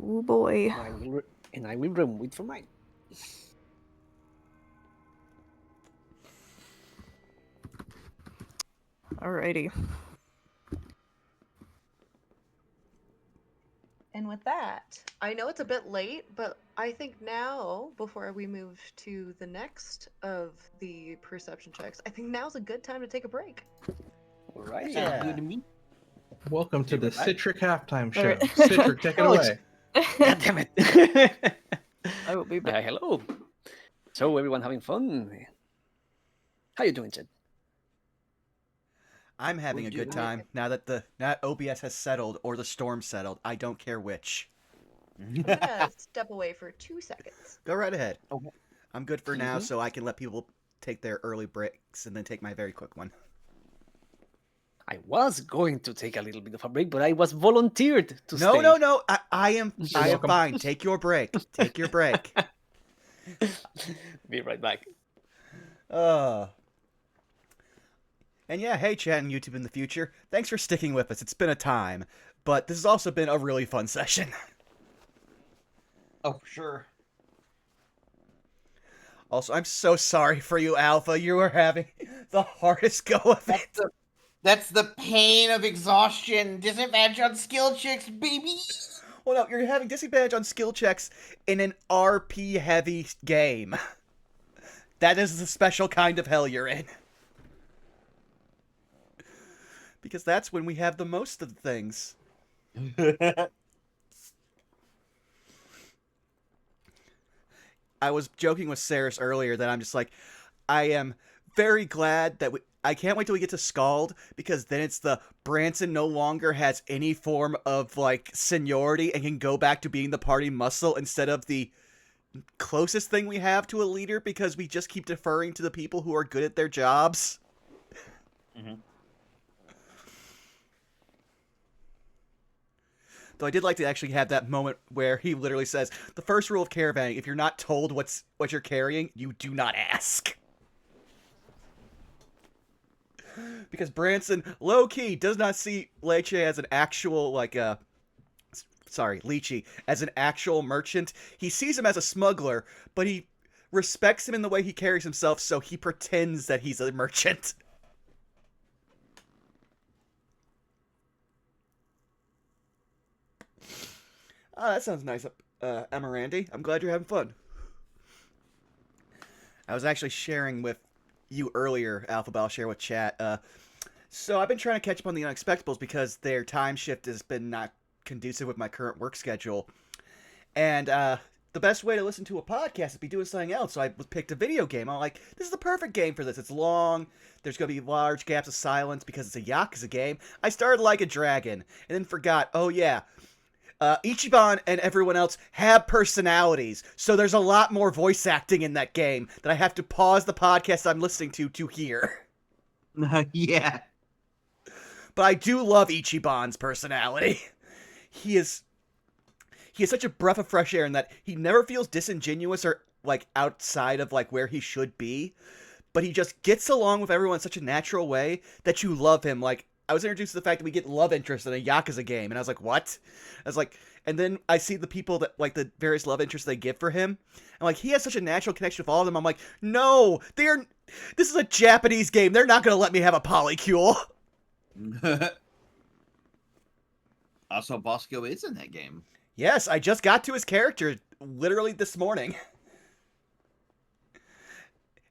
Oh boy.
And I will remove it from mine.
Alrighty.
And with that, I know it's a bit late, but I think now, before we move to the next of the perception checks, I think now's a good time to take a break.
Alrighty.
Yeah.
Sounds good to me.
Welcome to the
Right.
Citric halftime show.
Alright.
Citric, take it
Oh,
away.
God damn it.
I will be back.
Hello. So everyone having fun? How you doing, Ted?
I'm having a
Would
good
you-
time now that OBS has settled or the storm settled. I don't care which.
I'm gonna step away for 2 seconds.
Go right ahead.
Okay.
I'm good for now,
Mhm.
so I can let people take their early breaks and then take my very quick one.
I was going to take a little bit of a break, but I was volunteered to
No,
stay.
no. I am
welcome.
fine. Take your break. Take your break.
Be right back.
And yeah, hey, chat and YouTube in the future. Thanks for sticking with us. It's been a time, but this has also been a really fun session.
Oh, for sure.
Also, I'm so sorry for you, Alpha. You are having the hardest go of it.
That's the pain of exhaustion. Disadvantage on skill checks, baby.
Well, no, you're having disadvantage on skill checks in an RP-heavy game. That is the special kind of hell you're in. Because that's when we have the most of the things. I was joking with Saris earlier that I'm just like, I am very glad that I can't wait till we get to Skald, because then it's the Branson no longer has any form of, like, seniority and can go back to being the party muscle instead of the closest thing we have to a leader, because we just keep deferring to the people who are good at their jobs.
Mhm.
Though I did like to actually have that moment where he literally says, the first rule of caravanning, if you're not told what you're carrying, you do not ask. Because Branson, low-key, does not see Leechy as an actual, Leechy, as an actual merchant. He sees him as a smuggler, but he respects him in the way he carries himself, so he pretends that he's a merchant. Oh, that sounds nice, Amarandy. I'm glad you're having fun. I was actually sharing with you earlier, Alpha, but I'll share with chat. So I've been trying to catch up on the Unexpectables because their time shift has been not conducive with my current work schedule. And the best way to listen to a podcast is be doing something else. So I picked a video game. I'm like, this is the perfect game for this. It's long. There's going to be large gaps of silence because it's a Yakuza game. I started like a dragon and then forgot, oh yeah, Ichiban and everyone else have personalities, so there's a lot more voice acting in that game that I have to pause the podcast I'm listening to hear.
Yeah.
But I do love Ichiban's personality. He is such a breath of fresh air in that he never feels disingenuous or, like, outside of, like, where he should be, but he just gets along with everyone in such a natural way that you love him. Like, I was introduced to the fact that we get love interest in a Yakuza game, and I was like, what? I was like, and then I see the people that, like, the various love interests they give for him, and, like, he has such a natural connection with all of them. I'm like, no, this is a Japanese game. They're not going to let me have a polycule.
Also, Bosco is in that game.
Yes, I just got to his character literally this morning.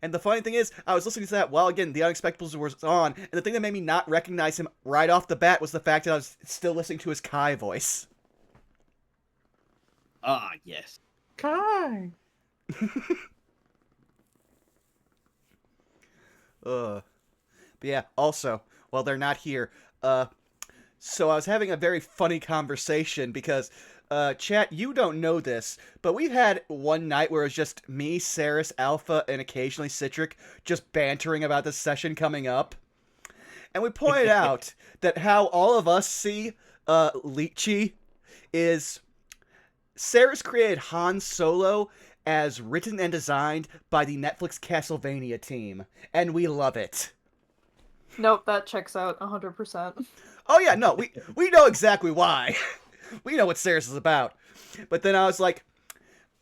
And the funny thing is, I was listening to that while, again, The Unexpectables was on, and the thing that made me not recognize him right off the bat was the fact that I was still listening to his Kai voice.
Ah, yes.
Kai.
But yeah, also, while they're not here, so I was having a very funny conversation because, chat, you don't know this, but we've had one night where it was just me, Saris, Alpha, and occasionally Citric just bantering about this session coming up. And we pointed out that how all of us see Leechy is Saris created Han Solo as written and designed by the Netflix Castlevania team, and we love it.
Nope, that checks out 100%.
Oh yeah, no, we know exactly why. We know what Saris is about. But then I was like,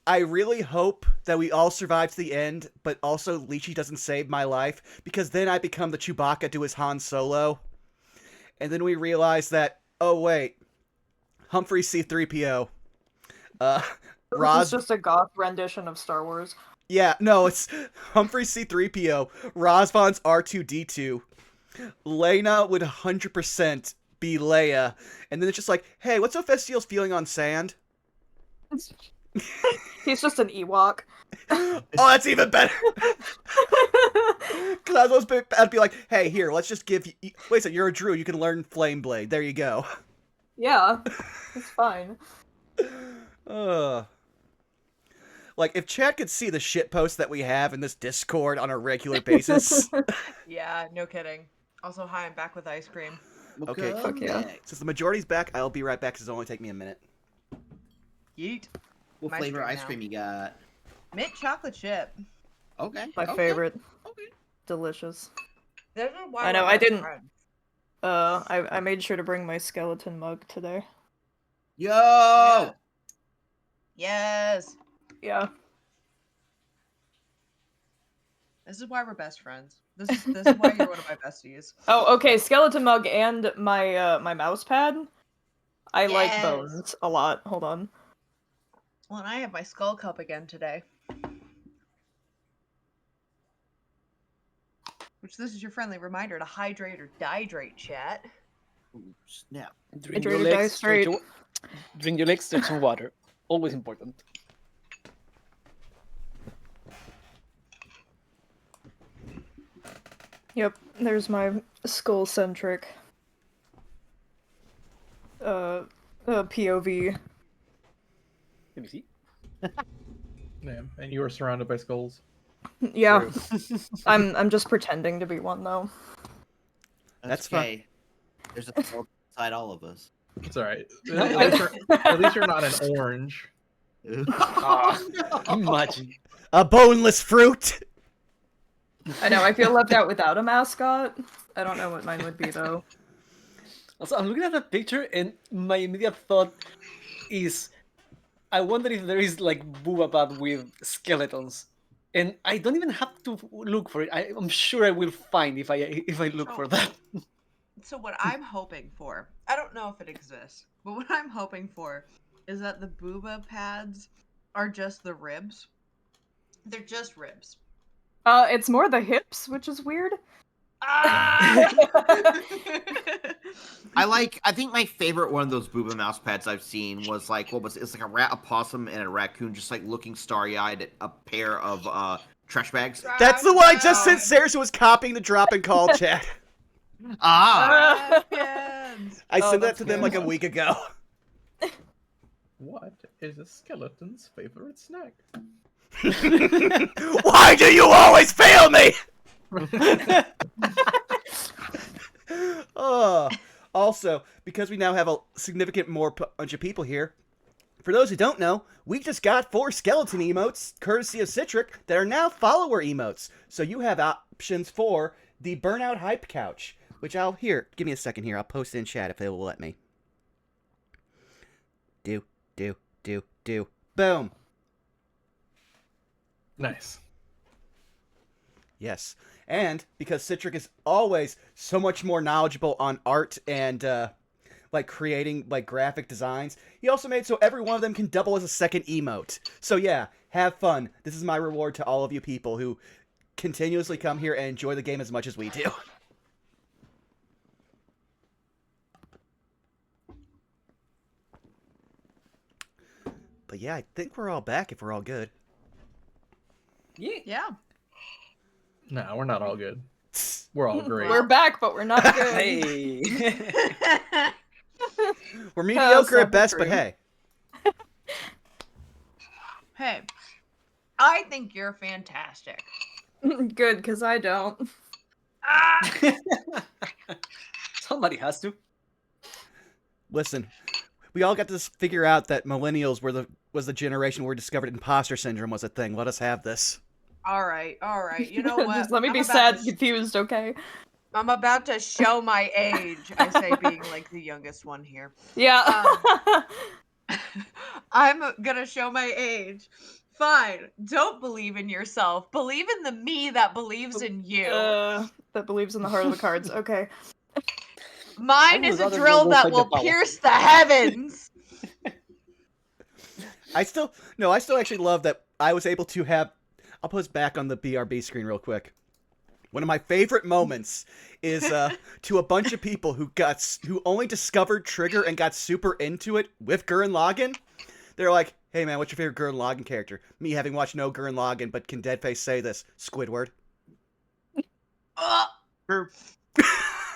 I really hope that we all survive to the end, but also Leechy doesn't save my life, because then I become the Chewbacca to his Han Solo. And then we realize that, oh wait, Humphrey C-3PO.
This
Roz...
is just a goth rendition of Star Wars.
Yeah, no, it's Humphrey C-3PO, Rosvan's R2-D2, Lena would 100% be Leia, and then it's just like, hey, what's Ophistiel's feeling on sand?
He's just an Ewok.
Oh, that's even better. Because I'd be like, hey, here, let's just give you. Wait a second, you're a Drew. You can learn Flame Blade. There you go.
Yeah, it's fine.
Like, if Chad could see the shitpost that we have in this Discord on a regular basis.
Yeah, no kidding. Also, hi, I'm back with ice cream.
Okay.
Fuck yeah.
Since the majority's back, I'll be right back because it'll only take me a minute.
Yeet.
What
My
flavor
turn
ice
now.
cream you got?
Mint chocolate chip.
Okay.
My
okay,
favorite.
Okay.
Delicious.
This is why
I know,
we're
I
best
didn't-
friends.
I made sure to bring my skeleton mug today.
Yo!
Yes.
Yeah.
This is why we're best friends. This is why you're one of my besties.
Oh, okay, skeleton mug and my my mouse pad. I like
Yes.
bones a lot. Hold on.
Well, and I have my skull cup again today. Which this is your friendly reminder to hydrate or dihydrate, chat.
Ooh, snap.
Drink
Hydrated
your legs,
ice straight.
drink your legs, drink some water. Always important.
Yep, there's my skull-centric POV.
Let me see.
Yeah, and you are surrounded by skulls.
Yeah. I'm just pretending to be one though.
That's fine.
okay. There's a skull inside all of us.
It's all right.
I-
At least you're not an orange.
Imagine.
A boneless fruit!
I know, I feel left out without a mascot. I don't know what mine would be though.
Also, I'm looking at that picture, and my immediate thought is, I wonder if there is like Boobapad with skeletons, and I don't even have to look for it. I'm sure I will find if I look for that.
So what I'm hoping for, I don't know if it exists, but what I'm hoping for is that the booba pads are just the ribs. They're just ribs.
It's more the hips, which is weird.
Ah!
I think my favorite one of those booba mouse pads I've seen was like, what was it? It's like a rat, a possum, and a raccoon just like looking starry-eyed at a pair of trash bags.
That's the one I just sent Sarah, who was copying the drop and call chat.
Ah!
Dragons.
I
Oh,
sent that
that's
to them
good.
like a week ago.
What is a skeleton's favorite snack?
Why do you always fail me? Also, because we now have a significant more bunch of people here, for those who don't know, we just got 4 skeleton emotes, courtesy of Citric, that are now follower emotes. So you have options for the Burnout Hype Couch, which give me a second here, I'll post it in chat if they will let me. Do. Boom.
Nice.
Yes. And because Citric is always so much more knowledgeable on art and like creating like graphic designs, he also made so every one of them can double as a second emote. So yeah, have fun. This is my reward to all of you people who continuously come here and enjoy the game as much as we do. But yeah, I think we're all back if we're all good.
Yeah.
No, we're not all good. We're all great.
We're back, but we're not good.
Hey.
We're mediocre
so
at best, but
true.
hey.
Hey, I think you're fantastic.
Good, because I don't.
Ah!
Somebody has to.
Listen, we all got to figure out that millennials was the generation where we discovered imposter syndrome was a thing. Let us have this.
All right. You know what?
Just let me
I'm
be
about
sad
to
and confused, okay?
I'm about to show my age. I say being like the youngest one here.
Yeah.
I'm gonna show my age. Fine. Don't believe in yourself. Believe in the me that believes in you.
That believes in the heart of the cards. Okay.
Mine
I would
is a
rather
drill
go
that
fight the
will
power.
pierce the heavens.
I still actually love that I was able to have. I'll post back on the BRB screen real quick. One of my favorite moments is to a bunch of people who only discovered Trigger and got super into it with Gurren Lagann. They're like, "Hey man, what's your favorite Gurren Lagann character?" Me having watched no Gurren Lagann, but can Deadface say this? Squidward.
True.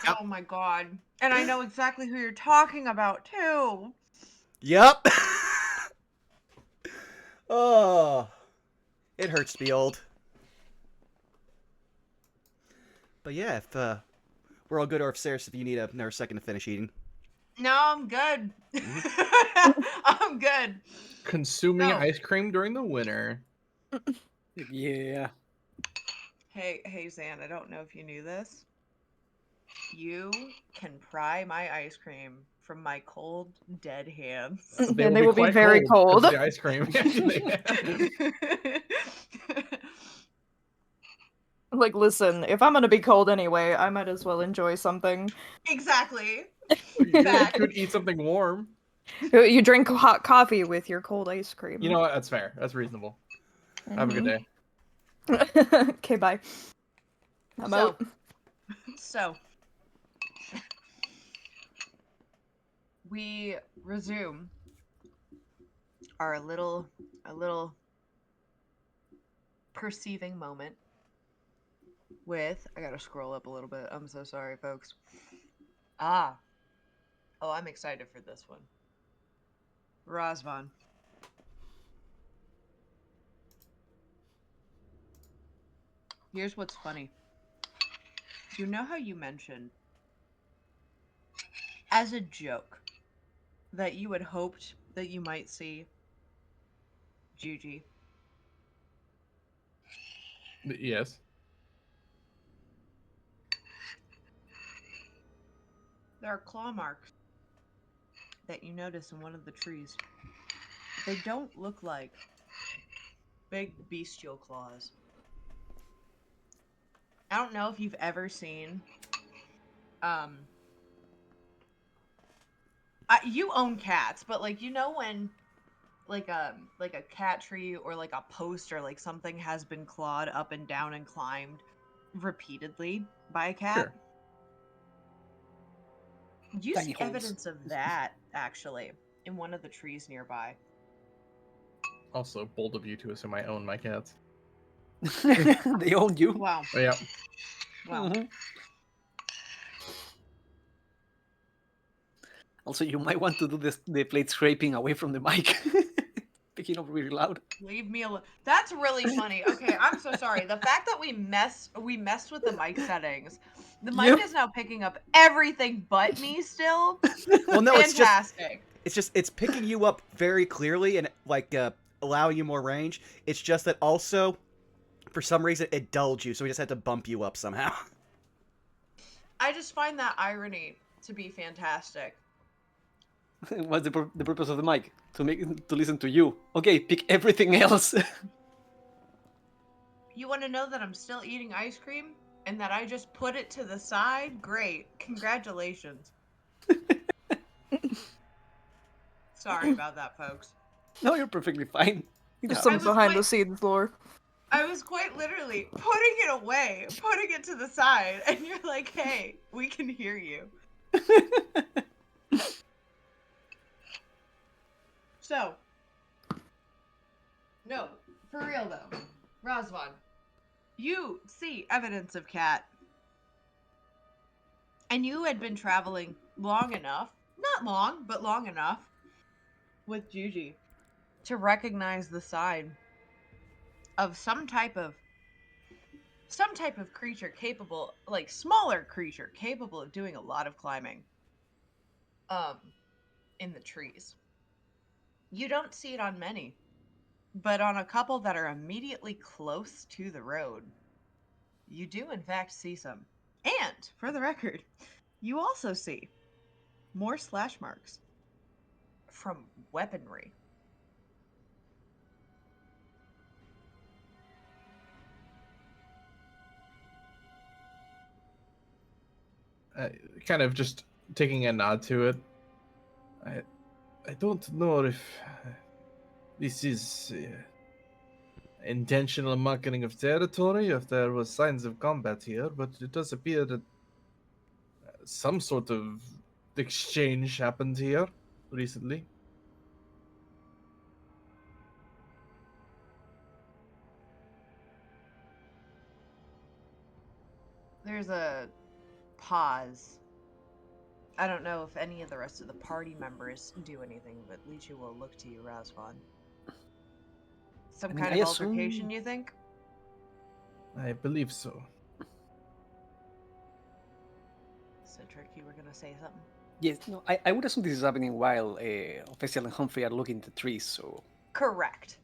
Oh my god. And I know exactly who you're talking about too.
Yep. Oh, it hurts to be old. But yeah, if we're all good, or if Ceres, if you need another second to finish eating.
No, I'm good. I'm good.
Consuming
No.
ice cream during the winter.
Yeah.
Hey, Zan, I don't know if you knew this. You can pry my ice cream from my cold, dead hands.
But
And they will be
quite
very
'cause
cold.
of the ice cream.
Like, listen, if I'm gonna be cold anyway, I might as well enjoy something.
Exactly.
You
Fact.
could eat something warm.
You drink hot coffee with your cold ice cream.
You know what? That's fair. That's reasonable. Have a good day.
Okay, bye. I'm out.
So, we resume our little perceiving moment with, I gotta scroll up a little bit. I'm so sorry, folks. Oh, I'm excited for this one. Razvan. Here's what's funny. You know how you mentioned, as a joke, that you had hoped that you might see Juji?
Yes.
There are claw marks that you notice in one of the trees. They don't look like big bestial claws. I don't know if you've ever seen you own cats, but like, you know, when like a cat tree or like a post or like something has been clawed up and down and climbed repeatedly by a cat?
Sure.
You
Tiny
see
holes.
evidence of that actually in one of the trees nearby.
Also, bold of you to assume I own my cats.
They own you.
Wow.
Oh, yeah.
Wow.
Mhm. Also, you might want to do the plate scraping away from the mic. Picking up really loud.
Leave me alone. That's really funny. Okay, I'm so sorry. The fact that we messed with the mic settings. The mic
Yep.
is now picking up everything but me still.
Well, no,
Fantastic.
it's picking you up very clearly and like allowing you more range. It's just that also, for some reason, it dulled you, so we just had to bump you up somehow.
I just find that irony to be fantastic.
What's the purpose of the mic? To listen to you. Okay, pick everything else.
You want to know that I'm still eating ice cream and that I just put it to the side? Great. Congratulations. Sorry about that, folks.
No, you're perfectly fine. It
Just
I
some
was
behind the
quite-
scenes lore.
I was quite literally putting it away, putting it to the side, and you're like, hey, we can hear you. So, no, for real though, Razvan, you see evidence of cat, and you had been traveling long enough, not long, but long enough, with Juji to recognize the sign of some type of creature capable, like smaller creature capable of doing a lot of climbing, in the trees. You don't see it on many, but on a couple that are immediately close to the road, you do in fact see some. And, for the record, you also see more slash marks from weaponry.
Kind of just taking a nod to it. I don't know if this is intentional marking of territory if there was signs of combat here, but it does appear that some sort of exchange happened here recently.
There's a pause. I don't know if any of the rest of the party members do anything, but Leechy will look to you, Razvan. Some
I mean,
kind
I
of
assume-
altercation, you think?
I believe so.
Citric, you were gonna say something?
Yes, no, I would assume this is happening while Official and Humphrey are looking at the trees, so...
Correct.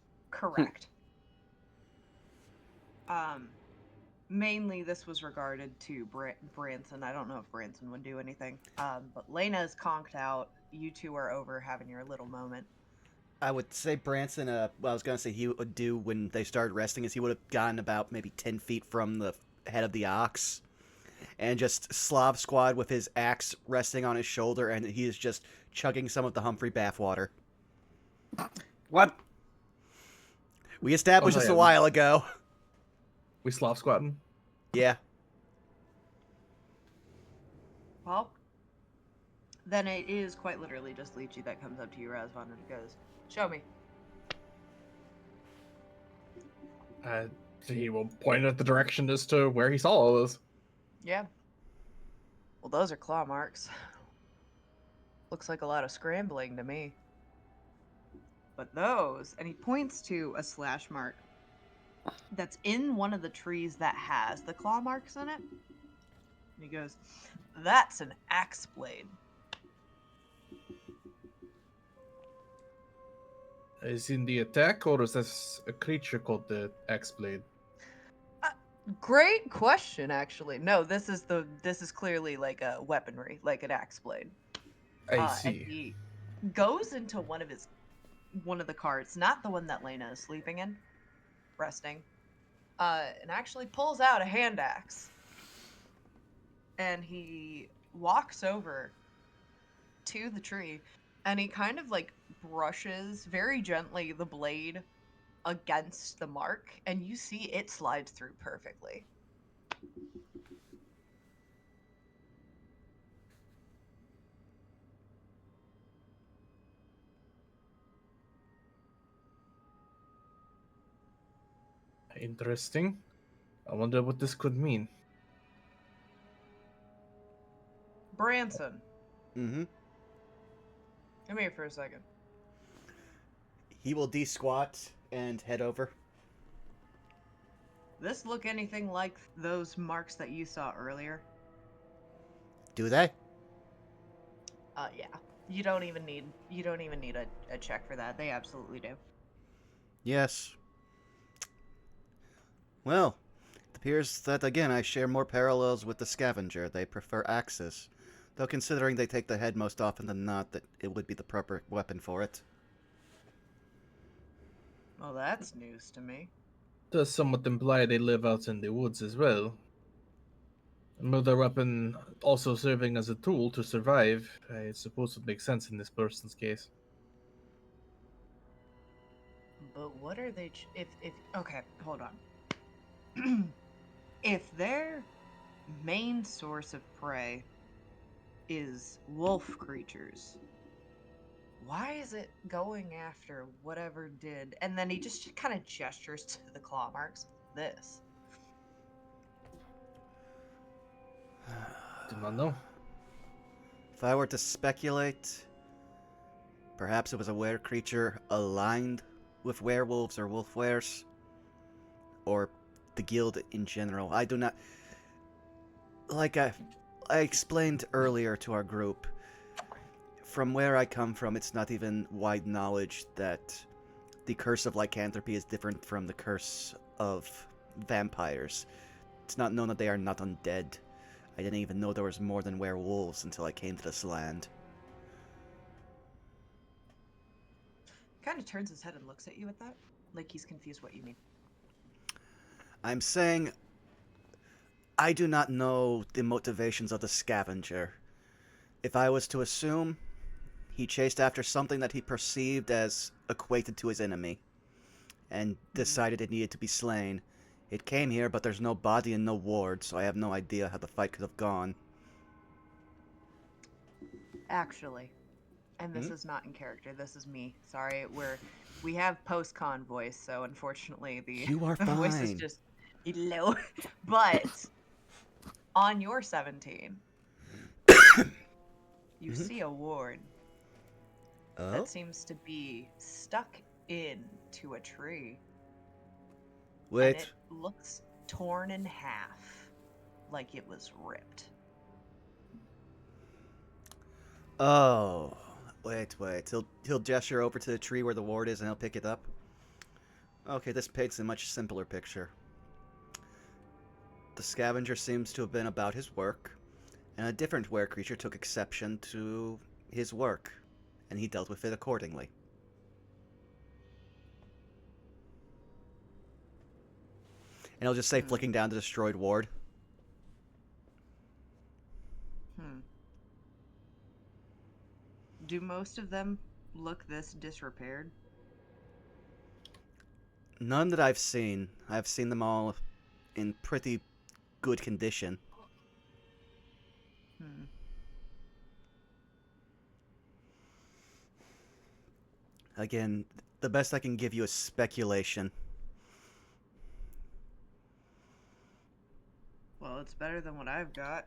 Mainly this was regarded to Branson. I don't know if Branson would do anything. But Lena's conked out. You two are over having your little moment.
I would say Branson, what I was going to say he would do when they started resting is he would have gotten about maybe 10 feet from the head of the ox and just Slav squad with his axe resting on his shoulder, and he is just chugging some of the Humphrey bathwater.
What?
We established this a while ago.
We Slav squatting.
Yeah.
Well, then it is quite literally just Leechy that comes up to you, Razvan, and goes, "Show me."
He will point at the direction as to where he saw all this.
Yeah. Well, those are claw marks. Looks like a lot of scrambling to me. But those, and he points to a slash mark that's in one of the trees that has the claw marks in it. And he goes, "That's an axe blade."
Is in the attack, or is this a creature called the X-Blade?
Great question, actually. No, this is clearly like a weaponry, like an axe blade.
I
And
see.
he goes into one of the carts, not the one that Lena is sleeping in, resting, and actually pulls out a hand axe. And he walks over to the tree, and he kind of like brushes very gently the blade against the mark, and you see it slides through perfectly.
Interesting. I wonder what this could mean.
Branson,
Mm-hmm.
come here for a second.
He will de-squat and head over.
This look anything like those marks that you saw earlier?
Do they?
Yeah. You don't even need a check for that. They absolutely do.
Yes. Well, it appears that, again, I share more parallels with the scavenger. They prefer axes. Though considering they take the head most often than not, that it would be the proper weapon for it.
Well, that's news to me.
Does somewhat imply they live out in the woods as well. Another weapon also serving as a tool to survive, I suppose would make sense in this person's case.
But what are they? If okay, hold on. If their main source of prey is wolf creatures, why is it going after whatever did? And then he just kind of gestures to the claw marks. This.
Do not know.
If I were to speculate, perhaps it was a were creature aligned with werewolves or wolfwares, or the guild in general. I do not... Like I explained earlier to our group, from where I come from, it's not even wide knowledge that the curse of lycanthropy is different from the curse of vampires. It's not known that they are not undead. I didn't even know there was more than werewolves until I came to this land.
Kind of turns his head and looks at you at that, like he's confused what you mean.
I'm saying I do not know the motivations of the scavenger. If I was to assume, he chased after something that he perceived as equated to his enemy. and decided it needed to be slain. It came here, but there's no body and no ward, so I have no idea how the fight could have gone.
Actually, and this is not in character. This is me. Sorry, we have post-con voice, so unfortunately
You are
the voice is
fine.
just low. But on your 17, you see a ward
Oh?
that seems to be stuck into a tree. And
Wait.
it looks torn in half, like it was ripped.
Oh. Wait. He'll gesture over to the tree where the ward is and he'll pick it up. Okay, this paints a much simpler picture. The scavenger seems to have been about his work, and a different were creature took exception to his work, and he dealt with it accordingly. And he'll just say, flicking down the destroyed ward.
Do most of them look this disrepaired?
None that I've seen. I've seen them all in pretty good condition. Again, the best I can give you is speculation.
Well, it's better than what I've got.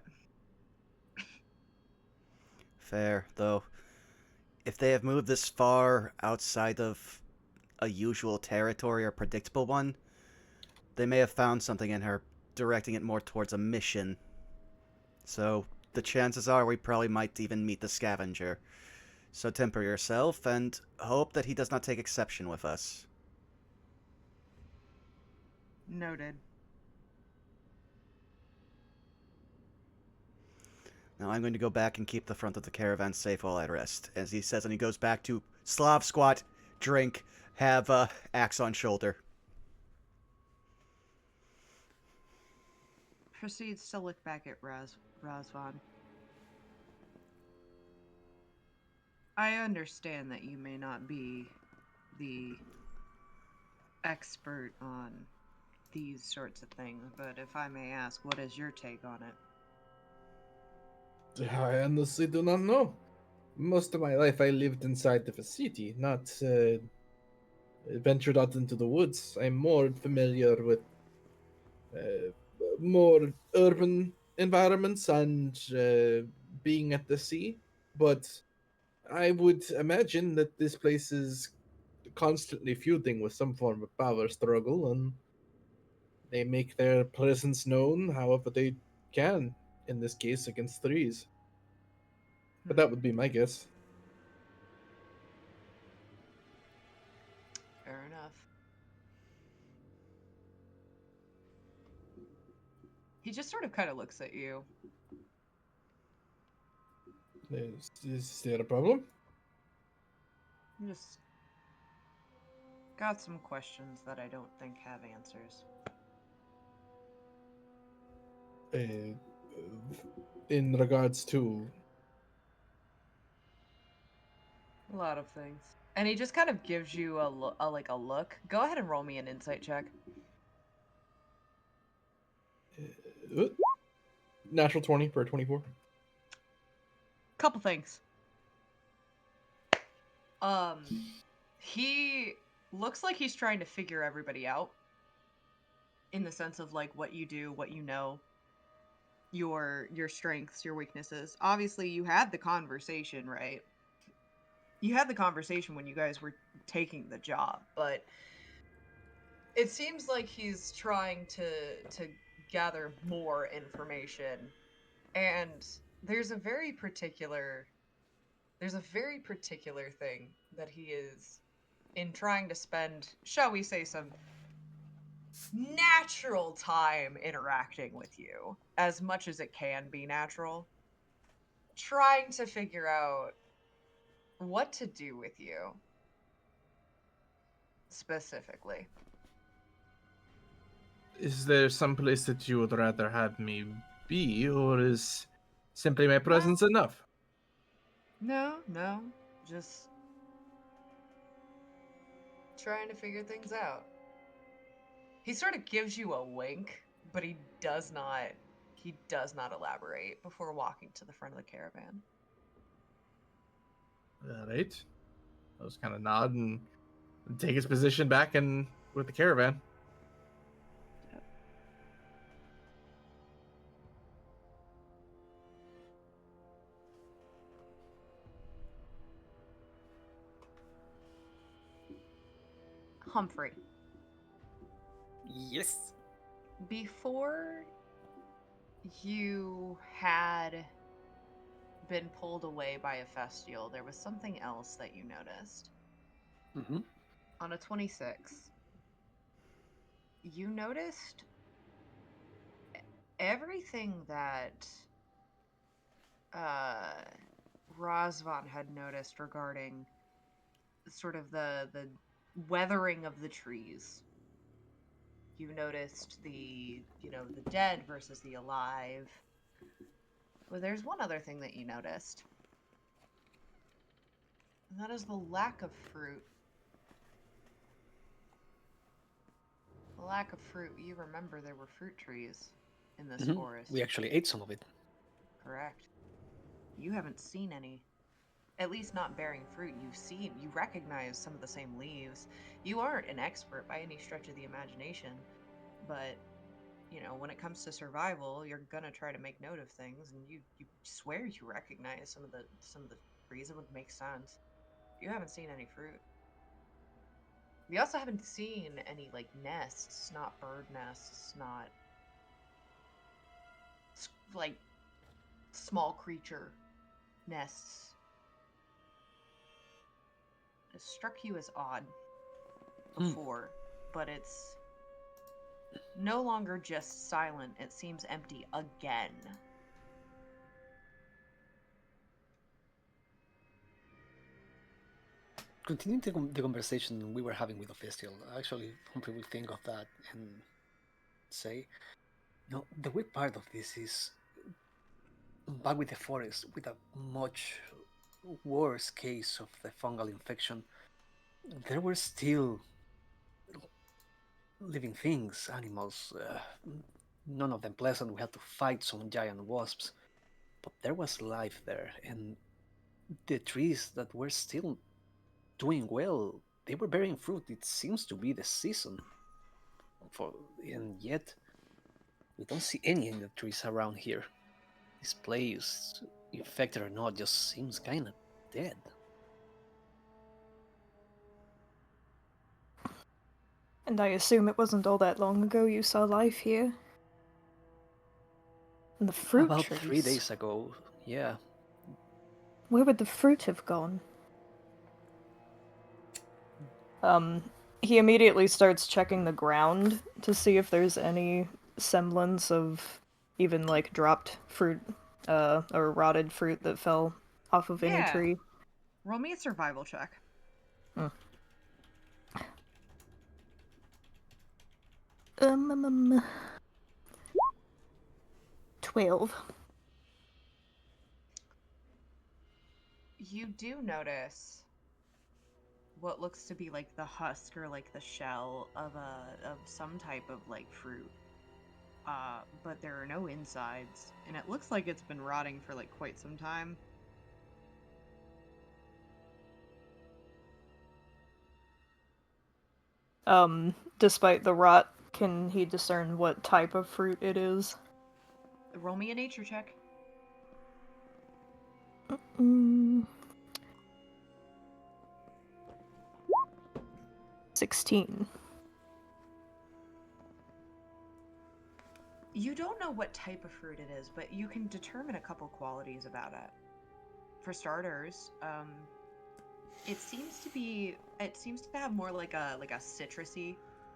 Fair, though. If they have moved this far outside of a usual territory or predictable one, they may have found something in her, directing it more towards a mission. So, the chances are we probably might even meet the scavenger. So temper yourself, and hope that he does not take exception with us.
Noted.
Now I'm going to go back and keep the front of the caravan safe while I rest. As he says, and he goes back to Slav squat, drink, have axe on shoulder.
Proceeds to look back at Razvan. I understand that you may not be the expert on these sorts of things, but if I may ask, what is your take on it?
I honestly do not know. Most of my life I lived inside of a city, not ventured out into the woods. I'm more familiar with more urban environments and being at the sea, but I would imagine that this place is constantly feuding with some form of power struggle, and they make their presence known however they can, in this case against threes. But that would be my guess.
Fair enough. He just sort of kind of looks at you.
Is there a problem?
Just got some questions that I don't think have answers.
In regards to
A lot of things. And he just kind of gives you a look. Go ahead and roll me an insight check.
natural 20 for a 24.
Couple things. He looks like he's trying to figure everybody out in the sense of like what you do, what you know, your strengths, your weaknesses. Obviously, you had the conversation, right? You had the conversation when you guys were taking the job, but it seems like he's trying to gather more information. And there's a very particular thing that he is in trying to spend, shall we say, some natural time interacting with you, as much as it can be natural, trying to figure out what to do with you specifically.
Is there some place that you would rather have me be, or is simply my presence enough?
No, just trying to figure things out. He sort of gives you a wink, but he does not elaborate before walking to the front of the caravan.
All right. I'll just kind of nod and take his position back in with the caravan.
Humphrey,
Yes.
before you had been pulled away by a festial, there was something else that you noticed.
Mm-hmm.
On a 26, you noticed everything that uh, Razvan had noticed regarding sort of the weathering of the trees. You noticed the dead versus the alive. Well, there's one other thing that you noticed, and that is the lack of fruit. The lack of fruit. You remember there were fruit trees in this
Mm-hmm.
forest.
We actually ate some of it.
Correct. You haven't seen any. At least not bearing fruit. You recognize some of the same leaves. You aren't an expert by any stretch of the imagination, but when it comes to survival, you're gonna try to make note of things, and you swear you recognize some of the trees. It would make sense. You haven't seen any fruit. You also haven't seen any like nests, not bird nests, not like small creature nests. It struck you as odd before, but it's no longer just silent. It seems empty again.
Continuing the conversation we were having with Ophistial, actually, Humphrey will think of that and say, no, the weird part of this is back with the forest, with a much worse case of the fungal infection, there were still living things, animals, none of them pleasant. We had to fight some giant wasps, but there was life there, and the trees that were still doing well, they were bearing fruit. It seems to be the season for, and yet we don't see any of the trees around here. This place, infected or not, just seems kind of dead.
And I assume it wasn't all that long ago you saw life here? And the fruit
About
trees.
3 days ago, yeah.
Where would the fruit have gone? He immediately starts checking the ground to see if there's any semblance of even like dropped fruit, or rotted fruit that fell off of any
Yeah.
tree.
Roll me a survival check.
12.
You do notice what looks to be like the husk or like the shell of some type of like fruit. But there are no insides, and it looks like it's been rotting for like quite some time.
Despite the rot, can he discern what type of fruit it is?
Roll me a nature check.
16.
You don't know what type of fruit it is, but you can determine a couple qualities about it. For starters, it seems to have more like a citrusy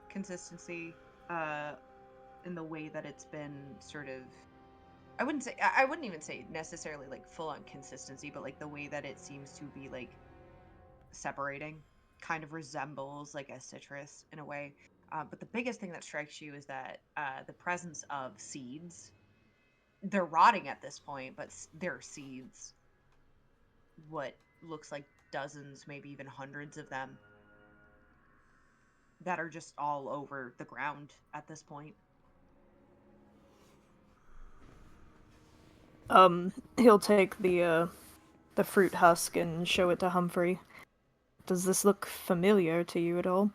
consistency, in the way that it's been sort of. I wouldn't even say necessarily like full on consistency, but like the way that it seems to be like separating kind of resembles like a citrus in a way. But the biggest thing that strikes you is that the presence of seeds. They're rotting at this point, but they're seeds. What looks like dozens, maybe even hundreds of them. that are just all over the ground at this point.
He'll take the fruit husk and show it to Humphrey. Does this look familiar to you at all?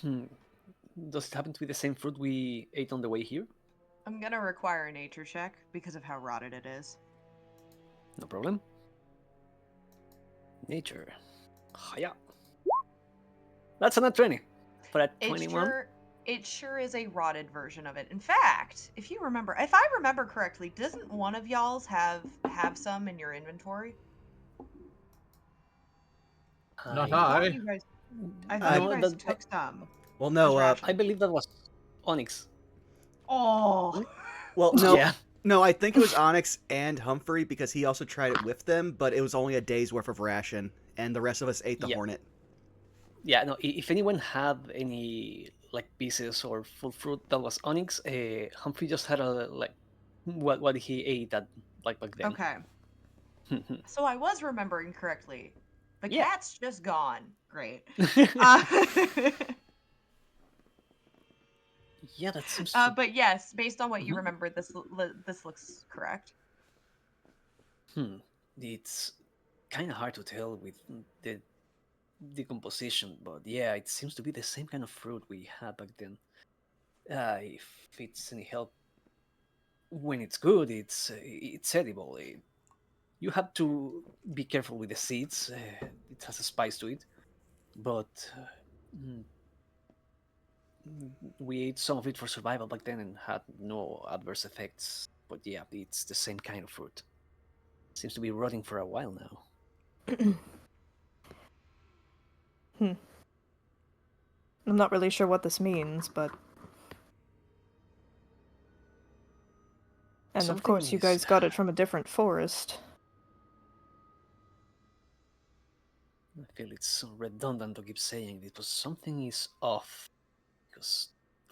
Does it happen to be the same fruit we ate on the way here?
I'm gonna require a nature check because of how rotted it is.
No problem. Nature. Yeah. That's a nat 20. For a 21.
It sure is a rotted version of it. In fact, if I remember correctly, doesn't one of y'all's have some in your inventory?
Not
I
I.
thought you guys took some.
Well, no.
I believe that was Onyx.
Oh.
Well, no.
Yeah.
No, I think it was Onyx and Humphrey because he also tried it with them, but it was only a day's worth of ration, and the rest of us ate the hornet.
Yeah, no, if anyone had any like pieces or full fruit that was Onyx, Humphrey just had a like what he ate at like back then.
Okay. So I was remembering correctly. The
Yeah.
cat's just gone. Great.
Yeah, that seems.
But yes, based on what you remember, this looks correct.
It's kind of hard to tell with the decomposition, but yeah, it seems to be the same kind of fruit we had back then. If it's any help, when it's good, it's edible. You have to be careful with the seeds. It has a spice to it, but we ate some of it for survival back then and had no adverse effects. But yeah, it's the same kind of fruit. Seems to be rotting for a while now.
I'm not really sure what this means, but... And of course, you guys got it from a different forest.
I feel it's redundant to keep saying it, but something is off. Because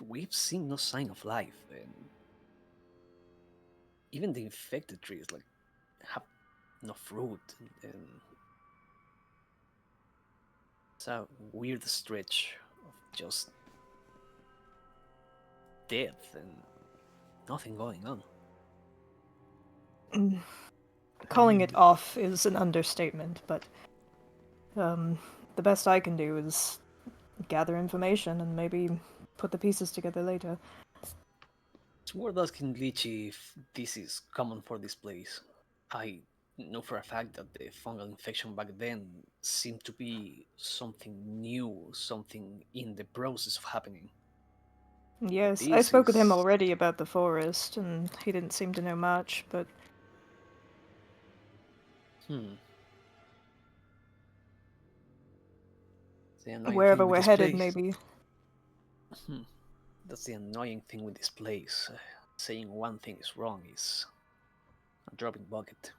we've seen no sign of life, and even the infected trees like have no fruit, and it's a weird stretch of just death and nothing going on.
Calling it off is an understatement, but the best I can do is gather information and maybe put the pieces together later.
It's worth asking Leechy if this is common for this place. I know for a fact that the fungal infection back then seemed to be something new, something in the process of happening.
Yes, I spoke with him already about the forest, and he didn't seem to know much, but... Wherever we're headed, maybe.
That's the annoying thing with this place. Saying one thing is wrong is a drop in bucket.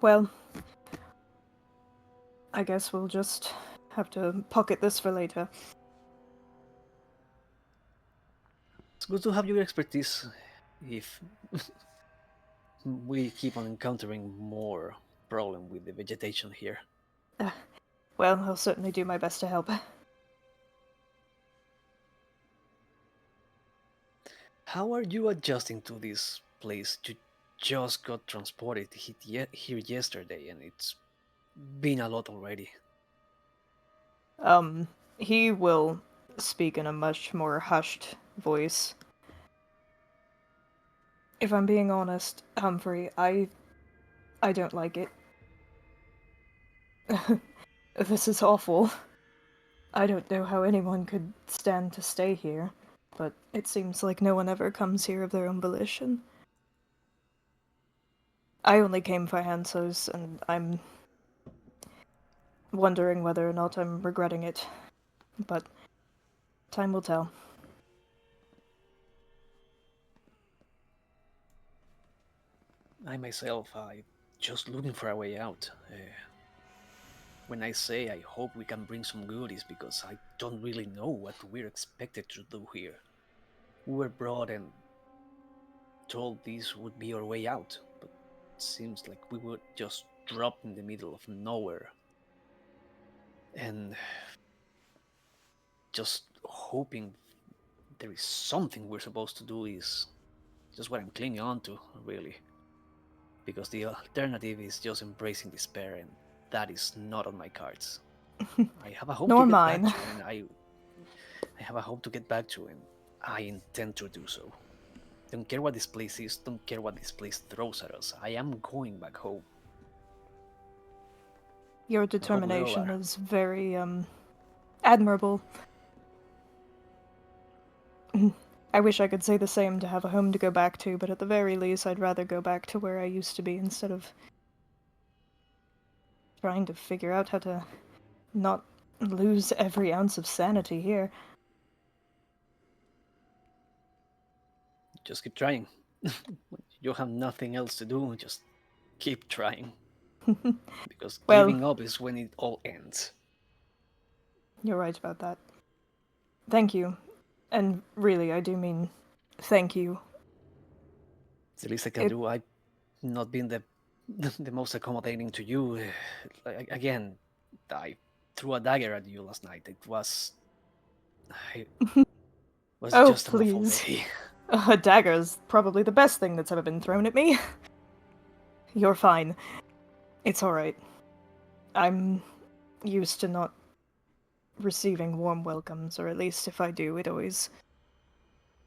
Well, I guess we'll just have to pocket this for later.
It's good to have your expertise if we keep on encountering more problem with the vegetation here.
Well, I'll certainly do my best to help.
How are you adjusting to this place? You just got transported here yesterday, and it's been a lot already.
He will speak in a much more hushed voice. If I'm being honest, Humphrey, I don't like it. This is awful. I don't know how anyone could stand to stay here, but it seems like no one ever comes here of their own volition. I only came for answers, and I'm wondering whether or not I'm regretting it. But time will tell.
I myself, I'm just looking for a way out. When I say I hope we can bring some goodies, because I don't really know what we're expected to do here. We were brought and told this would be our way out, but seems like we were just dropped in the middle of nowhere. And just hoping there is something we're supposed to do is just what I'm clinging on to, really. Because the alternative is just embracing despair, and that is not on my cards. I have a hope
Nor
to get
mine.
back to, and I have a hope to get back to, and I intend to do so. Don't care what this place is, don't care what this place throws at us. I am going back home.
Your
I hope we all
determination
are.
is very, admirable. I wish I could say the same to have a home to go back to, but at the very least, I'd rather go back to where I used to be instead of trying to figure out how to not lose every ounce of sanity here.
Just keep trying. You have nothing else to do, just keep trying. Because
Well,
giving up is when it all ends.
you're right about that. Thank you. And really, I do mean thank you.
It's the least I can
It-
do. I've not been the most accommodating to you. Again, I threw a dagger at you last night. It was
Oh,
just an awful
please.
day.
A dagger's probably the best thing that's ever been thrown at me. You're fine. It's alright. I'm used to not receiving warm welcomes, or at least if I do, it always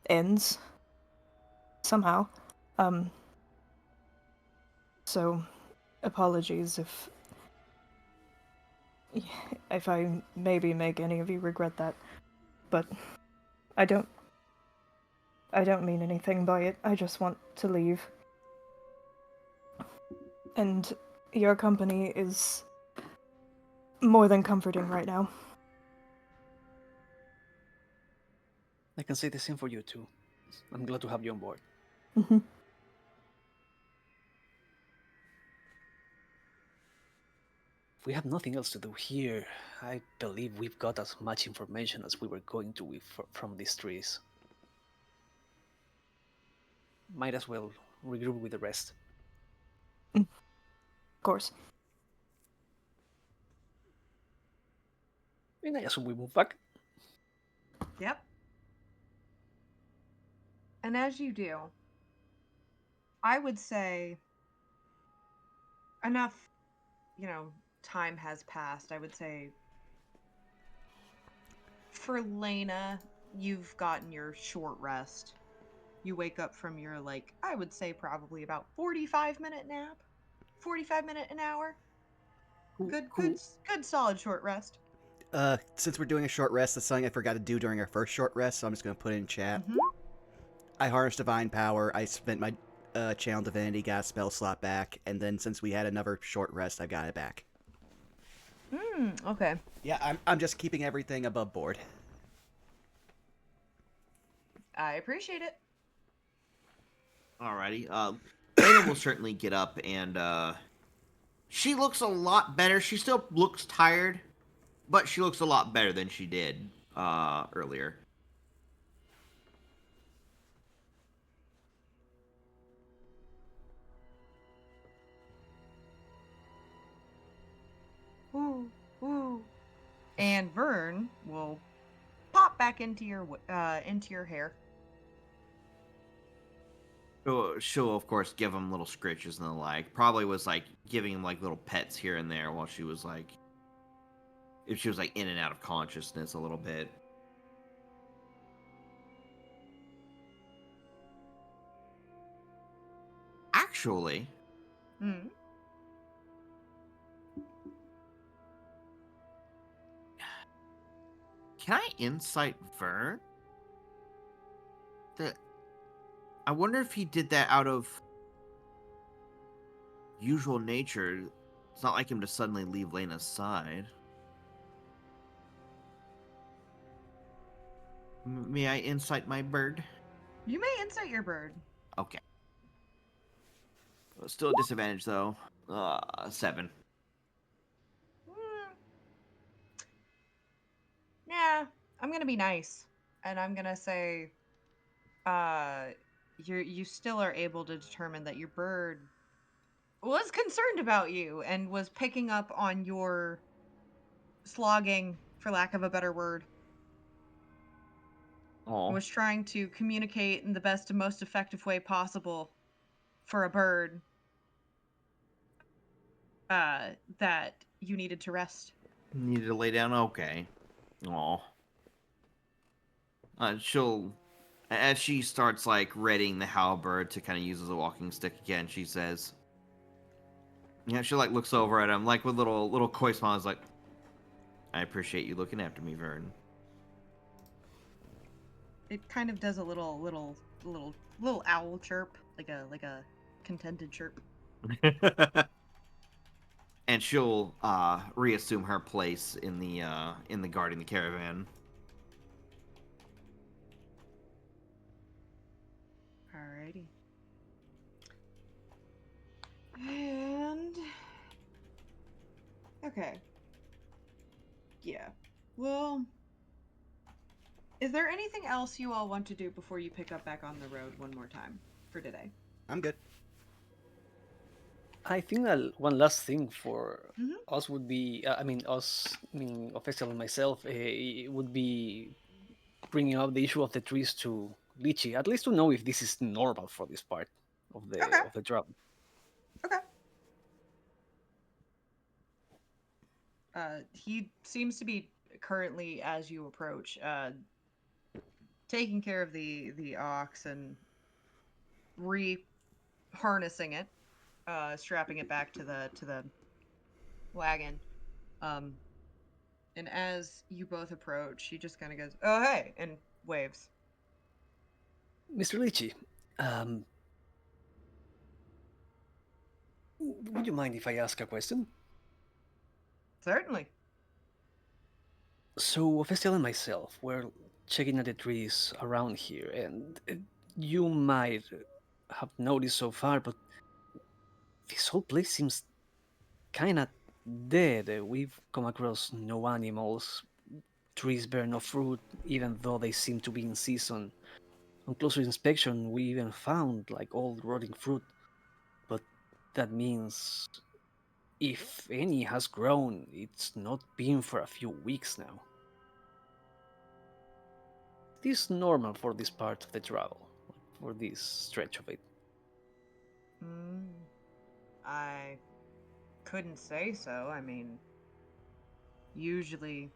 ends. Somehow. So, apologies if I maybe make any of you regret that. But I don't mean anything by it. I just want to leave. And your company is more than comforting right now.
I can say the same for you too. I'm glad to have you on board.
Mm-hmm.
If we have nothing else to do here, I believe we've got as much information as we were going to from these trees. Might as well regroup with the rest.
Of course.
And I assume we move back.
Yep. And as you do, I would say enough, time has passed. I would say for Lena, you've gotten your short rest. You wake up from your, I would say probably about 45-minute nap. 45-minute an hour. Good solid short rest.
Since we're doing a short rest, that's something I forgot to do during our first short rest, so I'm just going to put it in chat.
Mhm.
I harnessed Divine Power, I spent my Channel Divinity, got a spell slot back, and then since we had another short rest, I got it back.
Okay.
Yeah, I'm just keeping everything above board.
I appreciate it.
Alrighty. Lena will certainly get up, and she looks a lot better. She still looks tired, but she looks a lot better than she did earlier.
Ooh, ooh. And Vern will pop back into your hair.
She'll of course give him little scritches and the like. Probably was like giving him like little pets here and there while she was like, if she was like in and out of consciousness a little bit. Actually,
Mm.
can I insight Vern? I wonder if he did that out of usual nature. It's not like him to suddenly leave Lena's side. May I insight my bird?
You may insight your bird.
Okay. Still a disadvantage though. 7.
Mm. Yeah, I'm gonna be nice, and I'm gonna say, you still are able to determine that your bird was concerned about you and was picking up on your slogging, for lack of a better word.
Oh,
Was trying to communicate in the best and most effective way possible for a bird that you needed to rest.
needed to lay down. Okay. Oh. She'll, as she starts like readying the halberd to kind of use as a walking stick again, she says, "Yeah." She like looks over at him like with little coy smiles, like, "I appreciate you looking after me, Vern."
It kind of does a little owl chirp, like a contented chirp.
And she'll reassume her place in the guarding the caravan.
Alrighty. And okay. Yeah. Well, is there anything else you all want to do before you pick up back on the road one more time for today?
I'm good.
I think that one last thing for
Mhm.
us would be, Official and myself, it would be bringing up the issue of the trees to Leechy, at least to know if this is normal for this part
Okay.
of the job.
Okay. He seems to be currently, as you approach, taking care of the ox and harnessing it, strapping it back to the wagon. Um, and as you both approach, he just kind of goes, "Oh hey," and waves.
Mr. Leechy, um, would you mind if I ask a question?
Certainly.
So, Official and myself were checking at the trees around here, and you might have noticed so far, but this whole place seems kind of dead. We've come across no animals, trees bear no fruit, even though they seem to be in season. On closer inspection, we even found like old rotting fruit, but that means if any has grown, it's not been for a few weeks now. It is normal for this part of the travel, for this stretch of it.
Mm, I couldn't say so. I mean, usually,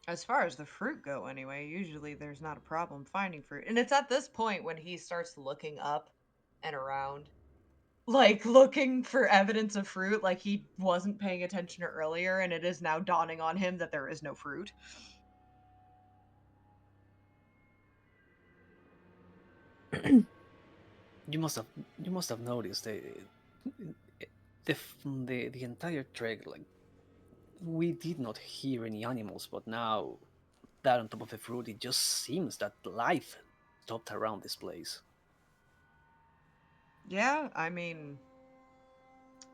as far as the fruit go, anyway, usually there's not a problem finding fruit. And it's at this point when he starts looking up and around, like looking for evidence of fruit, like he wasn't paying attention earlier, and it is now dawning on him that there is no fruit.
You must have you must have noticed the entire trek. Like we did not hear any animals, but now that on top of the fruit, it just seems that life stopped around this place.
Yeah, I mean,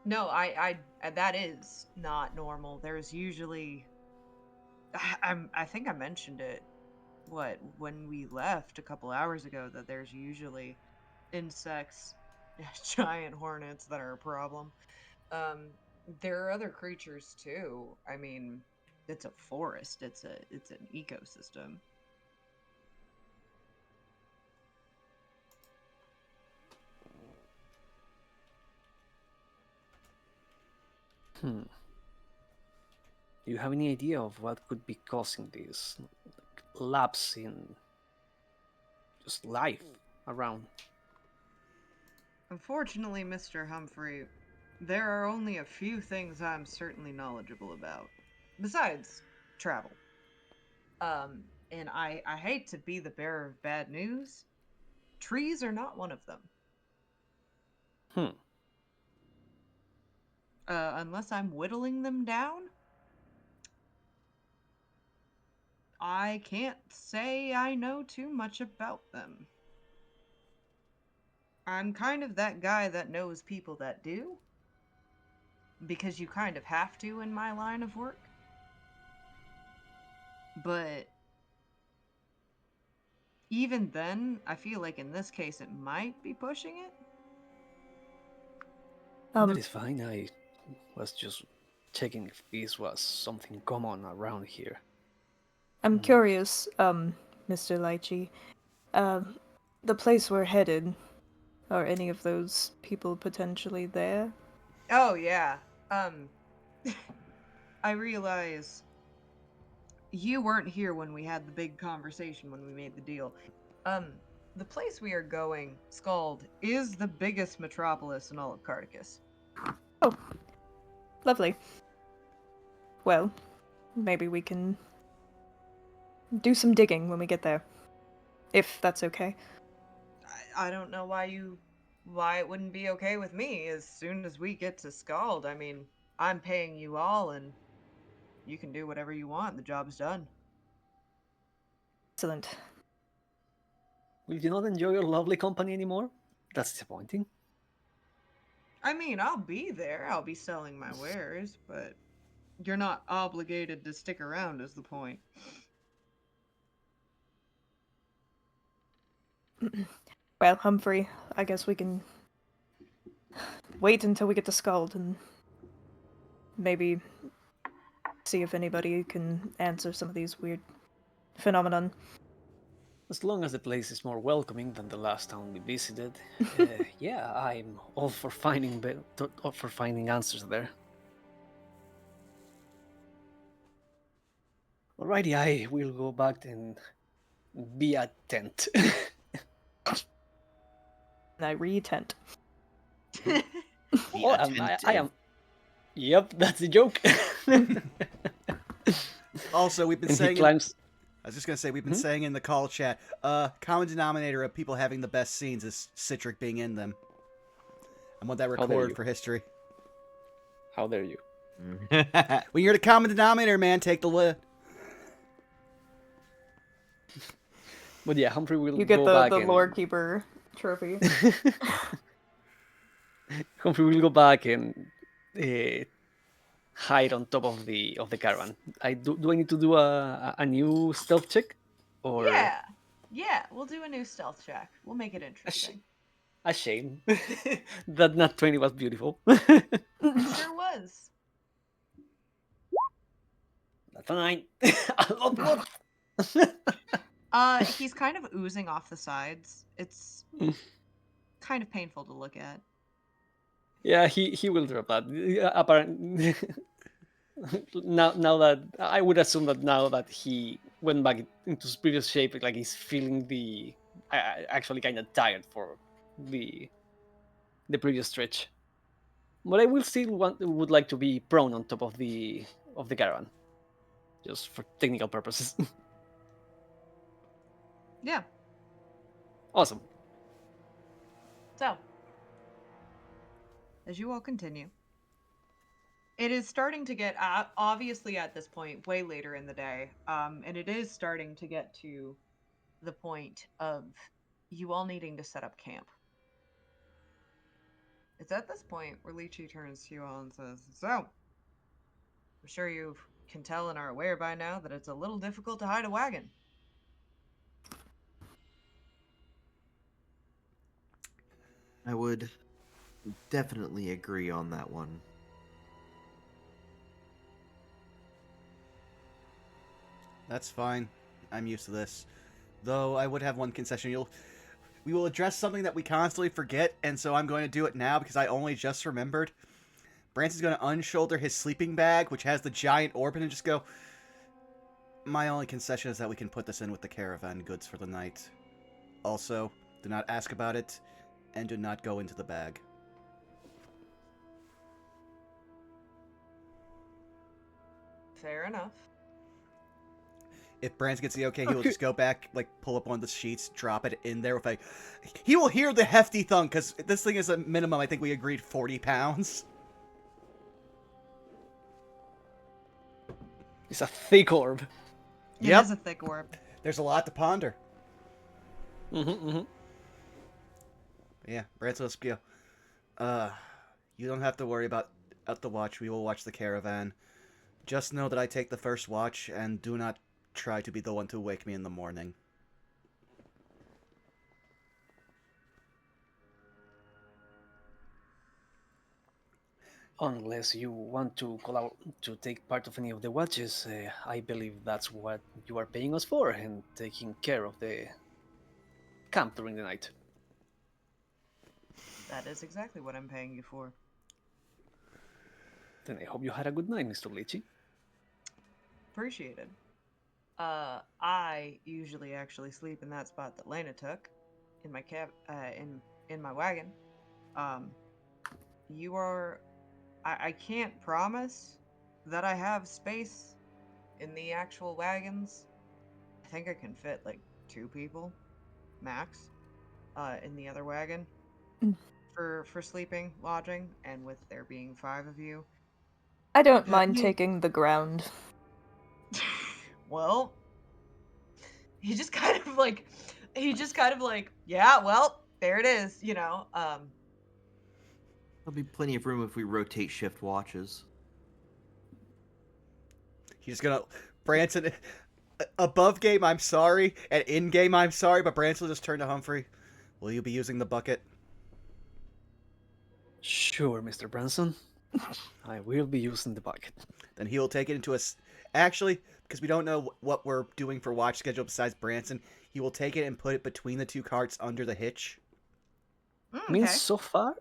no, that is not normal. There's usually, I think I mentioned it, what, when we left a couple hours ago, that there's usually insects, giant hornets that are a problem. Um, there are other creatures too. I mean, it's a forest. It's an ecosystem.
Hmm. Do you have any idea of what could be causing this lapse in just life around?
Unfortunately, Mr. Humphrey, there are only a few things I'm certainly knowledgeable about. Besides travel. And I hate to be the bearer of bad news. Trees are not one of them.
Hmm.
Unless I'm whittling them down, I can't say I know too much about them. I'm kind of that guy that knows people that do, because you kind of have to in my line of work. But even then, I feel like in this case it might be pushing it.
That is fine. I was just checking if this was something common around here.
I'm curious, Mr. Leechy. The place we're headed, are any of those people potentially there?
Oh yeah. I realize you weren't here when we had the big conversation when we made the deal. The place we are going, Skald, is the biggest metropolis in all of Carticus.
Oh, lovely. Well, maybe we can do some digging when we get there. If that's okay.
I don't know why it wouldn't be okay with me as soon as we get to Skald. I mean, I'm paying you all and you can do whatever you want. The job's done.
Excellent.
Will you not enjoy your lovely company anymore? That's disappointing.
I mean, I'll be there. I'll be selling my wares, but you're not obligated to stick around is the point.
Well, Humphrey, I guess we can wait until we get to Skald and maybe see if anybody can answer some of these weird phenomenon.
As long as the place is more welcoming than the last town we visited, yeah, I'm all for finding answers there. Alrighty, I will go back and be a tent.
And I re-tent.
Be
I
attentive.
am. Yep, that's the joke.
Also, we've been
And he
saying.
climbs.
I was just gonna say we've been saying in the call chat. Common denominator of people having the best scenes is Citric being in them. I want that
How dare
recorded
you.
for history.
How dare you?
When you're the common denominator, man, take the lid.
But yeah, Humphrey will
You get
go
the
back
the
and
lore keeper trophy.
Humphrey will go back and hide on top of the caravan. Do I need to do a new stealth check, or
Yeah, we'll do a new stealth check. We'll make it
sh-
interesting.
a shame that nat 20 was beautiful.
It sure was.
That's a 9. A lot more.
He's kind of oozing off the sides. It's kind of painful to look at.
Yeah, he will drop that. Apparently, now that I would assume that now that he went back into his previous shape, like he's feeling actually kind of tired for the previous stretch. But I will still would like to be prone on top of the caravan, just for technical purposes.
Yeah.
Awesome.
So, as you all continue, it is starting to get obviously at this point way later in the day, and it is starting to get to the point of you all needing to set up camp. It's at this point where Leechy turns to you all and says, "So, I'm sure you can tell and are aware by now that it's a little difficult to hide a wagon."
I would definitely agree on that one.
That's fine. I'm used to this. Though I would have one concession. We will address something that we constantly forget, and so I'm going to do it now because I only just remembered. Branson's going to unshoulder his sleeping bag, which has the giant orb, and just go, "My only concession is that we can put this in with the caravan goods for the night. Also, do not ask about it, and do not go into the bag."
Fair enough.
If Brands gets the okay, he will just go back, like, pull up one of the sheets, drop it in there with a... He will hear the hefty thunk, because this thing is a minimum, I think we agreed, 40 pounds.
It's a thick orb.
It
Yep.
is a thick orb.
There's a lot to ponder.
Mm-hmm.
Yeah, Brands, let's go. You don't have to worry about the watch. We will watch the caravan. Just know that I take the first watch, and do not try to be the one to wake me in the morning.
Unless you want to call out to take part of any of the watches, I believe that's what you are paying us for, and taking care of the camp during the night.
That is exactly what I'm paying you for.
Then I hope you had a good night, Mr. Leechy.
Appreciated. I usually actually sleep in that spot that Lena took, in my in my wagon. You are. I can't promise that I have space in the actual wagons. I think I can fit like 2 people, max, in the other wagon
Mm.
for sleeping, lodging, and with there being 5 of you.
I don't
that
mind
mean-
taking the ground.
Well, he just kind of like, yeah, well, there it is, you know.
There'll be plenty of room if we rotate shift watches.
He's gonna Branson above game. I'm sorry, and in game I'm sorry, but Branson will just turn to Humphrey. Will you be using the bucket?
Sure, Mr. Branson. I will be using the bucket.
Then he will take it into actually, because we don't know what we're doing for watch schedule besides Branson, he will take it and put it between the 2 carts under the hitch.
I mean,
Okay.
so far,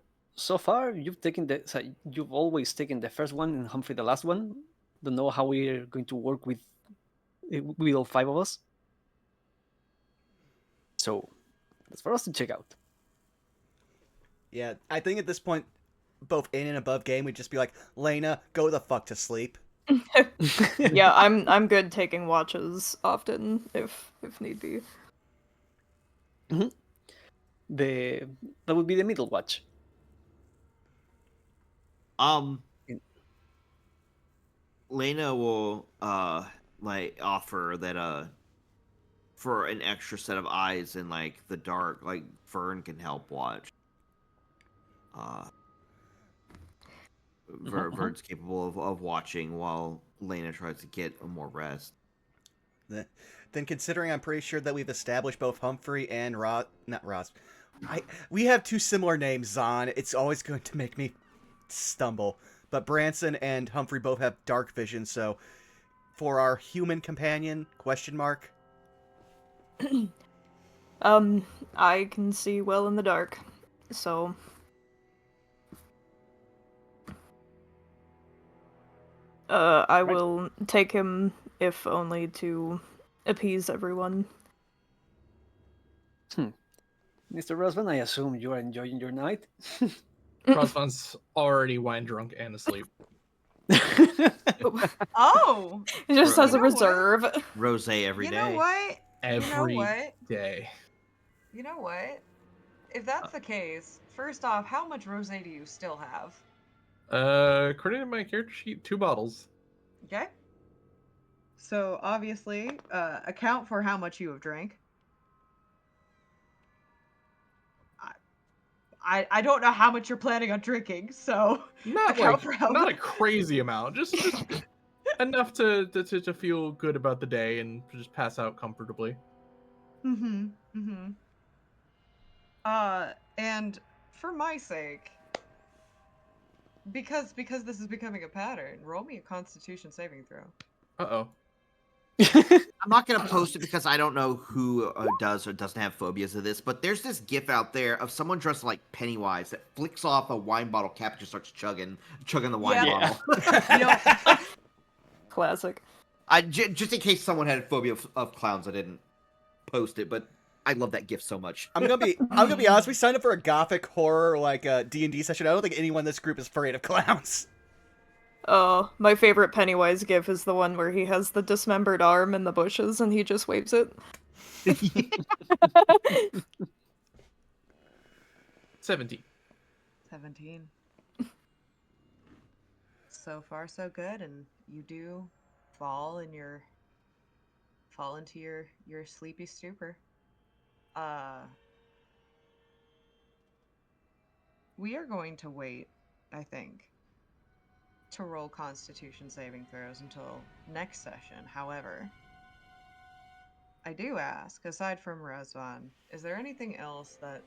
you've always taken the first one and Humphrey the last one. Don't know how we're going to work with all 5 of us. So that's for us to check out.
Yeah, I think at this point, both in and above game, we'd just be like, Lena, go the fuck to sleep.
Yeah, I'm good taking watches often if need be.
That would be the middle watch.
Lena will like offer that for an extra set of eyes in like the dark, like Fern can help watch. Vern's capable of watching while Lena tries to get more rest.
Then considering I'm pretty sure that we've established both Humphrey and not Ross. We have 2 similar names, Zahn. It's always going to make me stumble. But Branson and Humphrey both have dark vision, so for our human companion, question mark?
I can see well in the dark, so I will take him if only to appease everyone.
Mr. Rosvan, I assume you are enjoying your night.
Rosvan's already wine drunk and asleep.
Oh,
Just
Bro,
as a
you know what?
reserve.
Rose every
you
day.
know what?
Every
You know what?
day.
You know what? If that's the case, first off, how much rosé do you still have?
According to my character sheet, 2 bottles.
Okay. So obviously, account for how much you have drank. I don't know how much you're planning on drinking, so
Not
account
like
for how
not a
much.
crazy amount, just enough to feel good about the day and just pass out comfortably.
Mm-hmm. Mm-hmm. And for my sake, because this is becoming a pattern, roll me a Constitution saving throw.
Uh-oh.
I'm not gonna post it because I don't know who does or doesn't have phobias of this, but there's this GIF out there of someone dressed like Pennywise that flicks off a wine bottle cap and just starts chugging the wine
Yeah.
bottle.
Classic.
Just in case someone had a phobia of clowns, I didn't post it, but I love that GIF so much.
I'm gonna be honest. We signed up for a gothic horror like a D&D session. I don't think anyone in this group is afraid of clowns.
Oh, my favorite Pennywise gif is the one where he has the dismembered arm in the bushes and he just waves it.
17.
17. So far, so good, and you do fall into your sleepy stupor. We are going to wait, I think, to roll Constitution saving throws until next session. However, I do ask, aside from Razvan, is there anything else that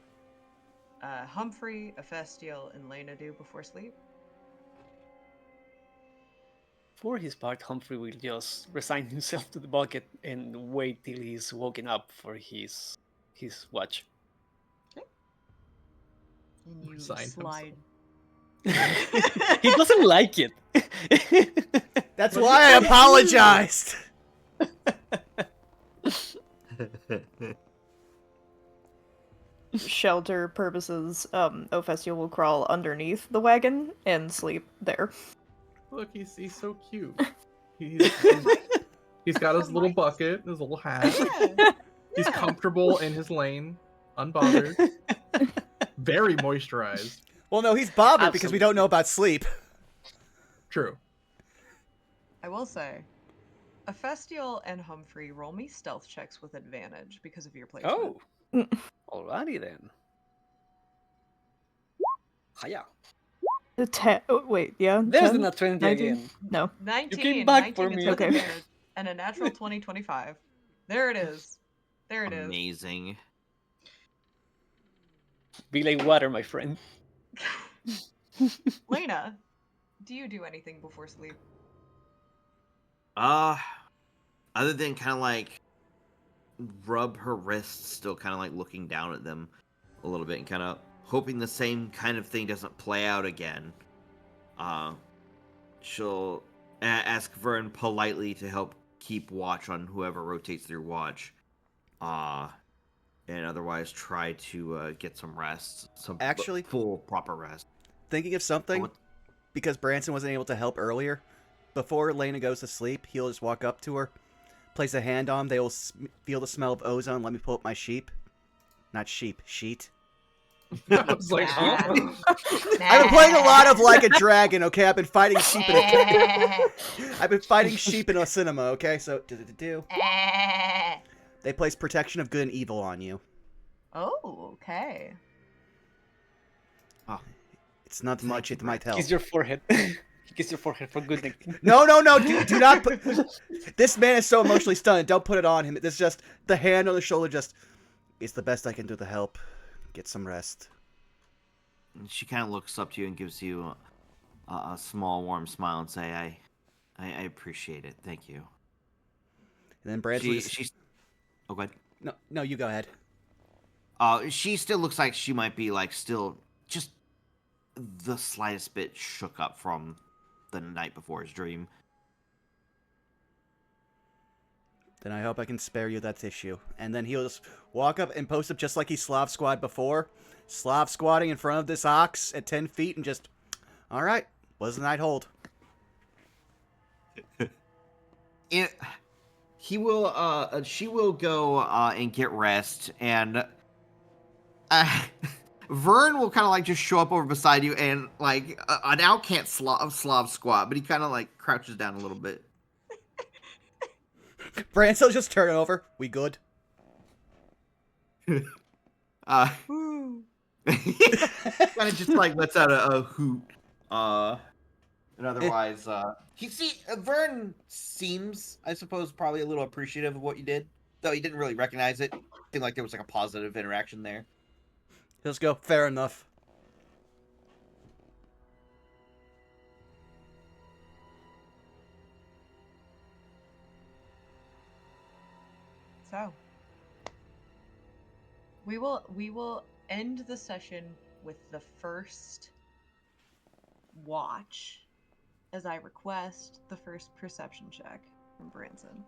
Humphrey, Ephestiel, and Lena do before sleep?
For his part, Humphrey will just resign himself to the bucket and wait till he's woken up for his watch.
And you
Resign
slide.
He doesn't like it.
That's why I apologized.
Shelter purposes, Ophestia will crawl underneath the wagon and sleep there.
Look, he's so cute. He's got his little bucket, his little hat.
Yeah.
He's comfortable in his lane, unbothered, very moisturized.
Well, no, he's bothered because we don't know about sleep.
True.
I will say, Ophestial and Humphrey roll me stealth checks with advantage because of your placement.
Oh, alrighty then. Hiya.
Wait, yeah?
There's
10?
the nat 20
19?
again.
No.
19.
came back
19
for
is
me.
with
Okay.
advantage, and a natural 20/25. There it is. There it is.
Amazing.
Be like water, my friend.
Lena, do you do anything before sleep?
Other than kind of like rub her wrists, still kind of like looking down at them a little bit and kind of hoping the same kind of thing doesn't play out again. She'll ask Vern politely to help keep watch on whoever rotates their watch. And otherwise try to get some rest. Some
Actually-
full proper rest.
Thinking of something,
What?
because Branson wasn't able to help earlier, before Lena goes to sleep, he'll just walk up to her, place a hand on, they will feel the smell of ozone, let me pull up my sheep. Not sheep, sheet.
I was like, huh?
I've been playing a lot of Like a Dragon, okay? I've been fighting sheep in I've been fighting sheep in a cinema, okay? So, they place protection of good and evil on you.
Oh, okay.
It's not much, it might help.
Kiss your forehead. Kiss your forehead for good night.
No, do not put... This man is so emotionally stunned, don't put it on him. It's just, the hand on the shoulder just, it's the best I can do to help. Get some rest.
And she kind of looks up to you and gives you a small, warm smile and say, I appreciate it. Thank you.
And then Branson...
She's... Oh, go ahead.
No, you go ahead.
She still looks like she might be, like, still just the slightest bit shook up from the night before his dream.
Then I hope I can spare you that issue. And then he'll just walk up and post up just like he Slav squad before. Slav squatting in front of this ox at 10 feet and just, alright, what does the night hold?
She will go and get rest, and Vern will kind of like just show up over beside you, and like an owl can't Slav squat, but he kind of like crouches down a little bit.
Brancel's just turn over. We good?
Kind of just like lets out a hoot. And otherwise, Vern seems, I suppose, probably a little appreciative of what you did, though he didn't really recognize it. Seemed like there was like a positive interaction there.
He'll just go, fair enough.
So, we will end the session with the first watch, as I request the first perception check from Branson.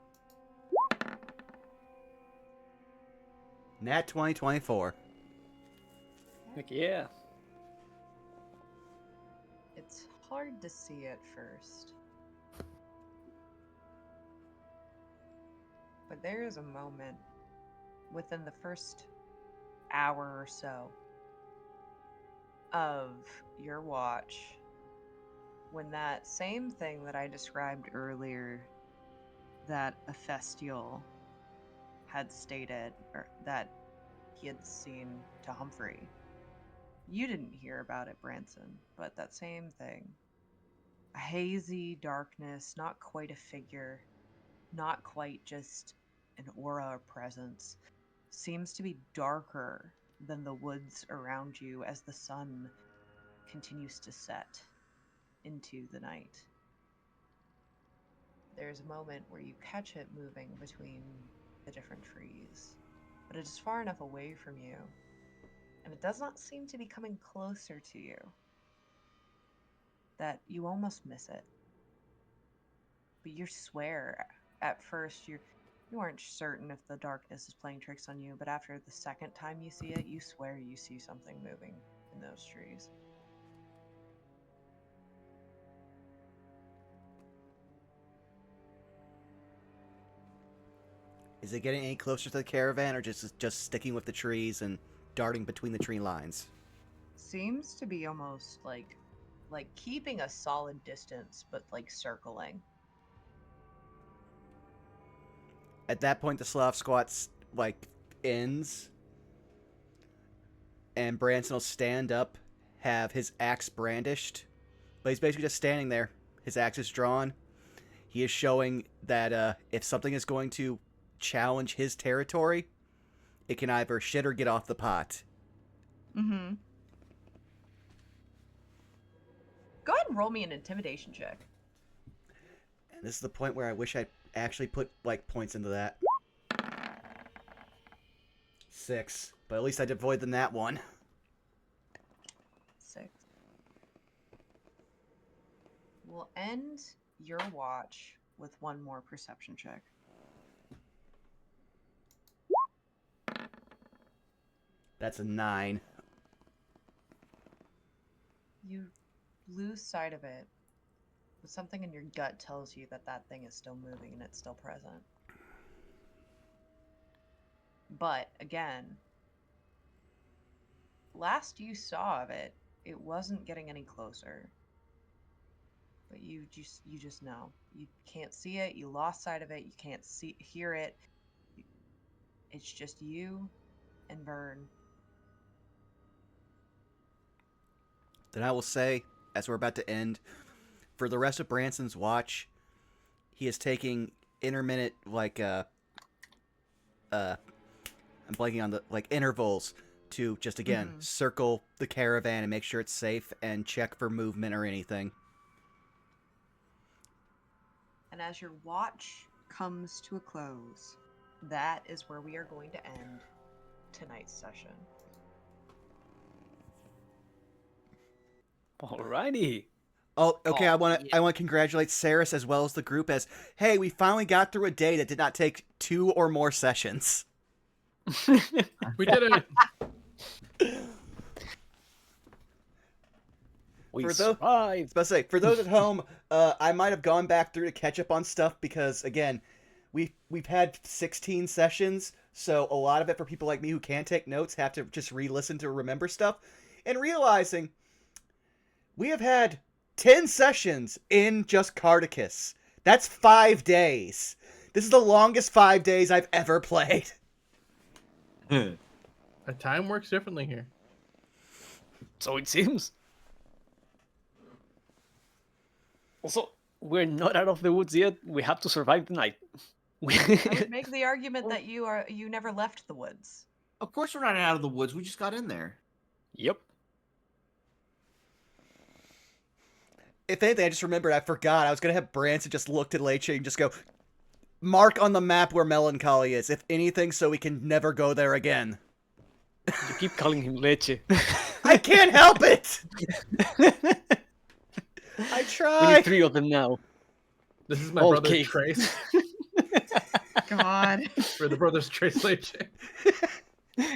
Nat 2024.
Heck yeah.
It's hard to see at first, but there is a moment within the first hour or so of your watch when that same thing that I described earlier that Ophestial had stated, or that he had seen to Humphrey. You didn't hear about it, Branson, but that same thing. A hazy darkness, not quite a figure, not quite just an aura or presence, seems to be darker than the woods around you as the sun continues to set into the night. there's a moment where you catch it moving between the different trees, but it is far enough away from you, and it does not seem to be coming closer to you, that you almost miss it. But you swear at first you aren't certain if the darkness is playing tricks on you, but after the second time you see it, you swear you see something moving in those trees.
Is it getting any closer to the caravan, or just sticking with the trees and darting between the tree lines?
Seems to be almost like keeping a solid distance, but like circling.
At that point, the Slav squat like ends, and Branson will stand up, have his axe brandished, but he's basically just standing there. His axe is drawn. He is showing that if something is going to challenge his territory, it can either shit or get off the pot.
Mm-hmm. Go ahead and roll me an intimidation check.
And this is the point where I wish I'd actually put like points into that. 6, but at least I did avoid than that one.
6. We'll end your watch with one more perception check.
That's a 9.
You lose sight of it, but something in your gut tells you that that thing is still moving and it's still present. But again, last you saw of it, it wasn't getting any closer. But you just know. You can't see it, you lost sight of it, you can't hear it. It's just you and Vern.
Then I will say, as we're about to end, for the rest of Branson's watch, he is taking intermittent, like, I'm blanking on the, like, intervals to just, again, circle the caravan and make sure it's safe and check for movement or anything.
And as your watch comes to a close, that is where we are going to end tonight's session.
Alrighty.
Oh, okay. I want to congratulate Saris as well as the group as, hey, we finally got through a day that did not take 2 or more sessions.
We did it.
We
For
survived.
I was about to say, for those at home, I might have gone back through to catch up on stuff because, again, we've had 16 sessions, so a lot of it for people like me who can't take notes have to just re-listen to remember stuff, and realizing we have had 10 sessions in just Cardicus. That's 5 days. This is the longest 5 days I've ever played.
Time works differently here.
So it seems. Also, we're not out of the woods yet. We have to survive the night.
I would make the argument that you never left the woods.
Of course we're not out of the woods. We just got in there.
Yep.
If anything, I just remembered, I forgot. I was going to have Branson just look at Leechy and just go, mark on the map where Melancholy is, if anything, so we can never go there again.
You keep calling him Leche.
I can't help it! I
We
try!
need 3 of them now.
This is my
Okay.
brother's Trace.
God.
We're the brothers Trace Leche.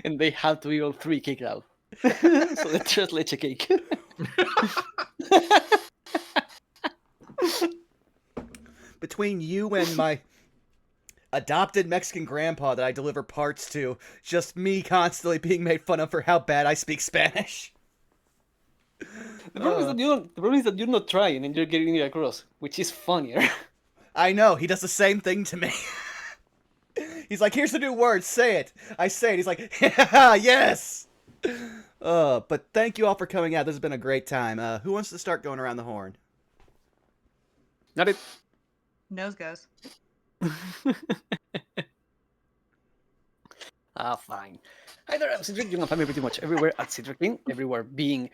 And they have to be all 3 kicked out. So let's just Leche cake.
Between you and my adopted Mexican grandpa that I deliver parts to, just me constantly being made fun of for how bad I speak Spanish.
The problem is that you're not trying and you're getting it across, which is funnier.
I know, he does the same thing to me. He's like, here's the new word, say it. I say it, he's like, yeah, yes! But thank you all for coming out, this has been a great time. Who wants to start going around the horn?
Not it.
Nose goes.
Fine. Hi there, I'm Cedric. You can find me pretty much everywhere at Cedric, everywhere being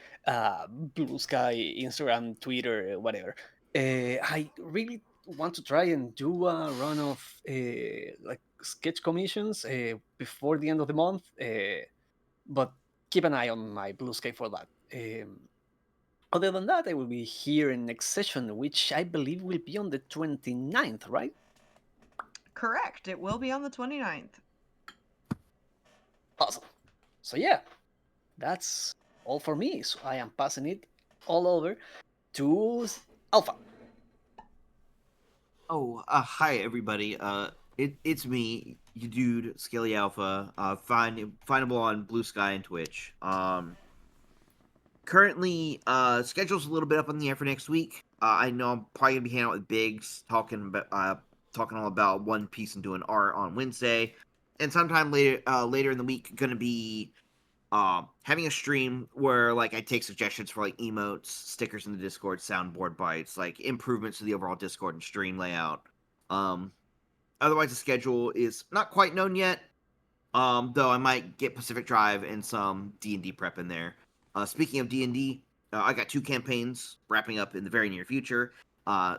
Blue Sky, Instagram, Twitter, whatever. I really want to try and do a run of like sketch commissions before the end of the month, but keep an eye on my Blue Sky for that. Other than that, I will be here in next session, which I believe will be on the 29th, right?
Correct. It will be on the 29th.
Awesome. So yeah, that's all for me. So I am passing it all over to Alpha.
Oh, hi everybody. It's me, you dude, Scaly Alpha. Findable on Blue Sky and Twitch. Currently, schedule's a little bit up in the air for next week. I know I'm probably gonna be hanging out with Biggs, talking all about One Piece and doing art on Wednesday, and sometime later in the week, gonna be having a stream where like I take suggestions for like emotes, stickers in the Discord, soundboard bites, like improvements to the overall Discord and stream layout. Otherwise the schedule is not quite known yet. Though I might get Pacific Drive and some D&D prep in there. Speaking of D&D, I got 2 campaigns wrapping up in the very near future.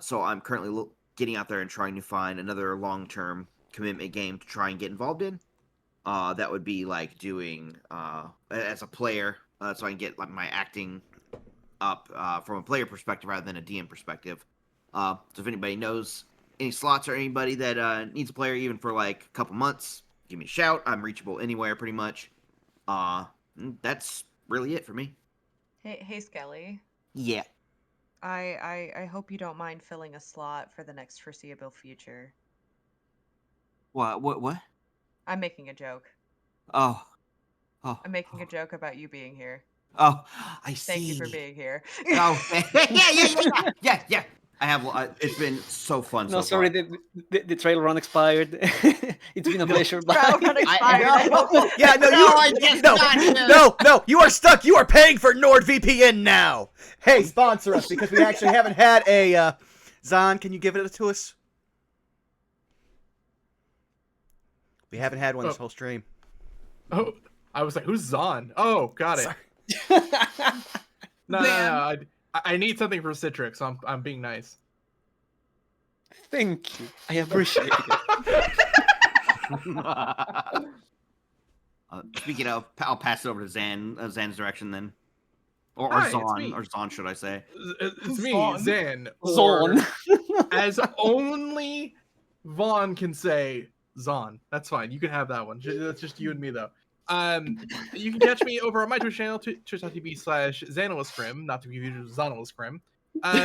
So I'm currently getting out there and trying to find another long-term commitment game to try and get involved in. That would be like doing as a player, so I can get like my acting up from a player perspective rather than a DM perspective. So if anybody knows any slots or anybody that needs a player even for like a couple months, give me a shout. I'm reachable anywhere pretty much. That's really it for me.
Hey, Skelly.
Yeah.
I hope you don't mind filling a slot for the next foreseeable future.
What?
I'm making a joke.
Oh.
I'm making a joke about you being here.
Oh, I see.
Thank you for being here.
Oh, yeah. I have. It's been so fun.
No,
so
sorry,
far.
the trail run expired. It's been a pleasure.
Trial
Bye.
run expired. I hope-
Yeah, no,
I guess not.
no, you are stuck. You are paying for NordVPN now. Hey, sponsor us because we actually haven't had a. Zahn, can you give it to us? We haven't had one this whole stream.
Oh, I was like, who's Zahn? Oh, got it.
Sorry.
No. I need something for Citrix. So I'm being nice.
Thank you. I appreciate it.
Speaking of, I'll pass it over to Zan's direction then, or
Hi, it's
Zahn,
me.
or Zahn, should I say?
It's me,
Zahn.
Zan.
Zahn.
Or, as only Vaughn can say, Zahn. That's fine. You can have that one. That's just you and me, though. You can catch me over on my Twitch channel, twitch.tv/Xanilescrim, not to be confused with Xanilescrim.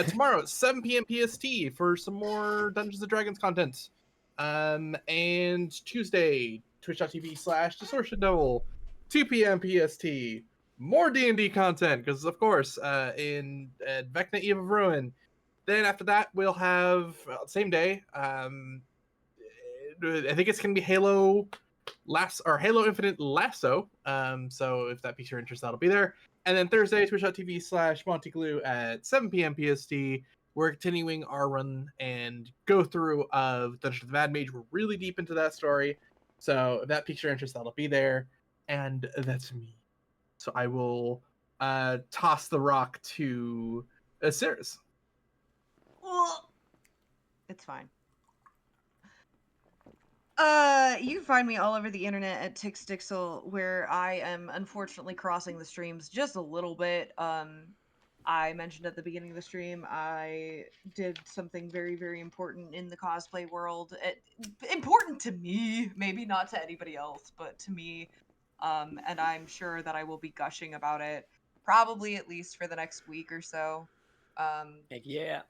Tomorrow at 7 p.m. PST for some more Dungeons & Dragons content. And Tuesday, twitch.tv/Distortion Devil, 2 p.m. PST. More D&D content, because of course, in Vecna Eve of Ruin. Then after that, we'll have, same day, I think it's going to be Halo Infinite Lasso. So if that piques your interest, that'll be there. And then Thursday, twitch.tv/MontyGlue at 7 p.m. PST. We're continuing our run and go through of Dungeon of the Mad Mage. We're really deep into that story. So if that piques your interest, that'll be there. And that's me. So I will toss the rock to Cirrus.
It's fine. You can find me all over the internet at TixDixel, where I am unfortunately crossing the streams just a little bit. I mentioned at the beginning of the stream, I did something very, very important in the cosplay world. Important to me, maybe not to anybody else, but to me. And I'm sure that I will be gushing about it, probably at least for the next week or so.
Heck yeah.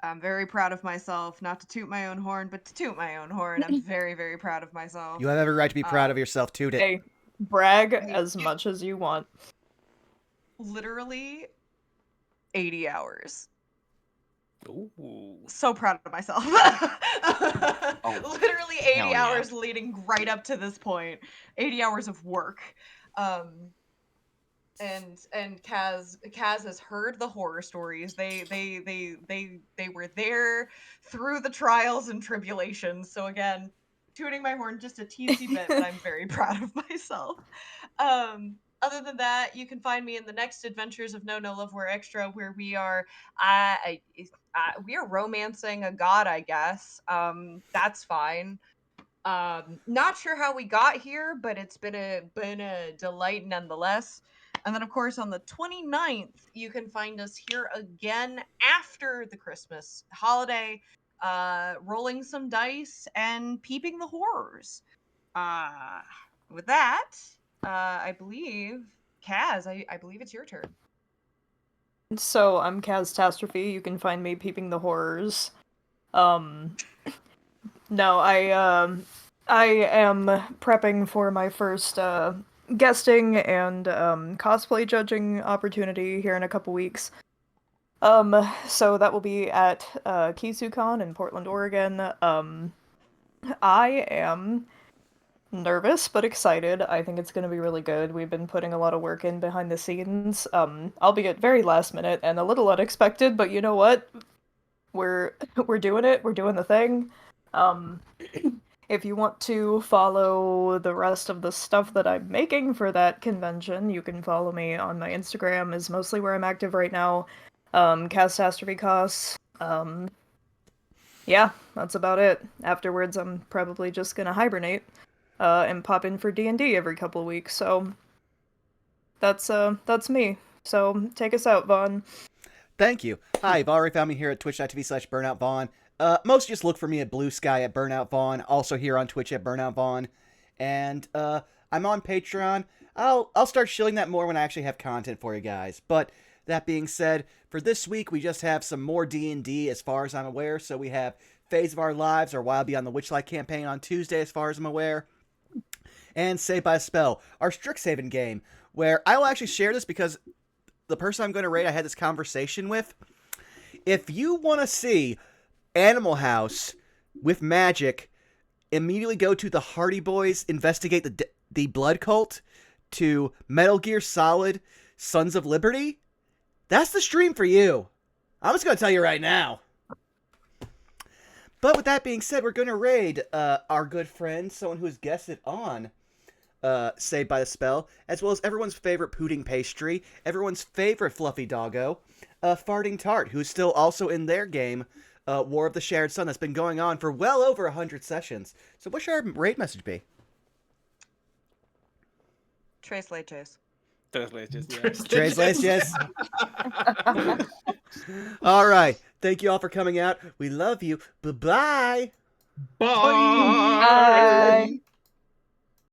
I'm very proud of myself, not to toot my own horn, but to toot my own horn. I'm very, very proud of myself.
You have every right to be proud of yourself, too.
Hey, brag
Hey,
as much as you want.
Literally 80 hours.
Ooh.
So proud of myself. Literally 80
hell yeah.
hours leading right up to this point. 80 hours of work. And Kaz has heard the horror stories. They were there through the trials and tribulations. So again, tooting my horn just a teensy bit, but I'm very proud of myself. other than that, you can find me in the next adventures of No No Love Wear Extra, where we are we are romancing a god, I guess. That's fine. Not sure how we got here, but it's been a delight nonetheless. And then of course on the 29th, you can find us here again after the Christmas holiday, rolling some dice and peeping the horrors. Uh with that, I believe Kaz, I believe it's your turn.
So I'm Catastrophe. You can find me peeping the horrors. Um, no, I am prepping for my first guesting and cosplay judging opportunity here in a couple weeks. So that will be at KisuCon in Portland, Oregon. I am nervous but excited. I think it's going to be really good. We've been putting a lot of work in behind the scenes, albeit very last minute and a little unexpected, but you know what? We're doing it. We're doing the thing. If you want to follow the rest of the stuff that I'm making for that convention, you can follow me on my Instagram, is mostly where I'm active right now. Catastrophe Costs. Yeah, that's about it. Afterwards, I'm probably just gonna hibernate, and pop in for D&D every couple of weeks. So that's me. So take us out, Vaughn.
Thank you. Hi, you've already found me here at twitch.tv/BurnoutVaughn. Most just look for me at Blue Sky at Burnout Vaughn, also here on Twitch at Burnout Vaughn. And I'm on Patreon. I'll start shilling that more when I actually have content for you guys. But that being said, for this week we just have some more D&D as far as I'm aware. So we have Phase of Our Lives, our Wild Beyond the Witchlight campaign on Tuesday as far as I'm aware. And Saved by a Spell, our Strixhaven game, where I will actually share this because the person I'm going to raid, I had this conversation with. If you want to see Animal House with magic, immediately go to the Hardy Boys Investigate the Blood Cult, to Metal Gear Solid Sons of Liberty. That's the stream for you. I'm just going to tell you right now. But with that being said, we're going to raid our good friend, someone who's guested on Saved by the Spell, as well as everyone's favorite pudding pastry, everyone's favorite fluffy doggo, Farting Tart, who's still also in their game, War of the Shared Sun, that's been going on for well over 100 sessions. So what should our raid message be?
Tres leches.
Tres leches, yes.
Tres leches. All right. Thank you all for coming out. We love you. Bye-bye.
Bye.